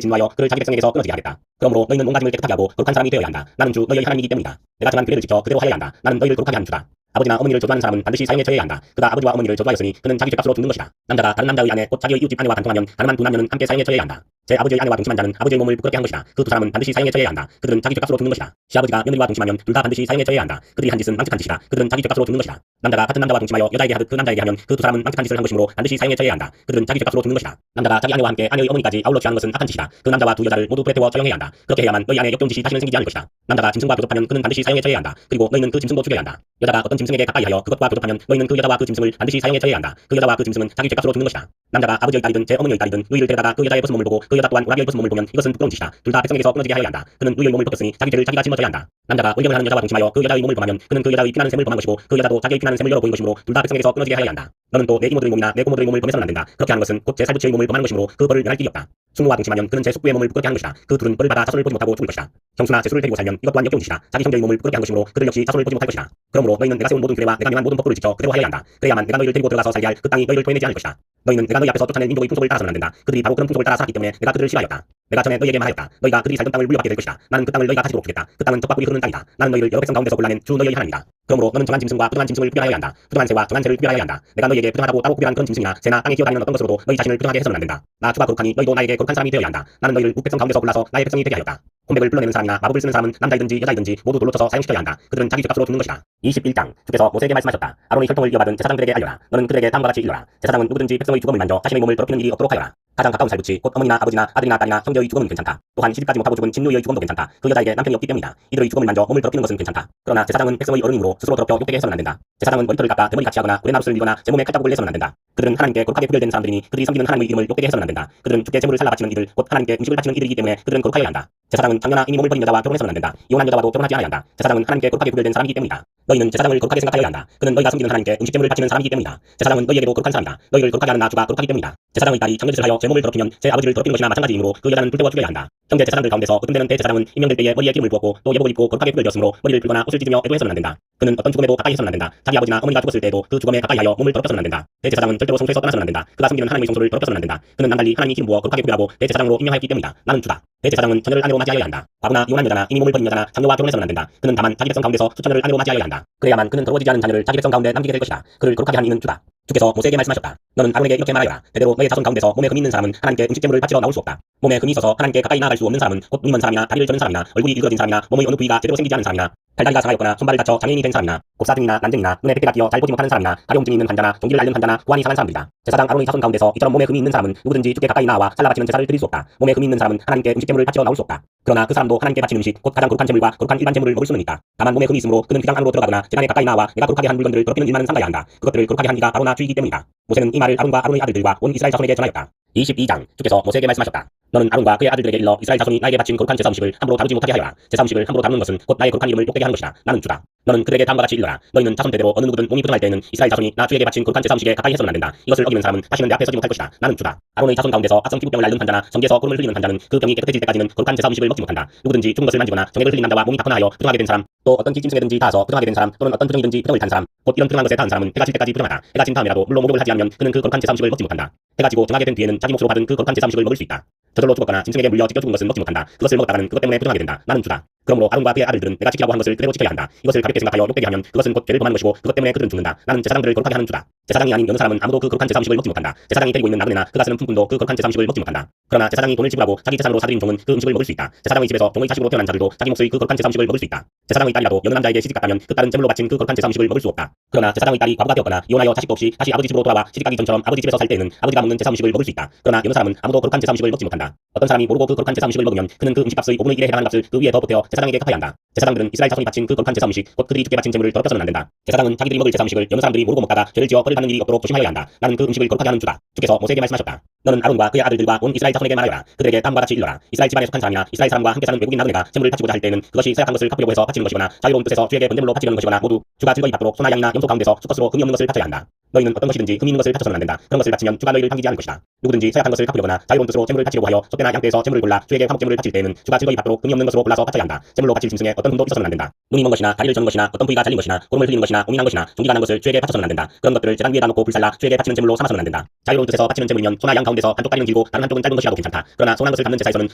진노하여 그를 자기 백성에게서 끊어지게 하겠다. 그러므로 너희는 몸가짐을 깨끗하게 하고 거룩한 사람이 되어야 한다. 나는 주 너희의 하나님이기 때문이다. 내가 정한 규례를 지켜 그대로 하여야 한다. 나는 너희를 거룩하게 한 주다. 아버지나 어머니를 저주하는 사람은 반드시 사형에 처해야 한다. 그가 아버지와 어머니를 저주하였으니 그는 자기 죄값으로 죽는 것이다. 남자가 다른 남자의 아내 곧 자기의 이웃집 아내와 간통하면 가늠한 두 남녀는 함께 사형에 처해야 한다. 제 아버지의 아내와 동침한 자는 아버지의 몸을 부끄럽게 한 것이다. 그 두 사람은 반드시 사형에 처해야 한다. 그들은 자기 죄값으로 죽는 것이다. 시아버지가 며느리와 동침하면 둘 다 반드시 사형에 처해야 한다. 그들이 한 짓은 망측한 짓이다. 그들은 자기 죄값으로 죽는 것이다. 남자가 같은 남자와 동침하여 여자에게 하듯 그 남자에게 하면 그 두 사람은 망측한 짓을 한 것이므로 반드시 사형에 처해야 한다. 그들은 자기 죄값으로 죽는 것이다. 남자가 자기 아내와 함께 아내의 어머니까지 아울러 취하는 것은 악한 짓이다. 그 남자와 두 여자를 모두 불에 태워 처형해야 한다. 그렇게 해야만 너희 안에 역겨운 짓이 다시는 생기지 않을 것이다. 남자가 짐승과 교접하면 그는 반드시 사형에 처해야 한다. 그리고 너희는 그 짐승도 죽여야 한다. 여자가 어떤 짐승에게 가까이 하여 그것과 교접하면 너희는 그 여자와 그 짐승을 반드시 사형에 처해야 한다. 그 여자와 그 짐승은 자기 죄값으로 죽는 것이다. 남자가 아버지의 딸이든 제 어머니의 딸이든 누이를 데려다가 그 여자의 벗은 몸을 보고 그 여자 또한 오라비의 벗은 몸을 보면 이것은 부끄러운 짓이다. 둘 다 백성에게서 끊어지게 하여야 한다. 그는 누이의 몸을 벗겼으니 자기 죄를 자기가 짊어져야 한다. 남자가 의경을 하는 여자와 동침하여 그 여자의 몸을 범하면 그는 그 여자의 피나는 셈을 범한 것이고 그 여자도 자기의 피나는 셈을 열어 보인 것이므로 둘 다 백성에게서 끊어지게 하여야 한다. 너는 또 내 이모들의 몸이나 내 고모들의 몸을 범해서는 안 된다. 그렇게 하는 것은 곧 제 살부치의 몸을 범하는 것이므로 그 벌을 면할 길이 없다. 숙모와 동침하면 그는 제 숙부의 몸을 부끄럽게 한 것이다. 그 둘은 벌을 받아 자손을 보지 못하고 죽을 것이다. 형수나 제수를 데리고 살면 이것 또한 역겨운 짓이다. 자기 형제의 몸을 부끄럽게 한 것이므로 그들 역시 자손을 보지 못할 것이다. 그러므로 너희는 내가 세운 모든 규례와 내가 명한 모든 법도를 지켜 그대로 하여야 한다. 그래야만 내가 너희를 데리고 들어가서 살게 할 그 땅이 너희를 토해내지 않을 것이다. 너희는 내가 너희 앞에서 쫓아낸 민족의 풍속을 따라서는 안 된다. 그들이 바로 그런 풍속을 따라 살았기 때문에 내가 그들을 싫어하였다. 내가 전에 너희에게 말하였다. 너희가 그들이 살던 땅을 물려받게 될 것이다. 나는 그 땅을 너희가 가지도록 주겠다. 그 땅은 젖과 꿀이 흐르는 땅이다. 나는 너희를 여러 백성 가운데서 골라낸 주 너희의 하나님이다. 그러므로 너는 정한 짐승과 부정한 짐승을 구별하여야 한다. 부정한 새와 정한 새를 구별하여야 한다. 내가 너희에게 부정하다고 따로 구별한 그런 짐승이나 새나 땅에 기어다니는 어떤 것으로도 너희 자신을 부정하게 해서는 안 된다. 나 주가 거룩하니 너희도 나에게 거룩한 사람이 되어야 한다. 나는 너희를 북백성 가운데서 골라서 나의 백성이 되게 하였다. 혼백을 불러내는 사람이나 마법을 쓰는 사람은 남자이든지 여자이든지 모두 돌로 쳐서 사형시켜야 한다. 그들은 자기 죄값으로 죽는 것이다. 21장 주께서 모세에게 말씀하셨다. 아론의 혈통을 이어받은 제사장들에게 알려라. 너는 그들에게 다음과 같이 일러라. 제사장은 누구든지 백성의 주검을 만져 자신의 몸을 더럽히는 일이 없도록 하여라. 가장 가까운 살붙이 곧 어머니나 아버지나 아들이나 딸이나 형제의 주검은 괜찮다. 또한 시집까지 못하고 죽은 친누이의 주검도 괜찮다. 그 여자에게 남편이 없기 때문이다. 이들의 주검을 만져 몸을 더럽히는 것은 괜찮다. 그러나 제사장은 백성의 어른이므로 스스로 더럽혀 욕되게 해서는 안 된다. 제사장은 머리털을 깎아 대머리 같이 하거나 구레나룻을 밀거나 제 몸에 칼자국을 내서는 안 된다. 그들은 하나님께 거룩하게 구별된 사람들이니 그들이 섬기는 하나님의 이름을 욕되게 해서는 안 된다. 그들은 주께 제물을 살라 바치는 이들 곧 하나님께 음식을 바치는 이들이기 때문에 그들은 거룩하여야 한다. 제사장은 장녀나 이미 몸을 버린 여자와 결혼해서는 안 된다. 이혼한 여자와도 결혼하지 않아야 한다. 제사장은 하나님께 거룩하게 구별된 사람이기 때문이다. 너희는 제사장을 거룩하게 생각하여야 한다. 그는 너희가 섬기는 하나님께 음식 제물을 바치는 사람이기 때문이다. 제사장은 너희에게도 거룩한 사람이다. 너희를 거룩하게 하는 나 주가 거룩하기 때문이다. 제사장의 딸이 장례짓을 하여 제 몸을 더럽히면 제 아버지를 더럽히는 것이나 마찬가지이므로 그 여자는 불태워 죽여야 한다. 형제 제사장들 가운데서 어떤 때는 대제사장은 임명될 때에 머리에 기름을 부었고 또 예복을 입고 거룩하게 구별되었으므로 머리를 풀거나 옷을 찢으며 애도해서는 안 된다. 그는 어떤 죽음에도 가까이 해서는 안 된다. 자기 아버지나 어머니가 죽었을 때에도 그 죽음에 가까이 하여 몸을 더럽혀서는 안 된다. 대제사장은 절대로 성소에서 떠나서는 안 된다. 그가 섬기는 하나님의 성소를 더럽혀서는 안 된다. 그는 남달리 하나님이 기름 부어 거룩하게 구별하고 대제사장으로 임명하였기 때문이다. 나는 주다. 대제사장은 처녀를 아내로 맞이하여야 한다. 과부나 이혼한 여자나 이미 몸을 버린 여자나 장녀와 결혼해서는 안 된다. 그는 다만 자기 백성 가운데서 수처녀를 아내로 맞이하여야 한다. 그래야만 그는 거룩해지지 않은 자녀를 자기 백성 가운데 남기게 될 것이다. 그를 거룩하게 한 이는 주다. 주께서 모세에게 말씀하셨다. 너는 아론에게 이렇게 말하여라. 대대로 너의 자손 가운데서 몸에 금이 있는 사람은 하나님께 음식제물을 바치러 나올 수 없다. 몸에 금이 있어서 하나님께 가까이 나아갈 수 없는 사람은 곧 눈이 먼 사람이나 다리를 저는 사람이나 얼굴이 일그러진 사람이나 몸의 어느 부위가 제대로 생기지 않은 사람이나 팔다리가 상하였거나 손발을 다쳐 장애인이 된 사람이나 곱사등이나 난쟁이나 눈에 빽대가 끼어 잘 보지 못하는 사람이나 가려움증이 있는 환자나 종기를 앓는 환자나 구안이 상한 사람들이다. 제사장 아론의 자손 가운데서 이처럼 몸에 금이 있는 사람은 누구든지 주께 가까이 나와 잘라 바치는 제사를 드릴 수 없다. 몸에 금이 있는 사람은 하나님께 음식제물을 바치러 나올 수 없다. 그러나 그 사람도 하나님께 바친 음식 곧 가장 거룩한 제물과 거룩한 일반 제물을 먹을 수는 있다. 다만 몸에 금이 있으므로 그는 휘장 안으로 들어가거나 제단에 가까이 나와 내가 거룩하게 한 물건들을 더럽히는 일만은 삼가야 한다. 그것들을 거룩하게 한 이가 아로나 주이기 때문이다. 모세는 이 말을 아론과 아론의 아들들과 온 이스라엘 자손에게 전하였다. 22장 주께서 모세에게 말씀하셨다. 너는 아론과 그의 아들들에게 일러 이스라엘 자손이 나에게 바친 거룩한 제사 음식을 함부로 다루지 못하게 하여라. 제사 음식을 함부로 다루는 것은 곧 나의 거룩한 이름을 욕되게 하는 것이다. 나는 주다. 너는 그들에게 다음과 같이 일러라. 너희는 자손 대대로 어느 누구든 몸이 부정할 때에는 이스라엘 자손이 나 주에게 바친 거룩한 제사 음식에 가까이 해서는 안 된다. 이것을 어기는 사람은 다시는 내 앞에 서지 못할 것이다. 나는 주다. 아론의 자손 가운데서 악성 피부병을 앓는 환자나 성기에서 고름을 흘리는 환자는 그 병이 깨끗해질 때까지는 거룩한 제사 음식을 먹지 못한다. 누구든지 죽은 것을 만지거나 정액을 흘린 남자와 몸이 다투나 하여 부정하게 된 사람, 또 어떤 찜찜증에든지 닿아서 부정하게 된 사람, 또는 어떤 부정이든지 부정을 탄 사람, 곧 이런 부정한 것에 닿은 사람은 해가 질 때까지 부정하다. 해가 진 다음이라도 물로 목욕을 하지 않으면 그는 그 거룩한 제사 음식을 먹지 못한다. 해가 지고 정하게 된 뒤에는 자기 몫으로 받은 그 거룩한 제사 음식을 먹을 수 있다. 저절로 죽었거나 짐승에게 물려 찢겨 죽은 것은 먹지 못한다. 그것을 먹었다가는 그것 때문에 부정하게 된다. 나는 주다. 그러므로 아론과 그의 아들들은 내가 지키라고 한 것을 그대로 지켜야 한다. 이것을 가볍게 생각하여 욕되게 하면 그것은 곧 죄를 범하는 것이고 그것 때문에 그들은 죽는다. 나는 제사장들을 거룩하게 하는 주다. 제사장이 아닌 여느 사람은 아무도 그 거룩한 제사 음식을 먹지 못한다. 제사장이 데리고 있는 나그네나 그가 쓰는 품꾼도 그 거룩한 제사 음식을 먹지 못한다. 그러나 제사장이 돈을 지불하고 자기 재산으로 사들인 종은 그 음식을 먹을 수 있다. 제사장의 집에서 종의 자식으로 태어난 자들도 자기 몫의 그 거룩한 제사 음식을 먹을 수 있다. 제사장의 딸이라도 여느 남자에게 시집갔다면 그 딸은 제물로 바친 그 거룩한 제사 음식을 먹을 수 없다. 그러나 제사장의 딸이 과부가 되었거나 이혼하여 자식도 없이 다시 아버지 집으로 돌아와 시집가기 전처럼 아버지 집에서 살 때에는 아버지가 먹는 제사 음식을 먹을 수 있다. 그러나 여느 사람은 아무도 거룩한 제사 음식을 먹지 못한다. 어떤 사람이 모르고 그 거룩한 제사 음식을 먹으면 그는 그 음식값의 5분의 1에 해당하는 값을 그 위에 더 보태어 제사장에게 갚아야 한다. 제사장들은 이스라엘 자손이 바친 그 거룩한 제사 음식 곧 그들이 주께 바친 제물을 더럽혀서는 안 된다. 제사장은 자기들이 먹을 제사 음식을 여느 사람들이 모르고 먹다가 죄를 지어 벌을 받는 일이 없도록 조심하여야 한다. 나는 그 음식을 거룩하게 하는 주다. 주께서 모세에게 말씀하셨다. 너는 아론과 그의 아들들과 온 이스라엘 자손에게 말하여라. 그들에게 다음과 같이 일러라. 이스라엘 집안에 속한 사람이나 이스라엘 사람과 함께 사는 외국인 나그네가 제물을 바치고자 할 때는 그것이 서약한 것을 갚으려고 해서 바치는 것이거나 자유로운 뜻에서 주에게 번제물로 바치려는 것이거나 모두 주가 즐거이 받도록 소나 양이나 염소 가운데서 수컷으로 금이 없는 것을 바쳐야 한다. 너희는 어떤 것이든지 금이 있는 것을 바쳐서는 안 된다. 그런 것을 바치면 주가 너희를 반기지 않을 것이다. 누구든지 서약한 것을 갚으려거나 자유로운 뜻으로 제물을 바치려고 하여 소떼나 양떼에서 제물을 골라 주에게 화목제물을 바칠 때에는 주가 즐거이 받도록 금이 없는 것으로 골라서 바쳐야 한다. 제물로 바칠 짐승에 어떤 흠도 있어서는 안 된다. 눈이 먼 것이나 다리를 저는 것이나 어떤 부위가 잘린 것이나 고름을 흘리는 것이나 오민한 것이나 종기가 난 것을 주에게 바쳐서는 안 된다. 그런 것들을 제단 위에다 놓고 불살라 주에게 바치는 제물로 삼아서는 안 된다. 자유로운 뜻에서 바치는 제물이면 소나 양 가운데서 한쪽 다리는 길고 다른 한쪽은 짧은 것이라도 괜찮다. 그러나 소난 것을 담는 제사에서는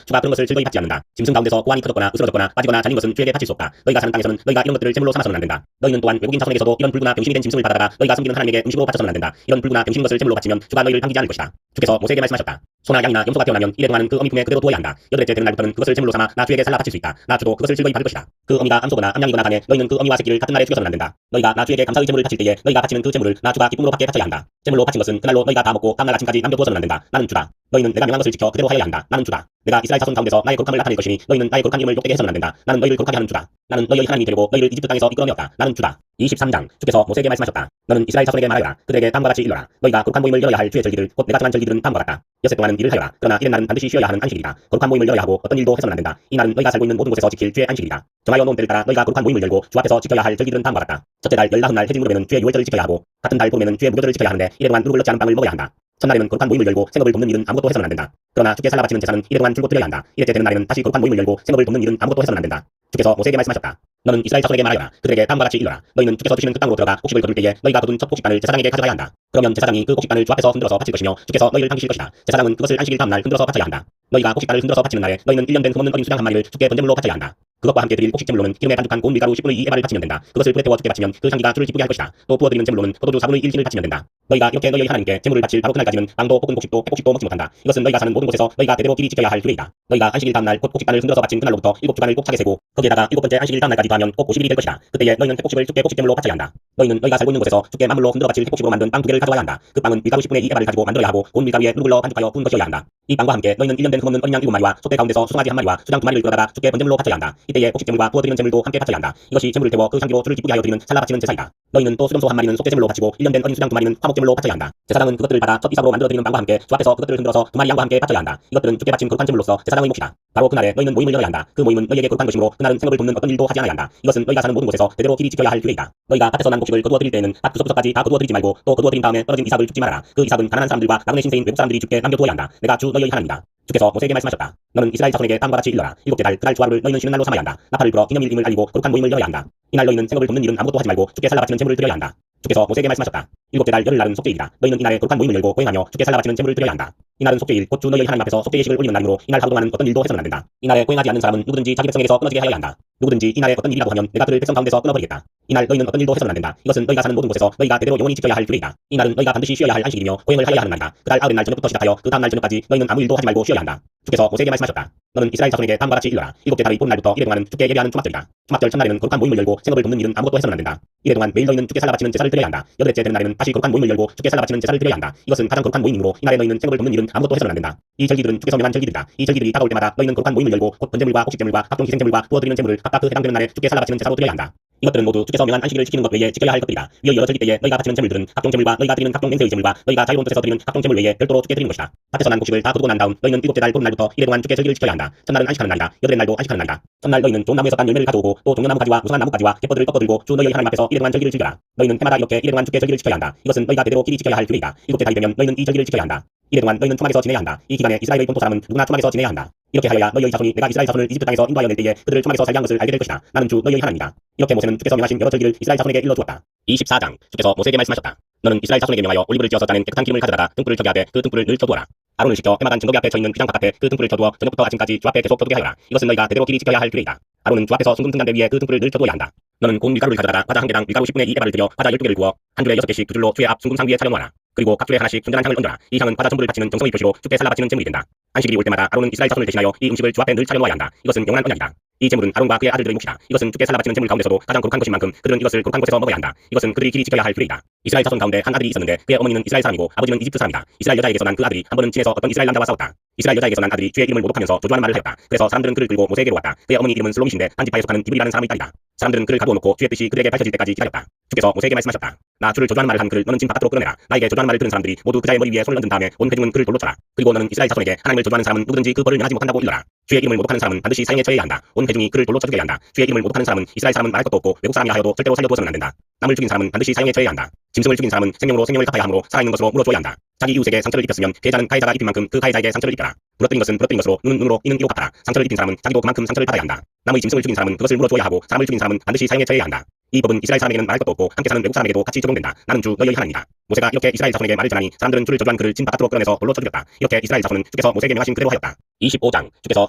주가 그런 것을 즐거이 받지 않는다. 짐승 가운데서 고환이 터졌거나 으스러졌거나 빠지거나 잘린 것은 주에게 바칠 수 없다. 너희가 사는 땅에서는 너희가 이런 것들을 제물로 삼아서는 안 된다. 너희는 또한 외국인 자손에게서도 이런 불구나 병신이 된 짐승을 받아다가 너희가 섬기는 하나님에게 음식으로 바쳐서는 안 된다. 이런 불구나 병신인 것을 제물로 바치면 주가 너희를 반기지 않을 것이다. 주께서 모세에게 말씀하셨다. 소나 양이나 염소가 태어나면 이래 동안은 그 어미 품에 그대로 두어야 한다. 여덟째 되는 날부터는 그것을 제물로 삼아 나 주에게 살라 바칠 수 있다. 나 주도 그것을 즐거이 받을 것이다. 그 어미가 암소거나 암양이거나 간에 너희는 그 어미와 새끼를 같은 날에 죽여서는 안 된다. 너희가 나 주에게 감사의 제물을 바칠 때에 너희가 바치는 그 제물을 나 주가 기쁨으로 받게 바쳐야 한다. 제물로 바친 것은 그날로 너희가 다 먹고 다음날 아침까지 남겨두어서는 안 된다. 나는 주다. 너희는 내가 명한 것을 지켜 그대로 하여야 한다. 나는 주다. 내가 이스라엘 자손 가운데서 나의 거룩함을 나타낼 것이니 너희는 나의 거룩한 이름을 욕되게 해서는 안 된다. 나는 너희를 거룩하게 하는 주다. 나는 너희의 하나님이 되려고 너희를 이집트 땅에서 이끌어내었다. 나는 주다. 23장 주께서 모세에게 말씀하셨다. 너는 이스라엘 자손에게 말하여라. 그들에게 다음과 같이 일러라. 너희가 거룩한 모임을 열어야 할 주의 절기들 곧 내가 정한 절기들은 다음과 같다. 엿새 동안은 일을 하여라. 그러나 이른 날은 반드시 쉬어야 하는 안식일이다. 거룩한 모임을 열어야 하고 어떤 일도 해서는 안 된다. 이 날은 너희가 살고 있는 모든 곳에서 지킬 주의 안식일이다. 정하여 놓은 때를 따라 너희가 거룩한 모임을 열고 주 앞에서 지켜야 할 절기들은 다음과 같다. 첫째 달 14날 해진 무렵에는 주의 유월절을 지켜야 하고 같은 달 보름에는 주의 무교절을 지켜야 하는데 이래 동안 누룩을 넣지 않은 빵을 먹어야 한다. 첫날에는 거룩한 모임을 열고 생업을 돕는 일은 아무것도 해서는 안 된다. 그러나 주께 살라 바치는 제사는 이래 동안 줄곧 드려야 한다. 이래째 되는 날에는 다시 거룩한 모임을 열고 생업을 돕는 일은 아무것도 해서는 안 된다. 주께서 모세에게 말씀하셨다. 너는 이스라엘 자손에게 말하여라. 그들에게 다음과 같이 일러라. 너희는 주께서 주시는 그 땅으로 들어가 곡식을 거둘 때에 너희가 거둔 첫 곡식단을 제사장에게 가져가야 한다. 그러면 제사장이 그 곡식단을 주 앞에서 흔들어서 바칠 것이며 주께서 너희를 반기실 것이다. 제사장은 그것을 안식일 다음날 흔들어서 바쳐야 한다. 너희가 곡식단을 흔들어서 바치는 날에 너희는 1년 된 흠없는 어린 수양 한 마리를 주께 번제물로 바쳐야 한다. 그것과 함께 드릴 곡식제물로는 기름에 반죽한 고운 밀가루 10분의 2 에바를 바치면 된다. 그것을 불에 태워 주께 바치면 그 향기가 주를 기쁘게 할 것이다. 또 부어드리는 제물로는 포도주 4분의 1 흰을 바치면 된다. 너희가 이렇게 너희의 하나님께 제물을 바칠 바로 그날까지는 빵도 볶은 곡식도 백곡식도 먹지 못한다. 이것은 너희가 사는 모든 곳에서 너희가 대대로 길이 지켜야 할 규례이다. 너희가 안식일 다음날 곧 곡식단을 흔들어서 바친 그날로부터 7주간을 꼭 차게 세고 거기에다가 7번째 안식일 다음날까지 더하면 꼭 50일이 될 것이다. 그때에 너희는 백곡식을 주께 곡식제물로 바쳐야 한다. 너희는 너희가 살고 있는 곳에서 주께 만물로 흔들어 바칠 백곡식으로 만든 빵 2개를 가져와야 한다. 그 빵은 밀가루 10분의 2 에바를 가지고 만들어야 하고 고운 밀가루에 누룩을 넣어 반죽하여 구운 것이어야 한다. 이 빵과 함께 너희는 1년 된 흠없는 어린 양 7마리와 소떼 가운데서 수송아지 1마리와 수장 2마리를 끌어다가 주께 번제물로 바쳐야 한다. 이때에 곡식제물과 부어드리는 제물도 함께 바쳐야 한다. 이것이 제물을 태워 그 향기로 주를 기쁘게 하여 드리는 살라 바치는 제사이다. 너희는 또 수렴소 1마리는 속죄제물로 바치고 1년 된 어린 수장 2마리는 화목제물로 바쳐야 한다. 제사장은 그것들을 받아 첫 이삭으로 만들어 드리는 빵과 함께 주 앞에서 그것들을 흔들어서 2마리 양과 함께 바쳐야 한다. 이것들은 주께 바친 거룩한 제물로서 제사장의 몫이다. 바로 그날에 너희는 모임을 열어야 한다. 그 모임은 너희에게 거룩한 것이므로 그날은 생업을 돕는 어떤 일도 하지 않아야 한다. 이것은 너희가 사는 모든 곳에서 대대로 길이 지켜야 할 규례이다. 너희가 밭에서 난 곡식을 거두어 드릴 때에는 밭 구석구석까지 다 거두어 드리지 말고 또 거두어 드린 다음에 떨어진 이삭을 줍지 말아라. 그 이삭은 가난한 사람들과 나그네 신세인 외국 사람들이 주께 남겨두어야 한다. 내가 주 너희의 하나님이다. 주께서 모세에게 말씀하셨다. 너는 이스라엘 자손에게 다음과 같이 일러라. 7째 달 그날 주하루를 너희는 쉬는 날로 삼아야 한다. 나팔을 불어 기념일임을 알리고 거룩한 모임을 열어야 한다. 이날 너희는 생업을 돕는 일은 아무것도 하지 말고 주께 살라 바치는 제물을 드려야 한다. 주께서 모세에게 말씀하셨다. 일곱째 달 열흘 날은 속죄일이다. 너희는 이날에 거룩한 모임을 열고 거행하며 주께 살라 바치는 제물을 드려야 한다. 이날은 속죄일 곧 주 너희의 하나님 앞에서 속죄의 예식을 올리는 날이므로 이날 하루 동안은 어떤 일도 해서는 안 된다. 이날에 거행하지 않는 사람은 누구든지 자기 백성에게서 끊어지게 하여야 한다. 누구든지 이날에 어떤 일이라고 하면 내가 그를 백성 가운데서 끊어버리겠다. 이날 너희는 어떤 일도 해서는 안 된다. 이것은 너희가 사는 모든 곳에서 너희가 대대로 영원히 지켜야 할 규례이다. 이날은 너희가 반드시 쉬어야 할 안식일이며 거행을 하여야 하는 날이다. 그달 아흔 날 저녁부터 시작하여 그 다음 날 저녁까지 너희는 아무 일도 하지 말고 쉬어야 한다. 주께서 모세에게 말씀하셨다. 너는 이스라엘 자손에게 다음과 같이 일러라. 일곱째 달의 본 날부터 이래 동안은 주께 예배하는 초막절이다. 초막절 첫날에는 거룩한 모임을 열고 생업을 돕는 일은 아무것도 해서는 안 된다. 이래 동안 매일 너희는 주께 살라 바치는 제사를 드려야 한다. 여덟째 되는 날에는 다시 거룩한 모임을 열고 주께 살라 바치는 제사를 드려야 한다. 이것은 가장 거룩한 모임이므로 이날에 너희는 생업을 돕는 일은 아무것도 해서는 안 된다. 이 절기들은 주께서 명한 절기들이다. 이 절기들이 다가올 때마다 너희는 거룩한 모임을 열고 곧 번제물과 곡식제물과 각종 희생제물과 부어드리는 제물을 각각 그 해당되는 날에 주께 살라 바치는 제사로 드려야 한다. 이것들은 모두 주께서 명한 안식일을 지키는 것 외에 지켜야 할 것들이다. 위의 여러 절기 때에 너희가 바치는 제물들은 각종 제물과 너희가 드리는 각종 냄새의 제물과 너희가 자유로운 뜻에서 드리는 각종 제물 외에 별도로 주께 드리는 것이다. 밭에서 난 곡식을 다 거두고 난 다음 너희는 일곱째 달 본 날부터 이래 동안 주께 절기를 지켜야 한다. 첫날은 안식하는 날이다. 여덟의 날도 안식하는 날이다. 첫날 너희는 좋은 나무에서 딴 열매를 가져오고 또 종려나무 가지와 무성한 나무가지와 갯벌을 꺾어들고 주 너희의 하나님 앞에서 이래 동안 절기를 지켜라. 너희는 해마다 이렇게 이래 동안 주께 절기를 지켜야 한다. 이것은 너희가 대대로 길이 지켜야 할 규례이다. 일곱째 달이 되면 너희는 이 절기를 지켜야 한다. 이래 동안 너희는 초막에서 지내야 한다. 이 기간에 이스라엘의 본토 사람은 누구나 초막에서 지내야 한다. 이렇게 하여야 너희의 자손이 내가 이스라엘 자손을 이집트 땅에서 인도하여 낼 때에 그들을 초막에서 살게 한 것을 알게 될 것이다. 나는 주 너희의 하나님이다. 이렇게 모세는 주께서 명하신 여러 절기를 이스라엘 자손에게 일러주었다. 24장 주께서 모세에게 말씀하셨다. 너는 이스라엘 자손에게 명하여 올리브를 찧어서 짜낸 깨끗한 기름을 가져다가 등불을 켜게 하되 그 등불을 늘 켜두어라. 아론을 시켜 해마단 증거기 앞에 처있는 휘장 바깥에 그 등불을 켜두어 저녁부터 아침까지 주 앞에 계속 켜두게 하여라. 이것은 너희가 대대로 길이 지켜야 할 규례이다. 아론은 주 앞에서 순금 등잔대 위에 그 등불을 늘 켜두어야 한다. 너는 고운 밀가루를 가져다가 과자 한 개당 밀가루 10분의 2 에바를 들여 과자 12개를 구워 한 줄에 6개씩 두 줄로 주의 앞 순금상 위에 차려놓아라. 그리고 각 줄에 하나씩 순전한 향을 얹어라. 이 향은 과자 전부를 바치는 정성의 표시로 주께 살라 바치는 제물이 된다. 안식일이 올 때마다 아론은 이스라엘 자손을 대신하여 이 음식을 주 앞에 늘 차려놓아야 한다. 이것은 영원한 언약이다. 이 제물은 아론과 그의 아들들의 몫이다. 이것은 주께 살라 바치는 제물 가운데서도 가장 거룩한 것인 만큼 그들은 이것을 거룩한 곳에서 먹어야 한다. 이것은 그들이 길이 지켜야 할 규례이다. 이스라엘 자손 가운데 한 아들이 있었는데 그의 어머니는 이스라엘 사람이고 아버지는 이집트 사람이다. 이스라엘 여자에게서 난 그 아들이 한 번은 진에서 어떤 이스라엘 남자와 싸웠다. 이스라엘 여자에게서 난 아들이 주의 이름을 모독하면서 조조하는 말을 하였다. 그래서 사람들은 그를 끌고 모세에게로 왔다. 그의 어머니 이름은 슬로미신데 단지파에 속하는 디브리라는 사람의 딸이다. 사람들은 그를 가두어 놓고 주의 뜻이 그들에게 밝혀질 때까지 기다렸다. 주께서 모세에게 말씀하셨다. 나 주를 조조하는 말을 한 그를 너는 진 바깥으로 끌어내라. 나에게 조조하는 말을 들은 사람들이 모두 그자의 머리 위에 손을 얹은 다음에 온 회중은 그를 돌로 쳐라. 그리고 너는 이스라엘 자손에게 하나님을 조조하는 사람은 누구든지 그 벌을 면하지 못한다고 일러라. 주의 이름을 모독하는 사람은 반드시 사형에 처해야 한다. 온 회중이 그를 돌로 쳐 죽여야 한다. 주의 이름을 모독하는 사람은 이스라엘 사람은 말할 것도 없고 외국 사람이 하여도 절대로 살려두어서는 안 된다. 남을 죽인 사람은 반드시 사형에 처해야 한다. 짐승을 죽인 사람은 생명으로 생명을 갚아야 하므로 살아있는 것으로 물어줘야 한다. 자기 이웃에게 상처를 입혔으면 피해자는 가해자가 입힌 만큼 그 가해자에게 상처를 입혀라. 부러뜨린 것은 부러뜨린 것으로 눈은 눈으로 이는 이로 갚아라. 상처를 입힌 사람은 자기도 그만큼 상처를 받아야 한다. 남의 짐승을 죽인 사람은 그것을 물어줘야 하고 사람을 죽인 사람은 반드시 사형에 처해야 한다. 이 법은 이스라엘 사람에게는 말할 것도 없고 함께 사는 외국 사람에게도 같이 적용된다. 나는 주 너희의 하나님이다. 모세가 이렇게 이스라엘 자손에게 말을 전하니 사람들은 주를 저주한 그를 진 바깥으로 끌어내서 돌로 쳐 죽였다. 이렇게 이스라엘 자손은 주께서 모세에게 명하신 그대로 하였다. 25장 주께서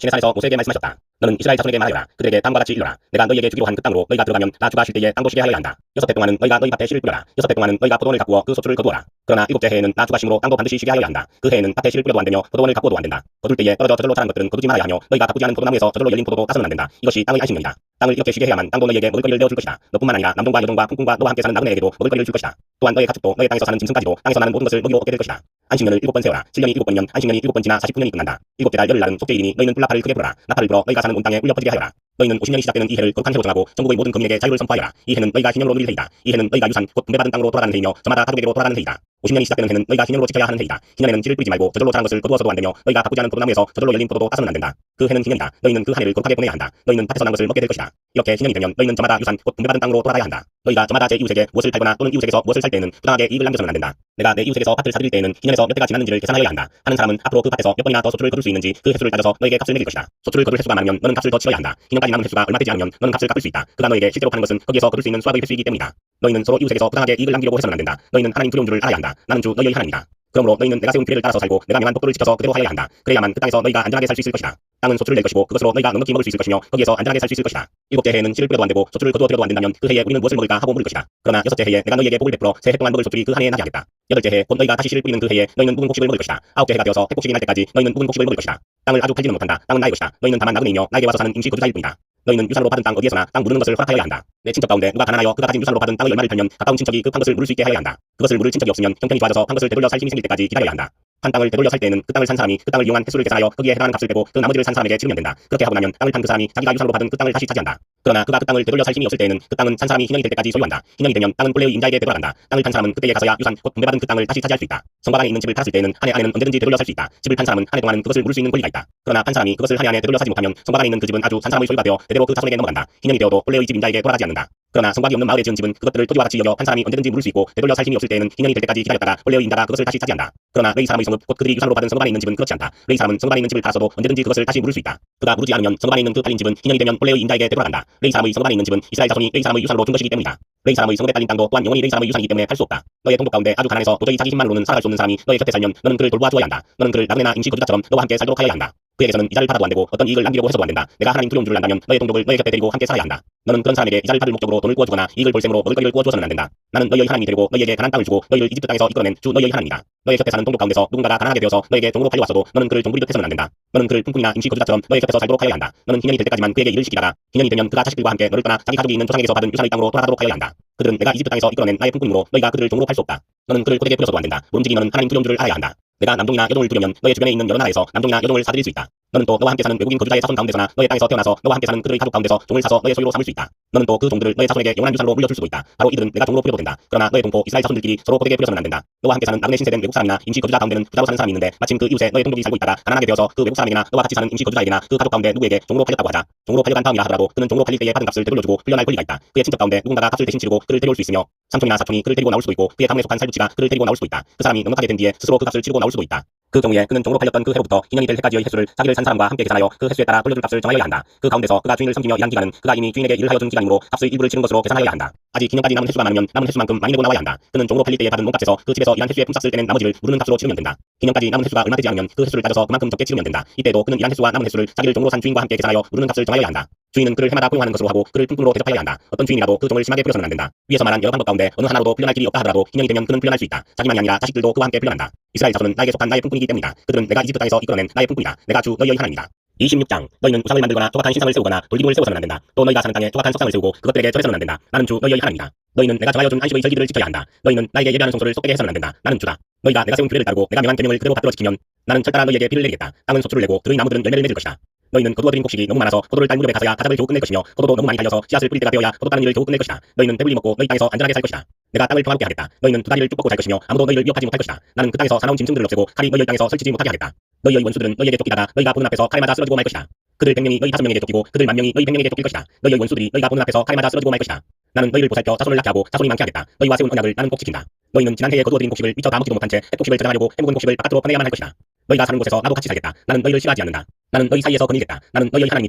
시내산에서 모세에게 말씀하셨다. 너는 이스라엘 자손에게 말하여라. 그들에게 다음과 같이 일러라. 내가 너희에게 주기로 한 그 땅으로 너희가 들어가면 나 주가 쉴 때에 땅도 쉬게 하여야 한다. 6해 동안은 너희가 너희 밭에 씨를 뿌려라. 6해 동안은 너희가 포도원을 가꾸어 그 소출을 거두어라. 그러나 7째 해에는 나 주가 심으로 땅도 반드시 쉬게 하여야 한다. 그 해에는 밭에 씨를 뿌려도 안 되며 포도원을 가꾸어도 안 된다. 거둘 때에 떨어져 저절로 자란 것들은 거두지 말아야 하며 너희가 가꾸지 않은 포도나무에서 저절로 열린 포도도 따서는 안 된다. 이것이 땅의 안식년이다. 땅을 이렇게 쉬게 해야만 땅도 너희에게 먹을거리를 내어줄 것이다. 너뿐만 아니라 남동과 여동과 풍꾼과 너와 함께 사는 나그네에게도 먹을거리를 줄 것이다. 또한 너의 가축도 너의 땅에서 사는 짐승까지도 땅에서 나는 모든 것을 먹이로 얻게 될 것이다. 안식년을 7번 세워라. 7년이 7번이면 안식년이 7번 지나 49년이 끝난다. 7째 달 열흘 날은 속죄일이니 너희는 불나팔을 크게 불어라. 나팔을 불어 너희가 사는 온 땅에 울려 퍼지게 하여라. 너희는 50년이 시작되는 이 해를 거룩한 해로 정하고 전국의 모든 거민에게 자유를 선포하여라. 이 해는 너희가 기념으로 누릴 해이다. 이 해는 너희가 유산 곧 분배받은 땅으로 돌아가는 해이며 저마다 가족에게로 돌아가는 해이다. 50년이 시작되는 해는 너희가 기념으로 지켜야 하는 해이다. 기념에는 씨를 뿌리지 말고 저절로 자란 것을 거두어서도 안 되며 너희가 가꾸지 않은 포도나무에서 저절로 열린 포도도 따서는 안 된다. 그 해는 기념이다. 너희는 그 한 해를 거룩하게 보내야 한다. 너희는 밭에서 난 것을 먹게 될 것이다. 이렇게 기념이 되면 너희는 저마다 유산 곧 분배받은 땅으로 돌아가야 한다. 너희가 저마다 제 이웃에게 무엇을 팔거나 또는 이웃에게서 무엇을 살 때에는 부당하게 이익을 남겨서는 안 된다. 내가 내 이웃에게서 밭을 사드릴 때에는 기념에서 몇 대가 지났는지를 계산하여야 한다. 하는 사람은 앞으로 그 밭에서 몇 번이나 더 소출을 거둘 수 있는지 그 횟수를 따져서 너에게 값을 매길 것이다. 소출을 거둘 횟수가 많으면 너는 값을 더 치러야 한다. 기념까지 남은 횟수가 얼마 되지 않으면 너는 값을 갚을 수 있다. 그가 너에게 실제로 파는 것은 거기에서 거둘 수 있는 수확의 횟수이기 때문이다. 너희는 서로 이웃에게서 부당하게 이익을 남기려고 해서는 안 된다. 너희는 하나님 두려운 줄을 알아야 한다. 나는 주 너희의 하나님이다. 그러므로 너희는 내가 세운 규례를 따라서 살고 내가 명한 법도를 지켜서 그대로 하여야 한다. 그래야만 그 땅에서 너희가 안전하게 살 수 있을 것이다. 땅은 소출을 낼 것이고 그것으로 너희가 넉넉히 먹을 수 있을 것이며 거기에서 안전하게 살 수 있을 것이다. 7째 해에는 씨를 뿌려도 안 되고 소출을 거두어들여도 안 된다면 그 해에 우리는 무엇을 먹을까 하고 물을 것이다. 그러나 6째 해에 내가 너희에게 복을 베풀어 새 해 동안 먹을 소출이 그 한 해에 나게 하겠다. 8째 해 곧 너희가 다시 씨를 뿌리는 그 해에 너희는 묵은 곡식을 먹을 것이다. 9째 해가 되어서 핵곡식이 날 때까지 너희는 묵은 곡식을 먹을 것이다. 땅을 아주 팔지는 못한다. 땅은 나의 것이다. 너희는 다만 나그네이며 나에게 와서 사는 임시 거주자일 뿐이다. 너희는 유산으로 받은 땅 어디에서나 땅 무르는 것을 허락하여야 한다. 내 친척 가운데 누가 가난하여 그가 가진 유산으로 받은 땅의 얼마를 팔면 가까운 친척이 그 판 것을 물을 수 있게 하여야 한다. 그것을 물을 친척이 없으면 형편이 좋아져서 판 것을 되돌려 살 힘이 생길 때까지 기다려야 한다. 판 땅을 되돌려 살 때는 그 땅을 산 사람이 그 땅을 이용한 횟수를 계산하여 거기에 해당하는 값을 빼고 그 나머지를 산 사람에게 치르면 된다. 그렇게 하고 나면 땅을 판 그 사람이 자기가 유산으로 받은 그 땅을 다시 차지한다. 그러나 그가 그 땅을 되돌려 살 힘이 없을 때에는 그 땅은 산 사람이 희년이 될 때까지 소유한다. 희년이 되면 땅은 본래의 임자에게 되돌아간다. 땅을 판 사람은 그때에 가서야 유산 곧 분배받은 그 땅을 다시 차지할 수 있다. 성곽 안에 있는 집을 팔았을 때는 한 해 안에는 언제든지 되돌려 살 수 있다. 집을 판 사람은 한 해 동안은 그것을 물을 수 있는 권리가 있다. 그러나 판 사람이 그것을 한 해 안에 되돌려 사지 못하면 성곽 안에 있는 그 집은 아주 산 사람의 소유가 되어 대대로 그 자손에게 넘어간다. 희년이 되어도 본래의 집 임자에게 돌아가지 않는다. 그러나 성곽이 없는 마을에 지은 집은 그것들을 토지와 같이 여겨 한 사람이 언제든지 물을 수 있고 되돌려 살 힘이 없을 때에는 희년이 될 때까지 기다렸다가 원래의 임자가 그것을 다시 차지한다. 그러나 너희 사람의 성읍 곧 그들이 유산으로 받은 성읍 안에 있는 집은 그렇지 않다. 너희 사람은 성읍 안에 있는 집을 팔았어도 언제든지 그것을 다시 물을 수 있다. 그가 무르지 않으면 성읍 안에 있는 그 팔린 집은 희년이 되면 원래의 임자에게 되돌아간다. 너희 사람의 성읍 안에 있는 집은 이스라엘 자손이 너희 사람의 유산으로 준 것이기 때문이다. 너희 사람의 성읍에 딸린 땅도 또한 영원히 너희 사람의 유산이기 때문에 팔 수 없다. 너의 동족 가운데 아주 가난해서 도저히 자기 힘만으로는 살아갈 수 없는 사람이 너의 곁에 살면 너는 그를 돌보아 주어야 한다. 너는 그를 나그네나 임시 거주자처럼 너와 함께 살도록 하여야 한다. 그에게서는 이자를 받아도 안 되고 어떤 이익을 남기려고 해서도 안 된다. 내가 하나님 두려운 줄을 안다면 너의 동족을 너의 곁에 데리고 함께 살아야 한다. 너는 그런 사람에게 이자를 받을 목적으로 돈을 구워주거나 이익을 볼셈으로 먹을거리를 구워주어서는 안 된다. 나는 너희의 하나님이 되고 너희에게 가나안 땅을 주고 너희를 이집트 땅에서 이끌어낸 주 너희의 하나님이다. 너의 곁에 사는 동족 가운데서 누군가가 가난하게 되어서 너에게 종으로 팔려왔어도 너는 그를 종부리듯 해서는 안 된다. 너는 그를 품꾼이나 임시 거주자처럼 너의 곁에서 살도록 하여야 한다. 너는 희년이 될 때까지만 그에게 일을 시키다가 희년이 되면 그가 자식들과 함께 너를 떠나 자기 가족이 있는 조상에게서 받은 유산의 땅으로 돌아가도록 하여야 한다. 그들은 내가 이집트 땅에서 이끌어낸 나의 품꾼이므로 너희가 그들을 종으로 팔 수 없다. 너는 그를 고되게 부려서도 안 된다. 모름지기 너는 하나님 두려운 줄을 알아야 한다. 내가 남종이나 여종을 두려면 너의 주변에 있는 여러 나라에서 남종이나 여종을 사들일 수 있다. 너는 또 너와 함께 사는 외국인 거주자의 자손 가운데서나 너의 땅에서 태어나서 너와 함께 사는 그들의 가족 가운데서 종을 사서 너의 소유로 삼을 수 있다. 너는 또 그 종들을 너의 자손에게 영원한 유산으로 물려줄 수도 있다. 바로 이들은 내가 종으로 부려도 된다. 그러나 너의 동포 이스라엘 자손들끼리 서로 고되게 부려서는 안 된다. 너와 함께 사는 나그네 신세된 외국 사람이나 임시 거주자 가운데는 부자로 사는 사람이 있는데 마침 그 이웃에 너의 동족이 살고 있다가 가난하게 되어서 그 외국 사람에게나 너와 같이 사는 임시 거주자에게나 그 가족 가운데 누구에게 종으로 팔렸다고 하자. 종으로 팔려간 다음이라 하더라도 그는 종으로 팔릴 때에 받은 값을 되돌려주고 풀려날 권리가 있다. 그의 친척 가운데 누군가가 값을 대신 치르고 그를 데려올 수 있으며 삼촌이나 사촌이 그를 데리고 나올 수도 있고 그의 가문에 속한 살부치가 그를 데리고 나올 수도 있다. 그 사람이 넉넉하게 된 뒤에 스스로 그 값을 치르고 나올 수도 있다. 그 경우에 그는 종으로 팔렸던 그 해로부터 희년이 될 해까지의 횟수를 자기를 산 사람과 함께 계산하여 그 횟수에 따라 돌려줄 값을 정하여야 한다. 그 가운데서 그가 주인을 섬기며 일한 기간은 그가 이미 주인에게 일을 하여 준 기간이므로 값의 일부를 치른 것으로 계산하여야 한다. 아직 기년까지 남은 횟수가 많으면 남은 횟수만큼 많이 내고 나와야 한다. 그는 종으로 팔릴 때에 받은 몸값에서 그 집에서 일한 횟수에 품삯을 떼낸 나머지를 무르는 값으로 치르면 된다. 기년까지 남은 횟수가 얼마 되지 않으면 그 횟수를 따져서 그만큼 적게 치르면 된다. 이때도 그는 일한 횟수와 남은 횟수를 자기를 종으로 산 주인과 함께 계산하여 무르는 값을 정하여야 한다. 주인은 그를 해마다 고용하는 것으로 하고 그를 품꾼으로 대접하여야 한다. 어떤 주인이라도 그 종을 심하게 부려서는 안 된다. 위에서 말한 여러 방법 가운데 어느 하나로도 풀려날 길이 없다 하더라도 희년이 되면 그는 풀려날 수 있다. 자기만이 아니라 자식들도 그와 함께 풀려난다. 이스라엘 자손은 나에게 속한 나의 품꾼이기 때문이다. 그들은 내가 이집트 땅에서 이끌어낸 나의 품꾼이다. 내가 주 너희의 하나님이다. 26장 너희는 우상을 만들거나 조각한 신상을 세우거나 돌기둥을 세워서는 안 된다. 또 너희가 사는 땅에 조각한 석상을 세우고 그것들에게 절해서는 안 된다. 나는 주 너희의 하나님이다. 너희는 내가 정하여 준 안식의 절기들을 지켜야 한다. 너희는 나에게 예배하는 성소를 속되게 해서는 안 된다. 나는 주다. 너희가 내가 세운 규례를 따르고 내가 명한 계명을 그대로 받들어 지키면 나는 철따라 너희에게 비를 내리겠다. 땅은 소출을 내고 들의 나무들은 열매를 맺을 것이다. 너희는 거두어들인 곡식이 너무 많아서 포도를 딸 무렵에 가서야 가작을 겨우 끝낼 것이며 포도도 너무 많이 달려서 씨앗을 뿌릴 때가 되어야 포도 따는 일을 겨우 끝낼 것이다. 너희는 배불리 먹고 너희 땅에서 안전하게 살 것이다. 내가 땅을 평화롭게 하겠다. 너희는 두 다리를 쭉 뻗고 살 것이며 아무도 너희를 위협하지 못할 것이다. 나는 그 땅에서 사나운 짐승들을 없애고 칼이 너희의 땅에서 설치지 못하게 하겠다. 너희의 원수들은 너희에게 쫓기다가 너희가 보는 앞에서 칼에 맞아 쓰러지고 말 것이다. 그들 100명이 너희 5명에게 쫓기고 그들 10,000명이 너희 100명에게 쫓길 것이다. 너희의 원수들이 너희가 보는 앞에서 칼에 맞아 쓰러지고 말 것이다. 나는 너희를 보살펴 자손을 낳게 하고 자손이 많게 하겠다. 너희와 세운 언약을 나는 꼭 지킨다. 너희는 지난 해에 거두어들인 곡식을 미처 다 먹지도 못한 채 햇곡식을 저장하려고 해묵은 곡식을 바깥으로 퍼내야만 할 것이다. 너희가 사는 곳에서 나도 같이 살겠다. 나는 너희를 싫어하지 않는다. 나는 너희 사이에서 거느리겠다. 나는 너희의 하나님이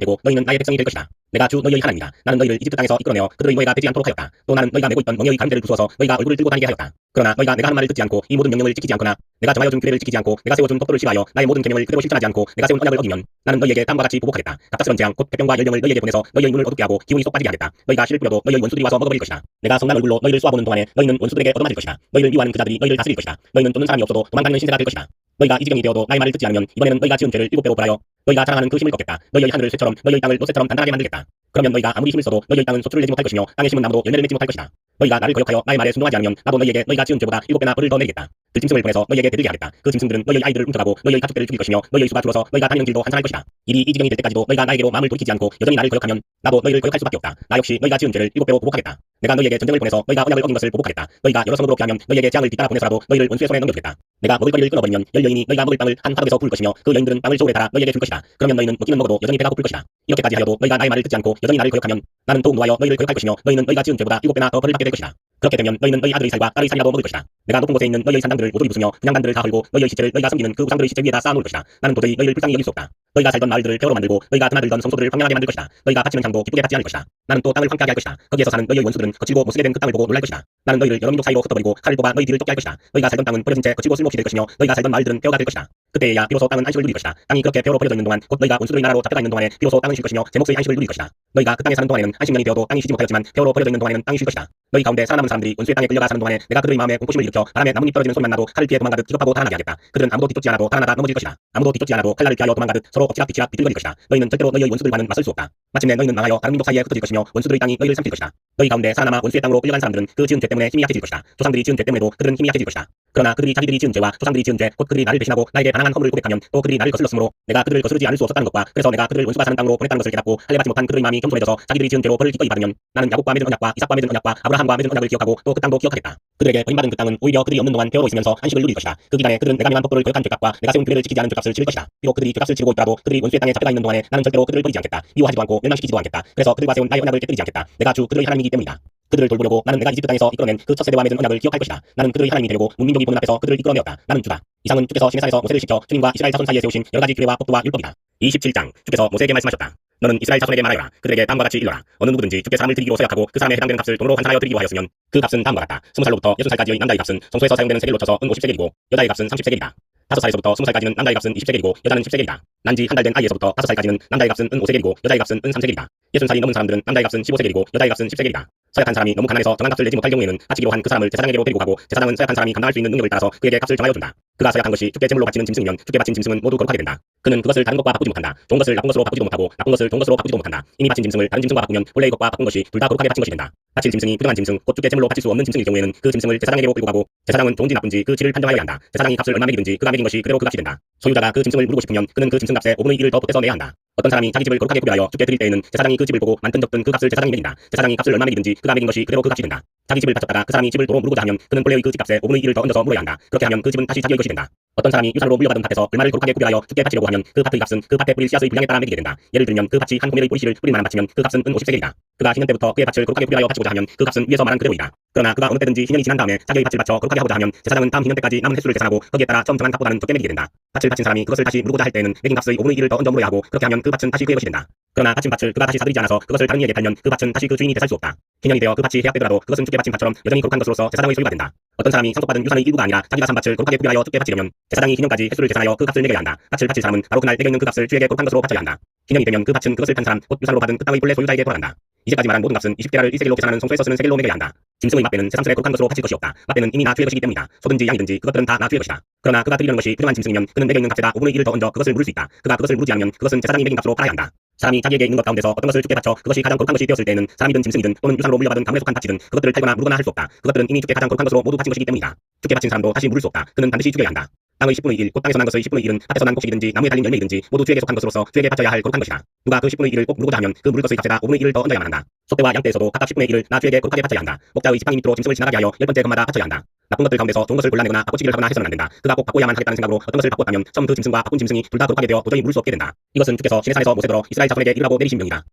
되고 너희는 나의 백성이 될 것이다. 내가 주 너희의 하나님이다. 나는 너희를 이집트 땅에서 이끌어내어 그들의 노예가 되지 않도록 하였다. 또 나는 너희가 메고 있던 멍에의 가름대를 부수어서 너희가 얼굴을 들고 다니게 하였다. 그러나 너희가 내가 하는 말을 듣지 않고 이 모든 명령을 지키지 않거나 내가 정하여 준 규례를 지키지 않고 내가 세워준 법도를 싫어하여 나의 모든 계명을 그대로 실천하지 않고 내가 세운 언약을 어기면 나는 너희에게 다음과 같이 보복하겠다. 갑작스런 재앙 곧 태병과 열병을 너희에게 보내서 너희의 눈을 어둡게 하고 기운이 쏙 빠지게 하겠다. 너희가 씨를 뿌려도 너희의 원수들이 와서 먹어버릴 것이다. 내가 성난 얼굴로 너희를 쏘아보는 동안에 너희는 원수들에게 얻어맞을 것이다. 너희를 미워하는 그자들이 너희를 다스릴 것이다. 너희는 쫓는 사람이 없어도 도망다니는 신세가 될 것이다. 너희가 이 지경이 되어도 나의 말을 듣지 않으면 이번에는 너희가 지은 죄를 7배로 벌하여 너희가 자랑하는 그 힘을 꺾겠다. 너희의 하늘을 쇠처럼 너희의 땅을 노쇠처럼 단단하게 만들겠다. 그러면 너희가 아무리 힘을 써도 너희의 땅은 소출을 내지 못할 것이며 땅에 심은 나무도 열매를 맺지 못할 것이다. 너희가 나를 거역하여 나의 말에 순종하지 않으면 나도 너희에게 너희가 지은 죄보다 7배나 벌을 더 내리겠다. 그 짐승을 보내서 너희에게 대들게 하겠다. 그 짐승들은 너희의 아이들을 훔쳐가고 너희의 가족들을 죽일 것이며 너희의 수가 줄어서 너희가 다니는 길도 한산할 것이다. 일이 이 지경이 될 때까지도 너희가 나에게로 마음을 돌이키지 않고 여전히 나를 거역하면 나도 너희를 거역할 수밖에 없다. 나 역시 너희가 지은 죄를 7배로 보복하겠다. 내가 너희에게 전쟁을 보내서 너희가 언약을 어긴 것을 보복하겠다. 너희가 여러 성읍으로 피하면 너희에게 재앙을 뒤따라 보내서라도 너희를 원수의 손에 넘겨주겠다. 내가 먹을 거리를 끊어버리면 열 여인이 너희가 먹을 빵을 한 화덕에서 부을 것이며 그 여인들은 빵을 저울에 달아 너희에게 줄 것이다. 그러면 너희는 먹기는 먹어도 여전히 배가 고플 것이다. 이렇게까지 하여도 너희가 나의 말을 듣지 않고 여전히 나를 거역하면 나는 더욱 노하여 너희를 거역할 것이며 너희는 너희가 지은 죄보다 7배나 더 벌을 받게 될 것이다. 그렇게 되면 너희는 너희 아들의 살과 딸의 살이라도 먹을 것이다. 내가 높은 곳에 있는 너희의 산당들을 모조리 부수며 분향단들을 다 헐고 너희의 시체를 너희가 섬기는 그 우상들의 시체 위에다 쌓아놓을 것이다. 나는 도저히 너희를 불쌍히 여길 수 없다. 너희가 살던 마을들을 폐허로 만들고 너희가 드나들던 성소들을 황량하게 만들 것이다. 너희가 바치는 향도 기쁘게 받지 않을 것이다. 나는 또 땅을 황폐하게 할 것이다. 거기에서 사는 너희의 원수들은 거칠고 못쓰게 된 그 땅을 보고 놀랄 것이다. 나는 너희를 여러 민족 사이로 흩어버리고 칼을 뽑아 너희 뒤를 쫓게 할 것이다. 너희가 살던 땅은 버려진 채 거칠고 쓸모없이 될 것이며 너희가 살던 마을들은 폐허가 될 것이다. 그때에야 비로소 땅은 안식을 누릴 것이다. 땅이 그렇게 폐허로 버려져 있는 동안 곧 너희가 원수들의 나라로 잡혀가 있는 동안에 비로소 땅은 쉴 것이며 제 몫의 안식을 누릴 것이다. 너희가 그 땅에 사는 동안에는 안식년이 되어도 땅이 쉬지 못하였지만 폐허로 버려져 있는 동안에는 땅이 쉴 것이다. 너희 가운데 살아남은 사람들이 원수의 땅에 끌려가 사는 동안에 내가 그들의 마음에 공포심을 일으켜 바람에 나뭇잎 떨어지는 소리만 나도 칼을 피해 도망가듯 기겁하고 달아나게 하겠다. 그들은 아무도 뒤쫓지 않아도 달아나다 넘어질 것이다. 아무도 뒤쫓지 않아도 칼날을 피하여 도망가듯 서로 엎치락뒤치락 비틀거릴 것이다. 너희는 절대로 너희의 원수들과는 맞설 수 없다. 마침내 너희는 망하여 다른 민족 사이에 흩어질 것이며 원수들의 땅이 너희를 삼킬 것이다. 너희 가운데 살아남아 원수의 땅으로 끌려간 사람들은 그 지은 죄 때문에 힘이 약해질 것이다. 조상들이 지은 죄 때문에도 그들은 힘이 약해질 것이다. 그러나 그들이 자기들이 지은 죄와 조상들이 지은 죄, 곧 그들이 나를 배신하고 나에게 반항한 허물을 고백하면 또 그들이 나를 거슬렀으므로 내가 그들을 거스르지 않을 수 없었다는 것과 그래서 내가 그들을 원수가 사는 땅으로 보냈다는 것을 깨닫고 할례 받지 못한 그들의 마음이 겸손해져서 자기들이 지은 죄로 벌을 기꺼이 받으면 나는 야곱과 맺은 언약과 이삭과 맺은 언약과 아브라함과 맺은 언약을 기억하고 또 그 땅도 기억하겠다. 그들에게 버림받은 그 땅은 오히려 그들이 없는 동안 폐허로 있으면서 안식을 누릴 것이다. 그 기간에 그들은 내가 명한 법도를 거역한 죄값과 내가 세운 규례를 지키지 않은 죄값을 치를 것이다. 비록 그들이 죄값을 치르고 있더라도 그들이 원수의 땅에 잡혀가 있는 동안에 나는 절대로 그들을 버리지 않겠다. 미워하지도 않고 멸망시키지도 않겠다. 그래서 그들과 세운 나의 언약을 깨뜨리지 않겠다. 내가 주 그들의 하나님이기 때문이다. 그들을 돌보려고 나는 내가 이집트 땅에서 이끌어낸 그 첫 세대와 맺은 언약을 기억할 것이다. 나는 그들의 하나님이 되려고 문민족이 보는 앞에서 그들을 이끌어내었다. 나는 주다. 이상은 주께서 시내산에서 모세를 시켜 주님과 이스라엘 자손 사이에 세우신 여러 가지 규례와 법도와 율법이다. 27장 주께서 모세에게 말씀하셨다. 너는 이스라엘 자손에게 말하여라. 그들에게 다음과 같이 일러라. 어느 누구든지 주께 사람을 드리기로 생각하고 그 사람에 해당되는 값을 돈으로 환산하여 드리기로 하였으면 그 값은 다음과 같다. 20살로부터 60살까지의 남자의 값은 성소에서 사용되는 세겔로 쳐서 은 50세겔이고 여자의 값은 30세겔이다. 5살에서부터 20살까지는 남자의 값은 20세겔이고 여자는 10세겔이다. 난지 한 달 된 아이에서부터 5살까지는 남자의 값은 은 5세겔이고 여자의 값은 은 3세겔이다. 60살이 넘은 사람들은 남자의 값은 15세겔이고 여자의 값은 10세겔이다. 서약한 사람이 너무 가난해서 정한 값을 내지 못할 경우에는 바치기로 한 그 사람을 제사장에게로 데리고 가고 제사장은 서약한 사람이 감당할 수 있는 능력을 따라서 그에게 값을 정하여 준다. 그가 서약한 것이 주께 제물로 바치는 짐승이면 주께 바친 짐승은 모두 거룩하게 된다. 그는 그것을 다른 것과 바꾸지 못한다. 좋은 것을 나쁜 것으로 바꾸지도 못하고 나쁜 것을 좋은 것으로 바꾸지도 못한다. 이미 바친 짐승을 다른 짐승과 바꾸면 본래 이것과 바꾼 것이 둘 다 거룩하게 바친 것이 된다. 바칠 짐승이 부정한 짐승, 곧 주께 제물로 바칠 수 없는 짐승일 경우에는 그 짐승을 제사장에게로 끌고 가고 제사장은 좋은지 나쁜지 그 질을 판정하여야 한다. 제사장이 값을 얼마 매기든지 그가 매긴 것이 그대로 그 값이 된다. 소유자가 그 짐승을 물고 싶으면 그는 그 짐승 값의 5분의 1을 더 보태서 내야 한다. 어떤 사람이 자기 집을 거룩하게 구별하여 주께 드릴 때에는 제사장이 그 집을 보고 많든 적든 그 값을 제사장이 매긴다. 제사장이 값을 얼마 매기든지 그가 매긴 것이 그대로 그 값이 된다. 자기 집을 바쳤다가 그 사람이 집을 도로 물고자 하면 그는 본래의 그 집값의 5분의 1을 더 얹어서 물어야 한다. 그렇게 하면 그 집은 다시 자기의 것이 된다. 어떤 사람이 유산으로 물려받은 밭에서 얼마를 거룩하게 구별하여 주께 바치려고 하면 그 밭의 값은 그 밭에 뿌릴 씨앗의 분량에 따라 매기게 된다. 예를 들면 그 밭이 한 고멜의 뿌리씨를 뿌릴 만한 밭이면 그 값은 은 50세겔이다. 그가 희년 때부터 그의 밭을 거룩하게 구별하여 바치고자 하면 그 값은 위에서 말한 그대로이다. 그러나 그가 어느 때든지 희년이 지난 다음에 자기의 밭을 바쳐 거룩하게 하고자 하면 제사장은 다음 희년 때까지 남은 횟수를 계산하고 거기에 따라 처음 정한 값보다는 적게 매기게 된다. 밭을 바친 사람이 그것을 다시 물고자 할 때에는 매긴 값의 5분의 1을 더 얹어 물어야 하고 그렇게 하면 그 밭은 다시 그의 것이 된다. 그러나 바친 밭을 그가 다시 사들이지 않아서 그것을 다른 이에게 팔면 그 밭은 다시 그 주인이 되살 수 없다. 기년이 되어 그 밭이 해약되더라도 그것은 주께 바친 밭처럼 여전히 거룩한 것으로서 제사장의 소유가 된다. 어떤 사람이 상속받은 유산의 일부가 아니라 자기가 산 밭을 거룩하게 구별하여 주께 바치려면 제사장이 기년까지 횟수를 계산하여 그 값을 매겨야 한다. 밭을 바칠 사람은 바로 그날 매겨 있는 그 값을 주에게 거룩한 것으로 바쳐야 한다. 기년이 되면 그 밭은 그것을 판 사람, 곧 유산으로 받은 그 땅의 본래 소유자에게 돌아간다. 이제까지 말한 모든 값은 20게라를 1세겔로 계산하는 성소에서 쓰는 세겔로 매겨야 한다. 짐승의 맛배는 새삼스레 거룩한 것으로 바칠 것이 없다. 맛배는 이미 나 주의 것이기 때문이다. 소든지 양이든지 그것들은 다 나 주의 것이다. 그러나 그가 드리려는 것이 부정한 짐승이면 그는 매겨 있는 값에다 5분의 1을 더 얹어 그것을 물을 수 있다. 그가 그것을 물지 않으면 그것은 제사장이 매긴 값으로 팔아야 한다. 사람이 자기에게 있는 것 가운데서 어떤 것을 주께 바쳐 그것이 가장 거룩한 것이 되었을 때에는 사람이든 짐승이든 또는 유산으로 물려받은 가문에 속한 밭이든 그것들을 팔거나 물거나 할 수 없다. 그것들은 이미 주께 가장 거룩한 것으로 모두 바친 것이기 때문이다. 주께 바친 사람도 다시 물을 수 없다. 그는 반드시 죽여야 한다. 땅의 10분의 1, 곧 땅에서 난 것의 10분의 1은 밭에서 난 곡식이든지 나무에 달린 열매이든지 모두 주에게 속한 것으로서 주에게 바쳐야 할 거룩한 것이다. 누가 그 10분의 1을 꼭 물고자 하면 그 물을 것의 값에다 5분의 1을 더 얹어야만 한다. 소떼와 양떼에서도 각각 10분의 1을 나 주에게 거룩하게 바쳐야 한다. 목자의 지팡이 밑으로 짐승을 지나가게 하여 10번째 것마다 바쳐야 한다. 나쁜 것들 가운데서 좋은 것을 골라내거나 바꾸치기를 하거나 해서는 안 된다. 그가 꼭 바꿔야만 하겠다는 생각으로 어떤 것을 바꿨다면 처음 그 짐승과 바꾼 짐승이 둘 다 거룩하게 되어 도저히 물을 수 없게 된다. 이것은 주께서 시내산에서 모세더러 이스라엘 자손에게 이르라고 내리신 명이다.